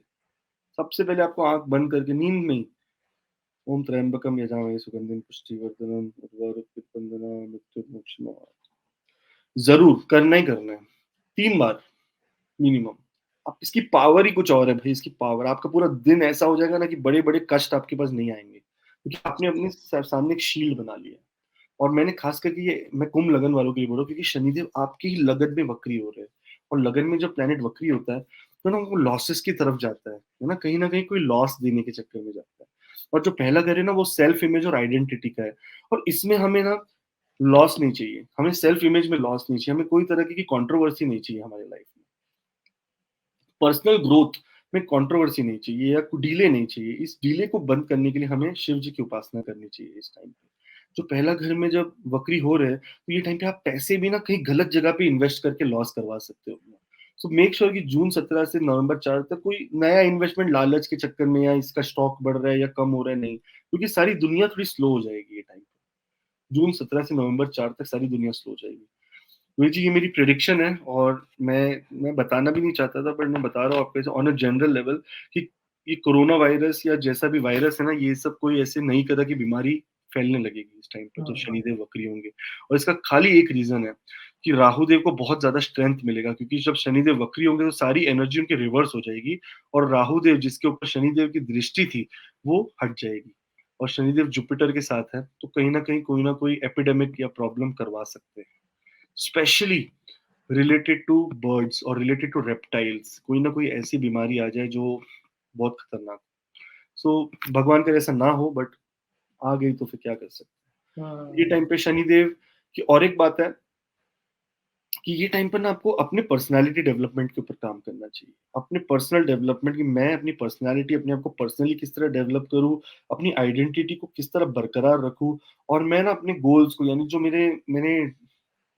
सबसे पहले आपको आँख बंद करके नींद में ही ओम त्र्यंबकम यजामहे सुगंधिम पुष्टिवर्धनम उर्वारुक मृत्युर्मुक्षीयमामृतम् ज़रूर करना ही करना है, 3 बार मिनिमम। अब इसकी पावर ही कुछ और है भाई, इसकी पावर, आपका पूरा दिन ऐसा हो जाएगा ना कि बड़े-बड़े कष्ट आपके पास नहीं आएँगे, क्योंकि आपने अपने सामने एक शील्ड बना लिया है। और मैंने खास करके ये मैं कुंभ लगन वालों के लिए बोल रहा हूँ, क्योंकि शनिदेव आपकी ही लगन में वक्री हो रहे हैं, और लगन में जब प्लैनेट वक्री होता है, तो ना वो लॉसेस की तरफ जाता है ना? कहीं न कहीं कोई लॉस देने के चक्कर में जाता है। और जो पहला घर है ना, वो सेल्फ इमेज और आइडेंटिटी का है, और इसमें हमें ना लॉस नहीं चाहिए, हमें सेल्फ इमेज में लॉस नहीं चाहिए, हमें कोई तरह की कंट्रोवर्सी नहीं चाहिए हमारी लाइफ में। पर्सनल ग्रोथ में कंट्रोवर्सी नहीं चाहिए या डिले नहीं चाहिए। इस डिले को बंद करने के लिए हमें शिव जी की उपासना करनी चाहिए इस टाइम पे। जो पहला घर में जब वक्री हो रहे हैं, तो ये टाइम पे आप पैसे भी ना कहीं गलत जगह पे इन्वेस्ट करके लॉस करवा सकते हो अपना। सो मेक श्योर कि जून 17 से नवंबर 4 तक कोई नया इन्वेस्टमेंट लालच के चक्कर में, या इसका स्टॉक बढ़ रहा है या कम हो रहा है, नहीं। क्योंकि सारी दुनिया थोड़ी स्लो हो जाएगी ये टाइम पे। जून 17 से नवंबर 4 तक सारी दुनिया स्लो हो जाएगी। वही जी, ये मेरी प्रेडिक्शन है, और मैं बताना भी नहीं चाहता था, पर मैं बता रहा हूँ आपको ऑन अ जनरल लेवल कि ये कोरोना वायरस या जैसा भी वायरस है ना, ये सब कोई ऐसे नई तरह की बीमारी फैलने लगेगी इस टाइम पे, हुँ, जब हुँ। शनिदेव वक्री होंगे। और इसका खाली एक रीजन है कि राहु देव को बहुत ज्यादा स्ट्रेंथ मिलेगा, क्योंकि जब शनिदेव वक्री होंगे तो सारी एनर्जी उनकी रिवर्स हो जाएगी, और राहु देव जिसके ऊपर शनिदेव की दृष्टि थी वो हट जाएगी। और शनिदेव जुपिटर के साथ है, तो कहीं ना कोई एपिडेमिक या प्रॉब्लम करवा सकते हैं, स्पेशली रिलेटेड टू बर्ड्स और रिलेटेड टू रेप्टाइल्स। कोई ना कोई ऐसी बीमारी आ जाए जो बहुत खतरनाक। सो भगवान करे ऐसा ना हो, बट आ गई तो फिर क्या कर सकते हैं। ये हुँ, टाइम पे शनिदेव की और एक बात है कि ये टाइम पर ना आपको अपने पर्सनालिटी डेवलपमेंट के ऊपर काम करना चाहिए, अपने पर्सनल डेवलपमेंट, कि मैं अपनी पर्सनालिटी, अपने आप को पर्सनली किस तरह डेवलप करूँ, अपनी आइडेंटिटी को किस तरह बरकरार रखूँ, और मैं ना अपने गोल्स को, यानी जो मेरे मैंने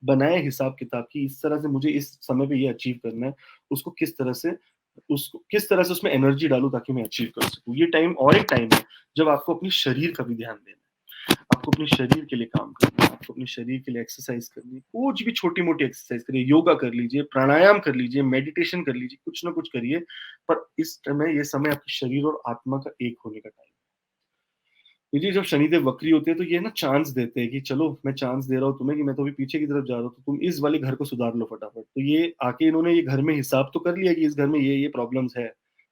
बनाए हिसाब किताब की इस तरह से मुझे इस समय पे ये अचीव करना है, उसको किस तरह से उसमें एनर्जी डालूँ ताकि मैं अचीव कर सकूँ। ये टाइम और एक टाइम है जब आपको अपने शरीर का भी ध्यान देना है। आपको अपने शरीर के लिए काम करना है, आपको अपने शरीर के लिए एक्सरसाइज करनी है, कुछ भी छोटी-मोटी एक्सरसाइज करिए, योगा कर लीजिए, प्राणायाम कर लीजिए, मेडिटेशन कर लीजिए, कुछ ना कुछ करिए। पर इस समय ये समय आपके शरीर और आत्मा का एक होने का टाइम है। देखिए, जब शनिदेव वक्री होते हैं तो ये ना चांस देते हैं कि चलो मैं चांस दे रहा हूँ तुम्हें, कि मैं तो अभी पीछे की तरफ जा रहा हूँ, तो तुम इस वाले घर को सुधार लो फटाफट। तो ये आके इन्होंने ये घर में हिसाब तो कर लिया कि इस घर में ये प्रॉब्लम्स है।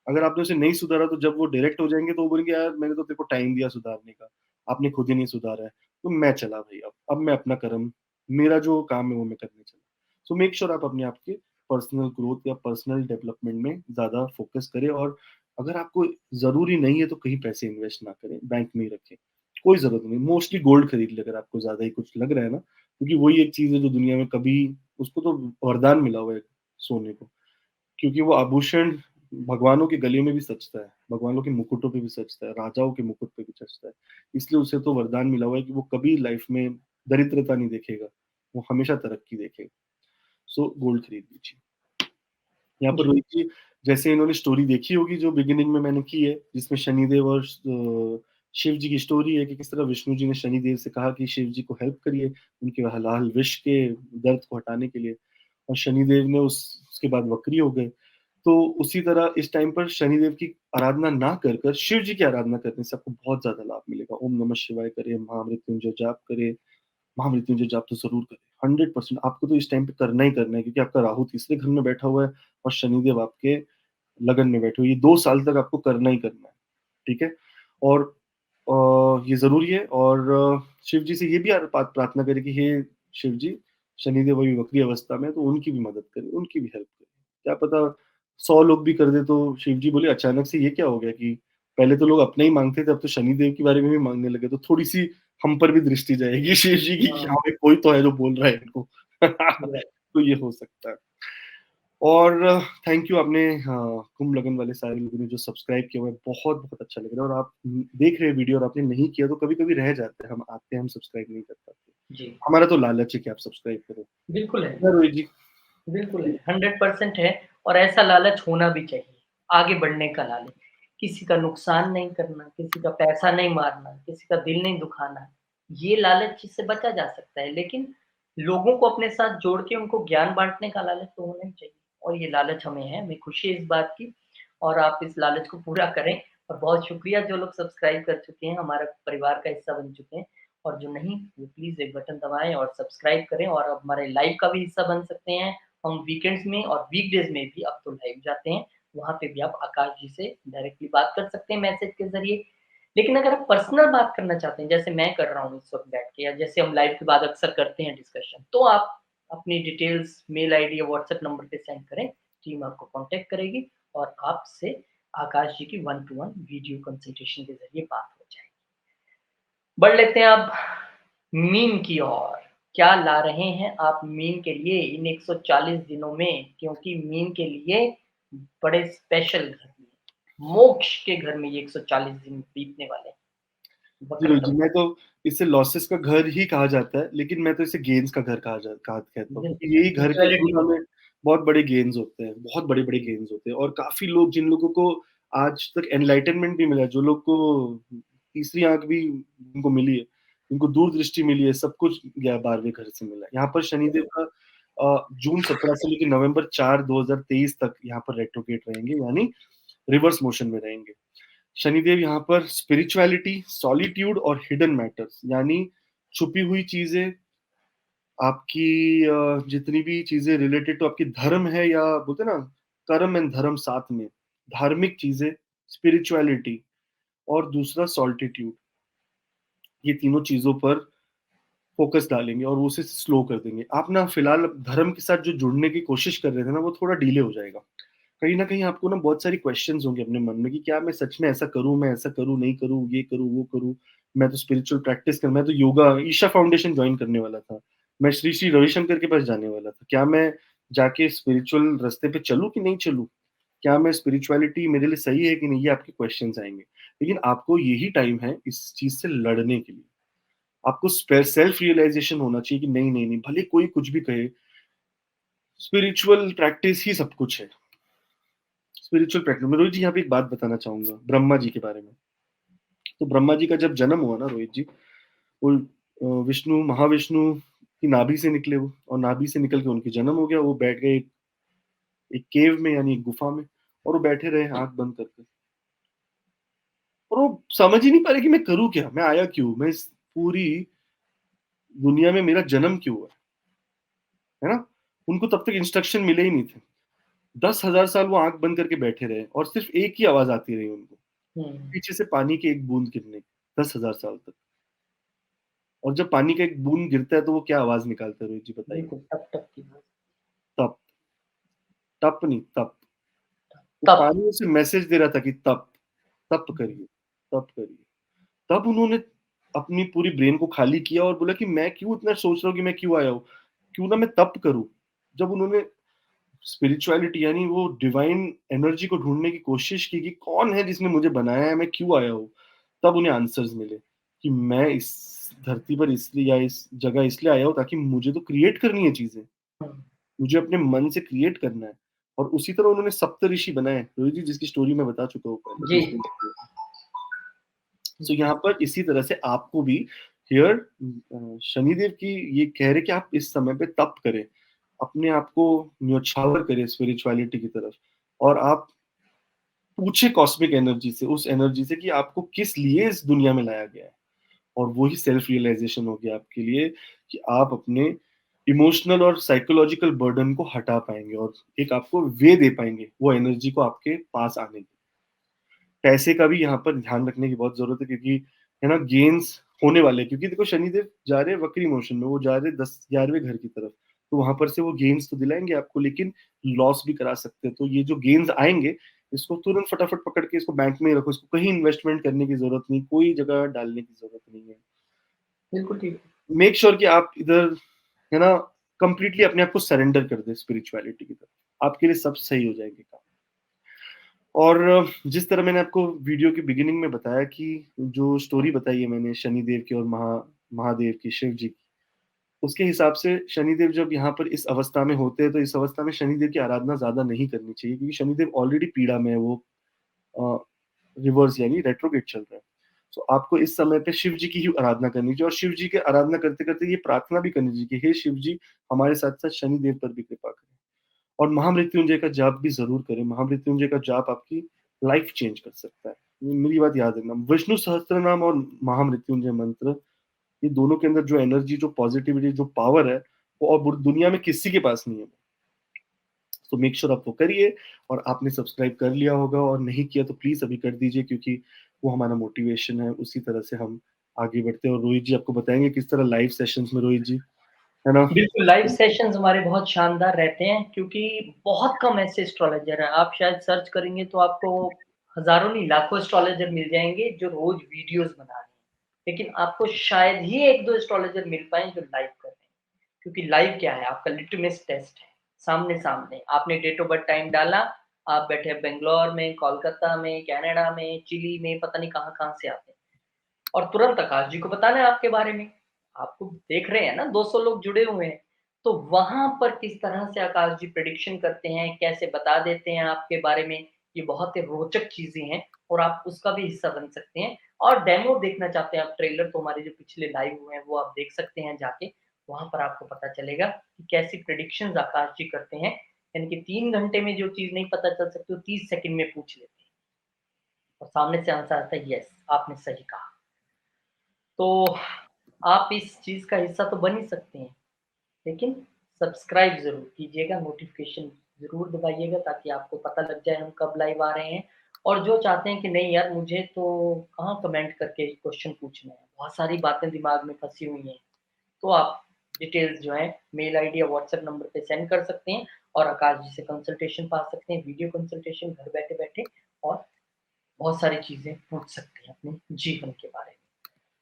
अगर आपने उसे नहीं सुधारा तो जब वो डायरेक्ट हो जाएंगे तो वो बोलेंगे यार मैंने तो तेरे को टाइम दिया सुधारने का, आपने खुद ही नहीं सुधारा है। तो मैं चला भाई, अब मैं अपना कर्म, मेरा जो काम है वो मैं करने चला। सो मेक श्योर आप अपने आप के पर्सनल ग्रोथ या पर्सनल डेवलपमेंट में ज्यादा फोकस करें, और अगर आपको ज़रूरी नहीं है तो कहीं पैसे इन्वेस्ट ना करें, बैंक में ही रखें। कोई ज़रूरत नहीं, मोस्टली गोल्ड खरीद लें अगर आपको ज़्यादा ही कुछ लग रहा है ना, क्योंकि वही एक चीज़ है जो दुनिया में कभी उसको तो वरदान मिला हुआ है सोने को, क्योंकि वो आभूषण भगवानों के गले में भी सजता है, भगवानों के मुकुटों पे भी सजता है, राजाओं के मुकुट पे भी सजता है। इसलिए उसे तो वरदान मिला हुआ है कि वो कभी लाइफ में दरिद्रता नहीं देखेगा, वो हमेशा तरक्की देखेगा। सो गोल्ड खरीद लीजिए। यहाँ पर जी, रोहित जी, जैसे इन्होंने स्टोरी देखी होगी जो बिगिनिंग में मैंने की है, जिसमें शनिदेव और शिव जी की स्टोरी है कि किस तरह विष्णु जी ने शनिदेव से कहा कि शिव जी को हेल्प करिए, उनके हलाल विष के दर्द को हटाने के लिए, और शनिदेव ने उसके बाद वक्री हो गए। तो उसी तरह इस टाइम पर शनिदेव की आराधना ना कर कर शिव जी की आराधना करने से आपको बहुत ज्यादा लाभ मिलेगा। ओम नमः शिवाय करें, महामृत्युंजय जाप करें, महामृत्युंजय जाप तो ज़रूर करें, 100% आपको तो इस टाइम पे करना ही करना है, क्योंकि आपका राहु तीसरे घर में बैठा हुआ है और शनिदेव आपके लगन में बैठे हुए हैं। ये 2 साल तक आपको करना ही करना है, ठीक है? और ये ज़रूरी है, और शिव जी से ये भी प्रार्थना करें कि हे शिव जी, शनिदेव अभी वक्री अवस्था में है, तो उनकी भी मदद करें, उनकी भी हेल्प करें। क्या पता 100 लोग भी कर दें तो शिव जी बोले अचानक से ये क्या हो गया कि पहले तो लोग अपना ही माँगते थे, अब तो शनिदेव के बारे में भी माँगने लगे, तो थोड़ी-सी हम पर भी दृष्टि जाएगी शिव जी की कि हाँ, हाँ भाई कोई तो है जो बोल रहा है इनको। राइट, तो ये हो सकता है। और थैंक यू, आपने कुंभ लगन वाले सारे लोगों ने जो सब्सक्राइब किया हुआ है, बहुत-बहुत अच्छा लग रहा है, और आप देख रहे हैं वीडियो और आपने नहीं किया तो कभी-कभी रह जाता है, हम आते हैं, हम सब्सक्राइब नहीं कर पाते। जी, हमारा तो लालच है कि आप सब्सक्राइब करो। बिल्कुल है। है ना रोहित जी? बिल्कुल है, जी, 100% है और ऐसा लालच होना भी चाहिए, आगे बढ़ने का लालच। किसी का नुकसान नहीं करना, किसी का पैसा नहीं मारना, किसी का दिल नहीं दुखाना, ये लालच से बचा जा सकता है, लेकिन लोगों को अपने साथ जोड़ के उनको ज्ञान बाँटने का लालच तो होना ही चाहिए और ये लालच हमें है, हमें खुशी है इस बात की और आप इस लालच को पूरा करें और बहुत शुक्रिया जो लोग सब्सक्राइब कर चुके हैं, हमारा परिवार का हिस्सा बन चुके हैं और जो नहीं, वो प्लीज़ एक बटन दबाएँ और सब्सक्राइब करें और अब हमारे लाइव का भी हिस्सा बन सकते हैं। हम वीकेंड्स में और वीकडेज़ में भी अब तो लाइव जाते हैं, वहाँ पे भी आप आकाश जी से डायरेक्टली बात कर सकते हैं मैसेज के ज़रिए। लेकिन अगर आप पर्सनल बात करना चाहते हैं, जैसे मैं कर रहा हूँ इस वक़्त बैठ के या जैसे हम लाइव के बाद अक्सर करते हैं डिस्कशन, तो आप अपनी डिटेल्स मेल आईडी या व्हाट्सएप नंबर पे सेंड करें, टीम आपको कॉन्टैक्ट करेगी और आपसे आकाश जी की one two one video consultation के ज़रिए बात हो जाएगी। बढ़ लेते हैं अब मीम की ओर। क्या ला रहे हैं आप मीम के लिए इन 140 दिनों में? क्योंकि मीम के लिए बड़े स्पेशल घर में, मोक्ष के घर में ये 140 दिन बीतने वाले हैं। जी रोहित जी, वक्रतुंड मैं तो इसे लॉसेस का घर ही कहा जाता है, लेकिन मैं तो इसे गेन्स का घर कहता हूँ, क्योंकि यही घर के थ्रू स्पिरिचुअलिटी हमें बहुत बड़े गेन्स होते हैं, बहुत बड़े-बड़े गेन्स होते हैं, और काफ़ी लोग जिन लोगों को आज तक एनलाइटनमेंट भी मिला है, जो लोग को तीसरी आँख भी उनको मिली है, उनको दूरदृष्टि मिली है, सब कुछ 12वें घर से मिला है। यहाँ पर शनिदेव का जून 17 से लेके नवंबर 4, 2023 तक यहाँ पर रेट्रोगेट रहेंगे, यानी रिवर्स मोशन में रहेंगे। शनिदेव यहाँ पर स्पिरिचुअलिटी, सॉलिट्यूड और हिडन मैटर्स, यानी छुपी हुई चीजें, आपकी जितनी भी चीजें रिलेटेड टू आपकी धर्म है, या बोलते हैं ना कर्म एंड धर्म साथ में, धार्मिक चीजें, स्पिरिचुअलिटी, और दूसरा सॉल्टिट्यूड, ये तीनों चीजों पर फोकस डालेंगे और वो उसे स्लो कर देंगे। आप ना फिलहाल धर्म के साथ जो जुड़ने की कोशिश कर रहे थे ना, वो थोड़ा डिले हो जाएगा। कहीं न कहीं आपको ना बहुत सारी क्वेश्चन्स होंगे अपने मन में कि क्या मैं सच में ऐसा करूँ, मैं ऐसा करूँ, नहीं करूँ, ये करूँ, वो करूँ। मैं तो स्पिरिचुअल प्रैक्टिस कर मैं तो योगा ईशा फाउंडेशन जॉइन करने वाला था। मैं श्री श्री रविशंकर के पास जाने वाला था। क्या मैं जाके स्पिरिचुअल रास्ते पे चलूँ कि नहीं चलूँ? क्या मैं स्पिरिचुअलिटी मेरे लिए सही है कि नहीं? ये आपके क्वेश्चन्स आएँगे। लेकिन आपको यही टाइम है इस चीज़ से लड़ने के लिए। आपको सेल्फ रियलाइजेशन होना चाहिए कि नहीं, नहीं, नहीं, भले कोई कुछ भी कहे, स्पिरिचुअल प्रैक्टिस ही सब कुछ है। स्पिरिचुअल प्रैक्टिस मैं रोहित जी यहाँ पे एक बात बताना चाहूँगा, ब्रह्मा जी के बारे में। तो ब्रह्मा जी का जब जन्म हुआ ना रोहित जी, वो महाविष्णु की नाभि से निकले वो, और नाभि से निकल के उनके जन्म हो गया। वो बैठ गए एक एक केव में, यानी एक गुफा में, और वो बैठे रहे आँख बंद करके। और वो समझ ही नहीं पा रहे कि मैं करूँ क्या? मैं आया क्यों? मैं इस पूरी दुनिया में मेरा जन्म क्यों हुआ? है ना? उनको तब तक इंस्ट्रक्शन मिले ही नहीं थे। 10,000 साल वो आँख बंद करके बैठे रहे और सिर्फ़ एक ही आवाज़ आती रही उनको, हुँ, पीछे से पानी की एक बूँद गिरने की, 10,000 साल तक। और जब पानी का एक बूँद गिरता है तो वो क्या आवाज़ निकालता है रोहित जी, बताइए? बिल्कुल टप-टप की आवाज़। तप, टप नहीं तप। वो तब पानी उसे मैसेज दे रहा था कि तप, तप करिए, तप करिए। तब उन्होंने अपनी पूरी ब्रेन को खाली किया और बोला कि मैं क्यों इतना सोच रहा हूँ कि मैं क्यों आया हूँ? क्यों ना मैं तप करूँ? जब उन्होंने स्पिरिचुअलिटी यानी वो डिवाइन एनर्जी को ढूँढने की कोशिश की कि कौन है जिसने मुझे बनाया है, मैं क्यों आया हूँ? तब उन्हें आंसर्स मिले कि मैं इस धरती पर इसलिए या इस जगह इसलिए आया हूँ ताकि मुझे तो क्रिएट करनी है चीज़ें। हुँ, मुझे अपने मन से क्रिएट करना है। और उसी तरह उन्होंने सप्तऋषि बनाए, रोहित जी जिसकी स्टोरी मैं बता चुका हूँ पहले जी। 20 मिनट पहले। सो यहाँ पर इसी तरह से आपको भी हियर शनिदेव की ये कह रहे कि आप इस समय पे तप करें, अपने आप को न्योछावर करें स्पिरिचुअलिटी की तरफ और आप पूछे कॉस्मिक एनर्जी से, उस एनर्जी से कि आपको किस लिए इस दुनिया में लाया गया है। और वही सेल्फ रियलाइजेशन हो गया आपके लिए कि आप अपने इमोशनल और साइकोलॉजिकल बर्डन को हटा पाएंगे और एक आपको वे दे पाएंगे वो एनर्जी को आपके पास आने की। पैसे का भी यहाँ पर ध्यान रखने की बहुत जरूरत है क्योंकि है ना गेन्स होने वाले हैं क्योंकि देखो शनिदेव जा रहे हैं वक्री मोशन में, वो जा रहे हैं 10-11वें घर की तरफ, तो वहां पर से वो गेन्स तो दिलाएंगे आपको लेकिन लॉस भी करा सकते हैं। तो ये जो गेन्स आएंगे इसको तुरंत फटाफट पकड़ के इसको बैंक में ही रखो, इसको कहीं इन्वेस्टमेंट करने की जरूरत नहीं, कोई जगह डालने की जरूरत नहीं है। बिल्कुल ठीक। मेक श्योर कि आप इधर है ना कंप्लीटली अपने आप को सरेंडर कर दे स्पिरिचुअलिटी की तरफ, आपके लिए सब सही हो जाएंगे काम। और जिस तरह मैंने आपको वीडियो के बिगिनिंग में बताया कि जो स्टोरी बताई है मैंने शनिदेव की और महादेव की, शिव जी की, उसके हिसाब से शनिदेव जब यहाँ पर इस अवस्था में होते हैं तो इस अवस्था में शनिदेव की आराधना ज्यादा नहीं करनी चाहिए क्योंकि शनिदेव ऑलरेडी पीड़ा में है, वो रिवर्स यानी रेट्रोगेट चल रहा है। तो आपको इस समय पे शिव जी की ही आराधना करनी चाहिए और शिव जी की आराधना करते करते ये प्रार्थना भी करनी चाहिए कि हे शिव जी हमारे साथ साथ शनिदेव पर भी कृपा करें। और महामृत्युंजय का जाप भी जरूर करें, महामृत्युंजय का जाप आपकी लाइफ चेंज कर सकता है। ये मेरी बात याद रखना, विष्णु सहस्त्र नाम और महामृत्युंजय मंत्र, ये दोनों के अंदर जो एनर्जी, जो पॉजिटिविटी, जो पावर है वो और दुनिया में किसी के पास नहीं है। तो मेक श्योर आप वो करिए। और आपने सब्सक्राइब कर लिया होगा और नहीं किया तो प्लीज अभी कर दीजिए क्योंकि वो हमारा मोटिवेशन है, उसी तरह से हम आगे बढ़ते हैं। और रोहित जी आपको बताएंगे किस तरह लाइव सेशंस में, रोहित जी है ना। बिल्कुल, लाइव सेशंस हमारे बहुत शानदार रहते हैं क्योंकि बहुत कम ऐसे एस्ट्रोलॉजर हैं। आप शायद सर्च करेंगे तो आपको हज़ारों नहीं लाखों एस्ट्रोलॉजर मिल जाएँगे जो रोज़ वीडियोज़ बना रहे हैं। लेकिन आपको शायद ही 1-2 एस्ट्रोलॉजर मिल पाएँ जो लाइव कर रहे हैं। क्योंकि लाइव क्या है? आपका लिटमस टेस्ट है, सामने-सामने। आपने डेट ऑफ बर्थ टाइम डाला, आप बैठे बैंगलोर में, कोलकाता में, कनाडा में, चिली में, पता नहीं कहाँ-कहाँ से आते हैं। और तुरंत आकाश जी को बताना है आपके बारे में। आपको देख रहे हैं ना 200 लोग जुड़े हुए हैं। तो वहाँ पर किस तरह से आकाश जी प्रेडिक्शन करते हैं, कैसे बता देते हैं आपके बारे में, ये बहुत ही रोचक चीज़ें हैं और आप उसका भी हिस्सा बन सकते हैं। और डेमो देखना चाहते हैं आप, ट्रेलर तो हमारे जो पिछले लाइव हुए हैं वो आप देख सकते हैं जाके। वहाँ पर आपको पता चलेगा कि कैसी प्रेडिक्शंस आकाश जी करते हैं। यानी कि 3 घंटे में जो चीज़ नहीं पता चल सकती वो 30 सेकंड में पूछ लेते हैं और सामने से आंसर आता है यस, आपने सही कहा। तो आप इस चीज़ का हिस्सा तो बन ही सकते हैं, लेकिन सब्सक्राइब ज़रूर कीजिएगा, नोटिफ़िकेशन ज़रूर दबाइएगा ताकि आपको पता लग जाए हम कब लाइव आ रहे हैं। और जो चाहते हैं कि नहीं यार मुझे तो कहाँ कमेंट करके क्वेश्चन पूछना है, बहुत सारी बातें दिमाग में फँसी हुई हैं, तो आप डिटेल्स जो हैं मेल आईडी या व्हाट्सएप नंबर पे सेंड कर सकते हैं और आकाश जी से कंसल्टेशन पा सकते हैं, वीडियो कंसल्टेशन घर बैठे-बैठे और बहुत सारी चीज़ें पूछ सकते हैं अपने जीवन के बारे में।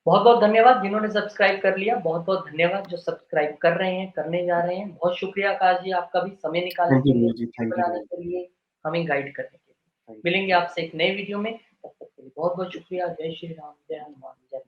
बहुत-बहुत धन्यवाद जिन्होंने सब्सक्राइब कर लिया, बहुत-बहुत धन्यवाद जो सब्सक्राइब कर रहे हैं, करने जा रहे हैं। बहुत शुक्रिया आकाश जी आपका भी समय निकालने थैंक यू के लिए, रोहित जी, वीडियो थैंक यू बनाने रोहित के लिए, हमें गाइड करने के लिए। जी, थैंक यू। मिलेंगे आपसे एक नए वीडियो में, तब तक के लिए बहुत-बहुत शुक्रिया। जय श्री राम, जय हनुमान, जय